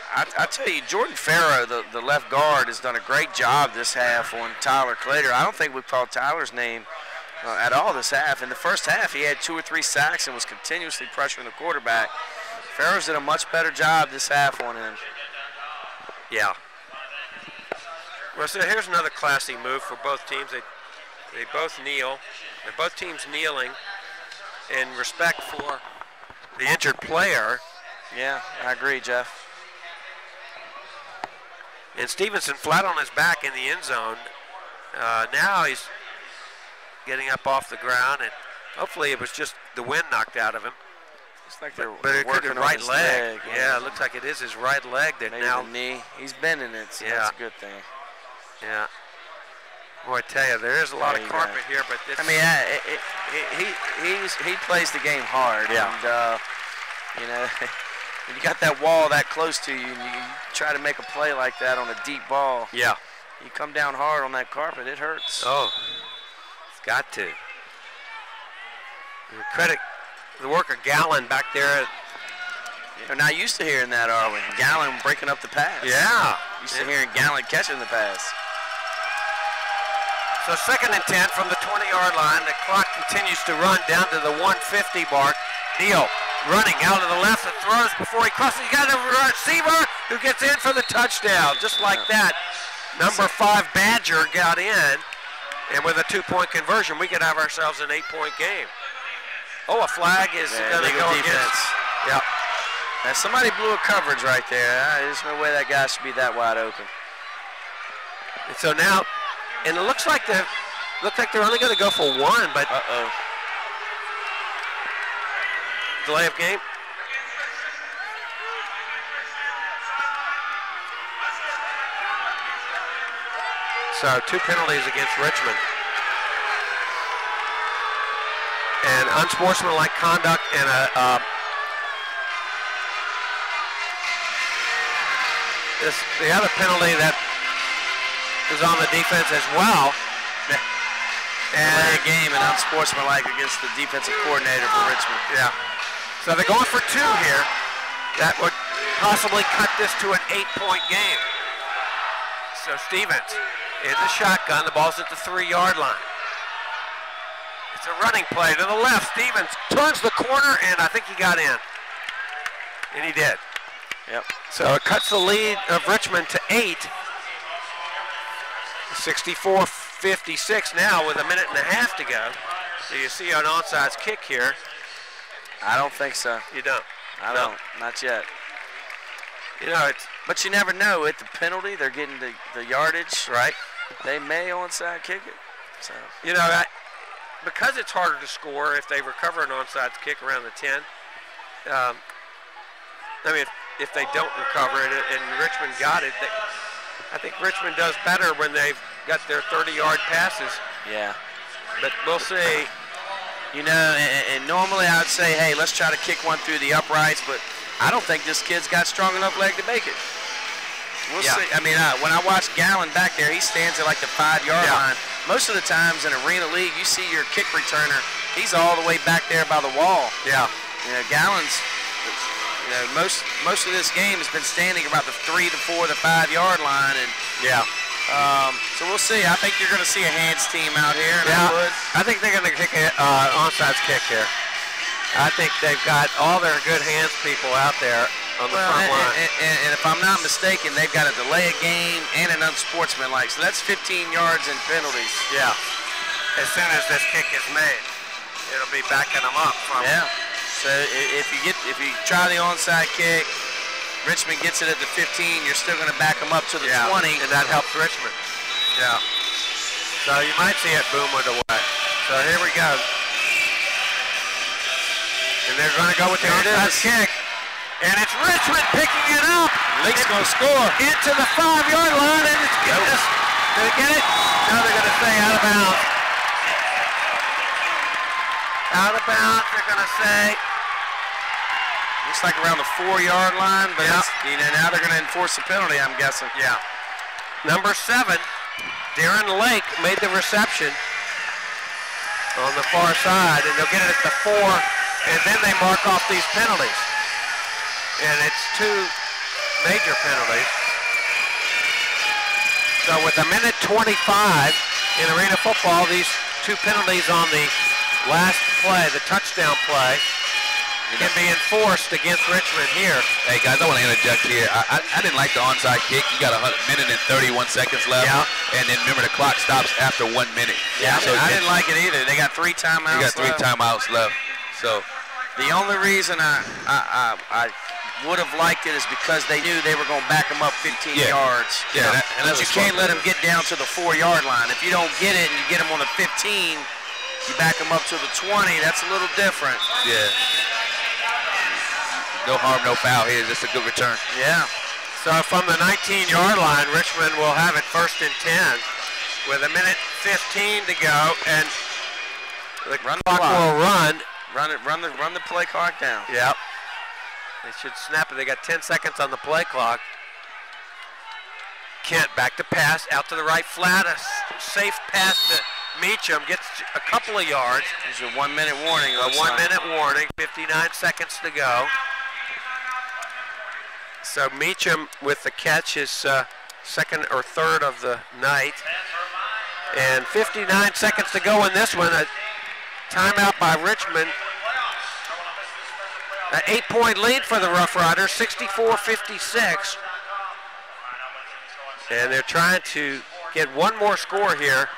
tell you, Jordan Farrow, the left guard, has done a great job this half on Tyler Clater. I don't think we've called Tyler's name at all this half. In the first half, he had 2 or 3 sacks and was continuously pressuring the quarterback. Farrow's did a much better job this half on him. Yeah. Well, so here's another classy move for both teams. They both kneel. They're both teams kneeling in respect for the injured player. Yeah, I agree, Jeff. And Stevenson flat on his back in the end zone. Now he's getting up off the ground, and hopefully it was just the wind knocked out of him. It's like they're but it could be working right on his leg. Yeah, it looks like it is his right leg that maybe now. The knee. He's bending it, so that's a good thing. Yeah. Boy, I tell you, there is a lot of carpet here, but this. I mean, he plays the game hard. Yeah. And you know, when you got that wall that close to you, and you try to make a play like that on a deep ball. Yeah. You come down hard on that carpet, it hurts. Oh, it's got to. And credit the work of Gallen back there. We're not used to hearing that, are we? Gallen breaking up the pass. Yeah. Used to hearing Gallen catching the pass. So 2nd and 10 from the 20-yard line. The clock continues to run down to the 150 mark. Neal running out to the left and throws before he crosses. You got a receiver who gets in for the touchdown. Just like that, number 5 Badger got in. And with a 2-point conversion, we could have ourselves an 8-point game. Oh, a flag is going to go against. Yep. Now somebody blew a coverage right there. There's no way that guy should be that wide open. And so now, and it looks like they're only going to go for 1, but delay of game. So 2 penalties against Richmond. And unsportsmanlike conduct and the other penalty that is on the defense as well. And a game and unsportsmanlike against the defensive coordinator for Richmond. Yeah. So they're going for 2 here. That would possibly cut this to an 8-point game. So Stevens in the shotgun. The ball's at the 3-yard line. It's a running play to the left. Stevens turns the corner, and I think he got in. And he did. Yep. So it cuts the lead of Richmond to 8. 64-56 now with a minute and a half to go. Do you see an onside kick here? I don't think so. You don't? I don't. Not yet. You know, but you never know. At the penalty, they're getting the yardage. Right. They may onside kick it. So. You know, because it's harder to score if they recover an onside kick around the 10. I mean, if they don't recover it and Richmond got it, I think Richmond does better when they've got their 30-yard passes. Yeah. But we'll see. You know, and normally I would say, hey, let's try to kick one through the uprights, but I don't think this kid's got strong enough leg to make it. We'll see. I mean, when I watch Gallen back there, he stands at like the 5-yard line. Most of the times in Arena League, you see your kick returner, he's all the way back there by the wall. Yeah. You know, Gallen's, you know, most of this game has been standing about the 3, the 4, the 5-yard line, and so we'll see. I think you're going to see a hands team out here. I think they're going to kick an onside kick here. I think they've got all their good hands people out there on the front line. And if I'm not mistaken, they've got a delay a game and an unsportsmanlike. So that's 15 yards in penalties. Yeah. As soon as this kick is made, it'll be backing them up. So if you try the onside kick, Richmond gets it at the 15, you're still going to back them up to the 20. And that helps Richmond. Yeah. So you might see it boom it away. So here we go. And they're going to go with the onside kick. And it's Richmond picking it up. Lake's going to score. Into the 5-yard line. And it's did they get it? No, they're going to stay out of bounds. Out of bounds, they're going to say. Looks like around the 4-yard line, but you know, now they're going to enforce the penalty, I'm guessing. Yeah. Number 7, Darren Lake made the reception on the far side, and they'll get it at the 4, and then they mark off these penalties. And it's 2 major penalties. So with a minute 25 in arena football, these 2 penalties on the last play, the touchdown play, can be enforced against Richmond here. Hey guys, I want to interject here. I didn't like the onside kick. You got a minute and 31 seconds left, and then remember the clock stops after 1 minute. Yeah, so I didn't like it either. They got 3 timeouts. You got 3 timeouts left. So the only reason I would have liked it is because they knew they were going to back them up 15 yards. Yeah, and you can't let them get down to the 4-yard line. If you don't get it and you get them on the 15, you back them up to the 20. That's a little different. Yeah. No harm, no foul here. Just a good return. Yeah. So from the 19-yard line, Richmond will have it 1st and 10 with a minute 15 to go, and the clock will run. Run the play clock down. Yep. They should snap it. They got 10 seconds on the play clock. Kent back to pass out to the right flat. A safe pass to Meacham gets a couple of yards. There's a 1-minute warning. A 1-minute warning. 59 seconds to go. So Meacham with the catch is 2nd or 3rd of the night. And 59 seconds to go in this one. A timeout by Richmond. An 8-point lead for the Roughriders, 64-56. And they're trying to get one more score here.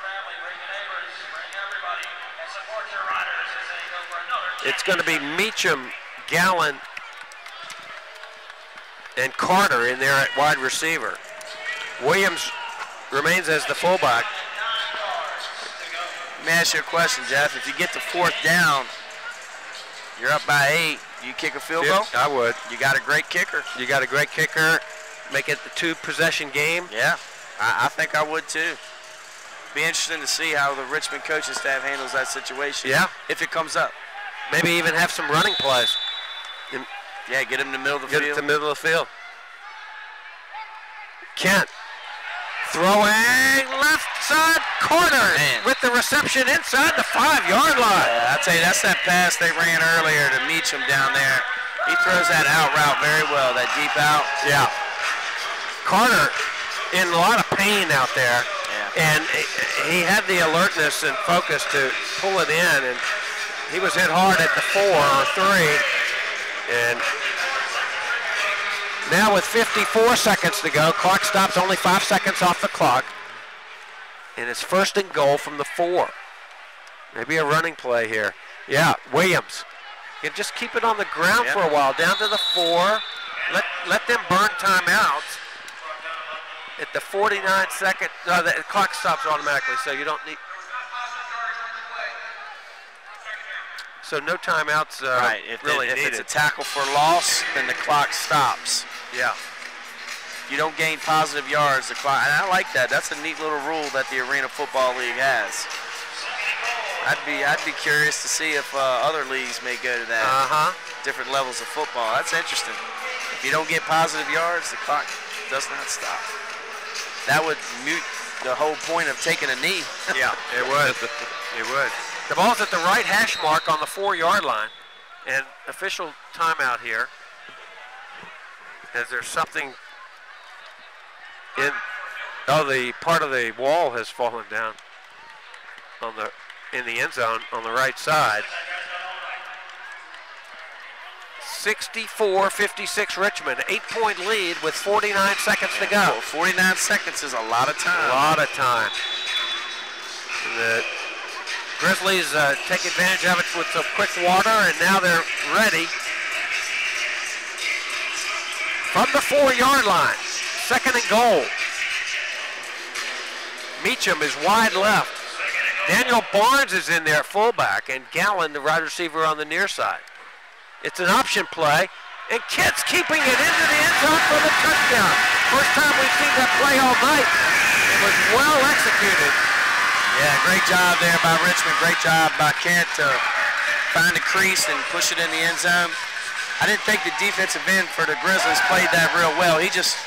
It's going to be Meacham, Gallen, and Carter in there at wide receiver. Williams remains as the fullback. Let me ask you a question, Jeff. If you get to 4th down, you're up by 8. You kick a field goal? I would. You got a great kicker. You got a great kicker. Make it the 2-possession game. Yeah, I think I would too. Be interesting to see how the Richmond coaching staff handles that situation. Yeah. If it comes up. Maybe even have some running plays. Yeah, get him in the middle of the field. Get it to the middle of the field. Kent throwing left side corner with the reception inside the 5-yard line. I'll tell you, that's that pass they ran earlier to Meacham down there. He throws that out route very well, that deep out. Yeah. Carter in a lot of pain out there. Yeah. And he had the alertness and focus to pull it in, and he was hit hard at the 4 or 3. And now with 54 seconds to go, clock stops only 5 seconds off the clock. And it's 1st and goal from the 4. Maybe a running play here. Yeah, Williams. You can just keep it on the ground for a while. Down to the 4. Let them burn timeouts. At the 49-second, no, the clock stops automatically, so you don't need. So no timeouts right. If it's a tackle for loss, then the clock stops. Yeah. You don't gain positive yards, the clock. And I like that. That's a neat little rule that the Arena Football League has. I'd be curious to see if other leagues may go to that. Different levels of football. That's interesting. If you don't get positive yards, the clock does not stop. That would mute the whole point of taking a knee. Yeah, it would. It would. The ball's at the right hash mark on the 4-yard line. And official timeout here. As there's something in, the part of the wall has fallen down in the end zone on the right side. 64-56 Richmond, 8-point lead with 49 seconds to go. 49 seconds is a lot of time. A lot of time. The Grizzlies take advantage of it with some quick water, and now they're ready. From the 4-yard line, 2nd and goal. Meacham is wide left. Daniel Barnes is in there at fullback, and Gallen, the wide receiver, on the near side. It's an option play, and Kitt's keeping it into the end zone for the touchdown. First time we've seen that play all night. It was well executed. Yeah, great job there by Richmond. Great job by Kent to find the crease and push it in the end zone. I didn't think the defensive end for the Grizzlies played that real well. He just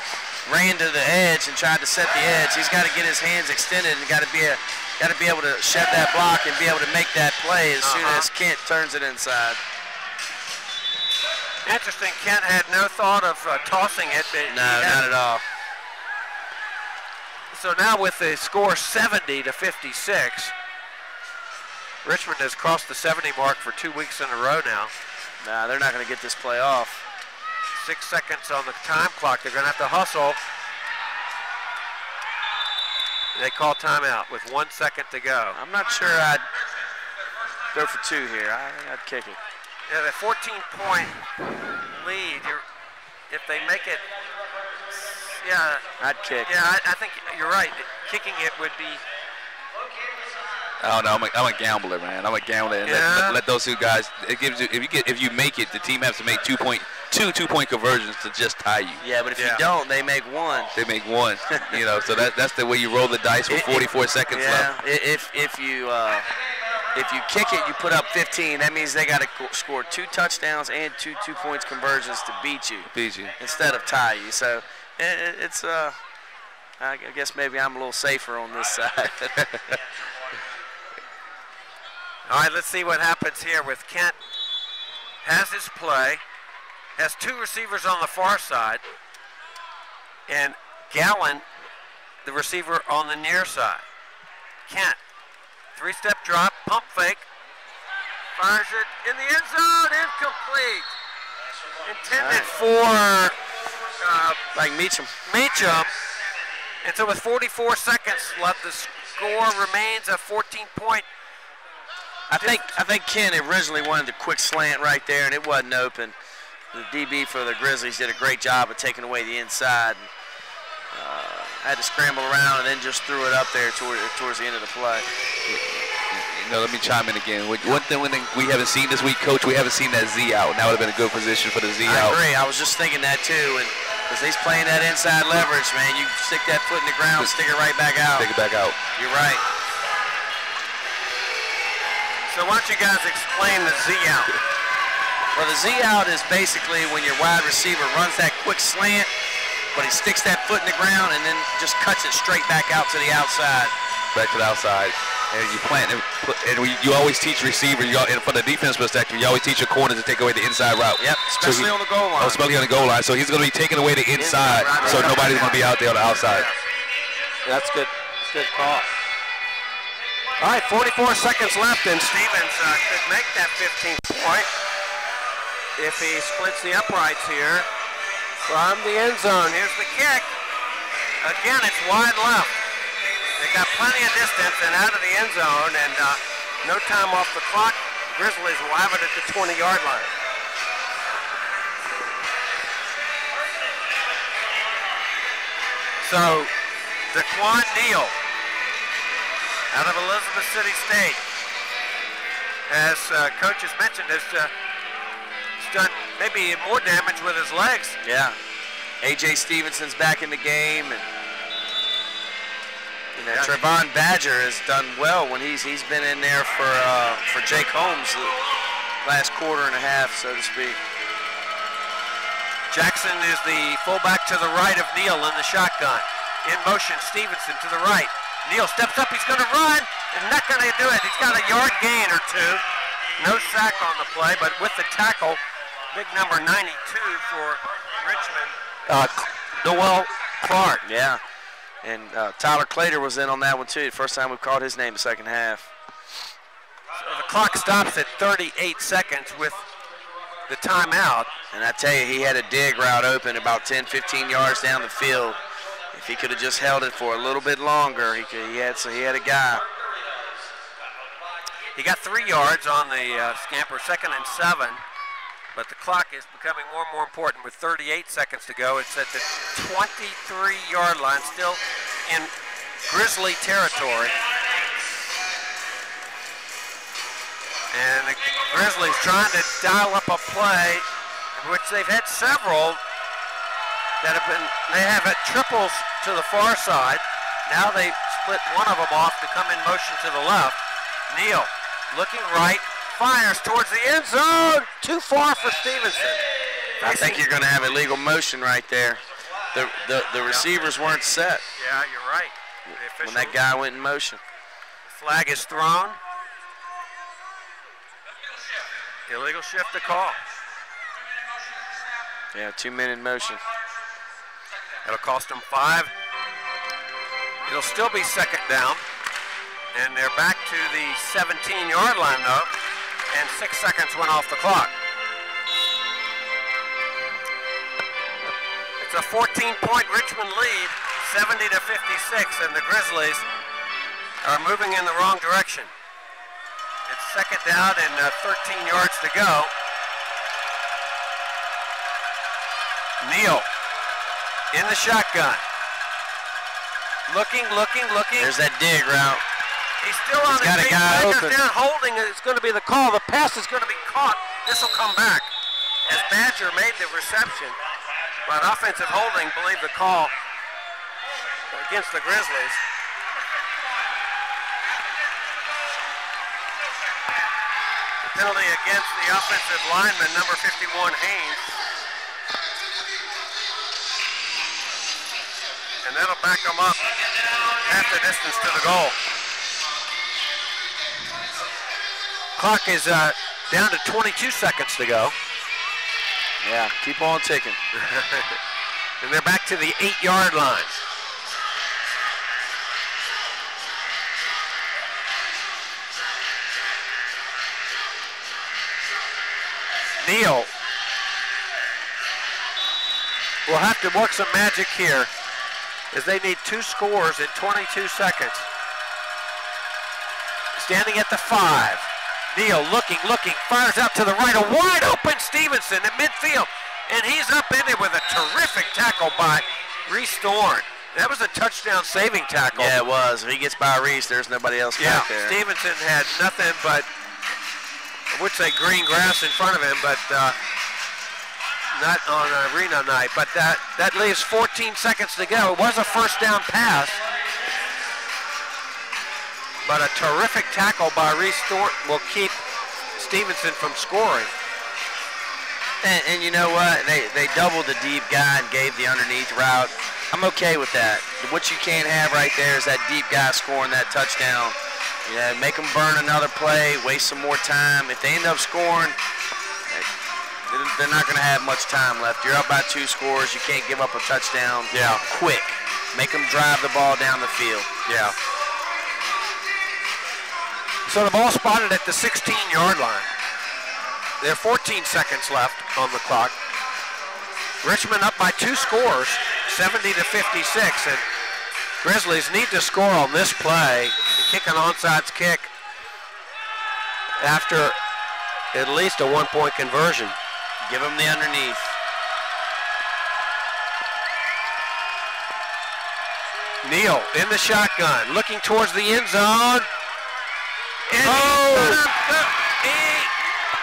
ran to the edge and tried to set the edge. He's got to get his hands extended and got to be able to shed that block and be able to make that play as soon as Kent turns it inside. Interesting, Kent had no thought of tossing it. No, not at all. So now with the score 70-56, Richmond has crossed the 70 mark for 2 weeks in a row now. Nah, they're not going to get this play off. 6 seconds on the time clock. They're going to have to hustle. They call timeout with 1 second to go. I'm not sure I'd go for 2 here. I'd kick it. Yeah, the 14-point lead. If they make it, yeah, I'd kick. Yeah, I think you're right. Kicking it would be. I don't know. I'm a gambler, man. I'm a gambler. And let those 2 guys. It gives you if you make it, the team has to make 2-point conversions to just tie you. Yeah, but if you don't, they make 1. They make 1. You know, so that's the way you roll the dice with 44 seconds left. If you kick it, you put up 15. That means they got to score 2 touchdowns and 2 2-point conversions to beat you. Instead of tie you. So it's I guess maybe I'm a little safer on this side. All right, let's see what happens here with Kent. Has his play. Has 2 receivers on the far side. And Gallen, the receiver, on the near side. Kent, 3-step drop, pump fake. Fires it in the end zone, incomplete. Intended for like Meacham. And so with 44 seconds left, the score remains a 14-point. I think Ken originally wanted the quick slant right there, and it wasn't open. The DB for the Grizzlies did a great job of taking away the inside. Had to scramble around and then just threw it up there towards the end of the play. You know, let me chime in again. One thing we haven't seen this week, Coach, we haven't seen that Z out. That would have been a good position for the Z out. I agree. I was just thinking that too. And because he's playing that inside leverage, man, you stick that foot in the ground, stick it right back out. Stick it back out. You're right. So why don't you guys explain the Z out? Well, the Z out is basically when your wide receiver runs that quick slant, but he sticks that foot in the ground and then just cuts it straight back out to the outside. Back to the outside. And you plant it, and you always teach receiver, and from the defense perspective, you always teach your corner to take away the inside route. Yep, especially on the goal line. Especially on the goal line. So he's going to be taking away the inside, so nobody's going to be out there on the outside. That's good. Good call. All right, 44 seconds left, and Stevens could make that 15th point if he splits the uprights here from the end zone. Here's the kick. Again, it's wide left. They got plenty of distance and out of the end zone, and no time off the clock. Grizzlies will have it at the 20-yard line. So, Daquan Neal, out of Elizabeth City State, as Coach has mentioned, has done maybe more damage with his legs. Yeah. A.J. Stevenson's back in the game, and you know, Trevon Badger has done well when he's been in there for Jake Holmes the last quarter and a half, so to speak. Jackson is the fullback to the right of Neal in the shotgun. In motion, Stevenson to the right. Neal steps up, he's going to run, and not going to do it. He's got a yard gain or two. No sack on the play, but with the tackle, big number 92 for Richmond, Noel Clark. Yeah, and Tyler Clater was in on that one too. First time we've called his name the second half. So the clock stops at 38 seconds with the timeout. And I tell you, he had a dig route open about 10, 15 yards down the field. If he could have just held it for a little bit longer, he had a guy. He got 3 yards on the scamper, 2nd and 7. But the clock is becoming more and more important with 38 seconds to go. It's at the 23-yard line, still in Grizzly territory. And the Grizzlies trying to dial up a play, which they've had several that have been, they have had triples to the far side. Now they split one of them off to come in motion to the left. Neal looking right, fires towards the end zone. Too far for Stevenson. I think you're going to have illegal motion right there. The receivers weren't set. Yeah, you're right. When that guy went in motion. The flag is thrown. Illegal shift to call. Yeah, 2 men in motion. It'll cost them 5. It'll still be 2nd down. And they're back to the 17-yard line, though. And 6 seconds went off the clock. It's a 14-point Richmond lead, 70 to 56, and the Grizzlies are moving in the wrong direction. It's 2nd down and 13 yards to go. Neal in the shotgun. Looking. There's that dig route. He's still on his feet. Down holding is going to be the call. The pass is going to be caught. This will come back as Badger made the reception. But offensive holding, believe the call against the Grizzlies. The penalty against the offensive lineman, number 51, Haynes. And that'll back them up half the distance to the goal. Clock is down to 22 seconds to go. Yeah, keep on ticking. And they're back to the 8-yard line. Neal will have to work some magic here, as they need 2 scores in 22 seconds. Standing at the 5. Neal looking, fires out to the right. A wide open Stevenson at midfield. And he's upended with a terrific tackle by Reese Thorne. That was a touchdown saving tackle. Yeah, it was. If he gets by Reese, there's nobody else back there. Stevenson had nothing but, I would say green grass in front of him, but not on arena night. But that leaves 14 seconds to go. It was a first down pass. But a terrific tackle by Reese Thornton will keep Stevenson from scoring. And you know what? They doubled the deep guy and gave the underneath route. I'm okay with that. What you can't have right there is that deep guy scoring that touchdown. You know, make them burn another play, waste some more time. If they end up scoring, they're not going to have much time left. You're up by 2 scores. You can't give up a touchdown quick. Make them drive the ball down the field. Yeah. So the ball spotted at the 16-yard line. There are 14 seconds left on the clock. Richmond up by 2 scores, 70 to 56. And Grizzlies need to score on this play, kick an onside kick after at least a 1-point conversion. Give them the underneath. Neal in the shotgun, looking towards the end zone. And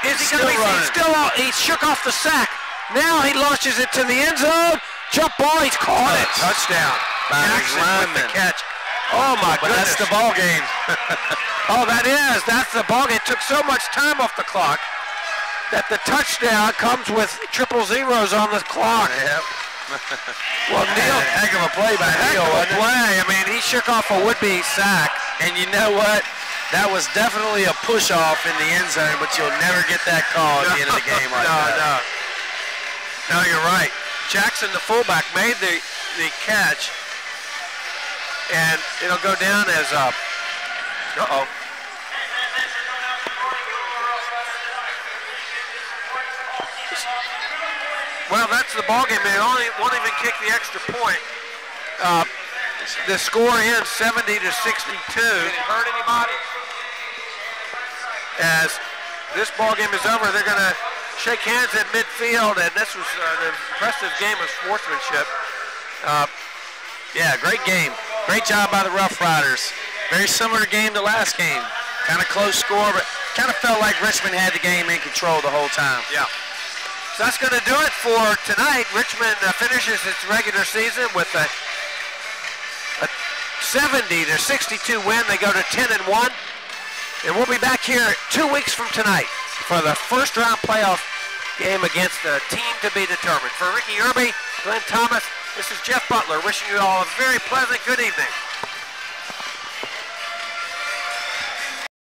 is he going to be he shook off the sack. Now he launches it to the end zone. Jump ball, he's caught it. Touchdown. Jackson with the catch. Oh my goodness. That's the ball game. Oh, that's the ball game. It took so much time off the clock that the touchdown comes with triple zeros on the clock. Yep. Well, Neal, heck of a play by Neal. I mean, he shook off a would-be sack. And you know what? That was definitely a push-off in the end zone, but you'll never get that call at the end of the game like that. No, you're right. Jackson, the fullback, made the catch, and it'll go down as uh-oh. Well, that's the ball game. They won't even kick the extra point. The score ends 70-62. Did it hurt anybody? As this ball game is over, they're going to shake hands at midfield, and this was an impressive game of sportsmanship. Yeah, great game. Great job by the Roughriders. Very similar game to last game. Kind of close score, but kind of felt like Richmond had the game in control the whole time. Yeah. So that's going to do it for tonight. Richmond finishes its regular season with a 70-62 win. They go to 10-1. And we'll be back here 2 weeks from tonight for the first round playoff game against a team to be determined. For Ricky Irby, Glenn Thomas, this is Jeff Butler wishing you all a very pleasant good evening.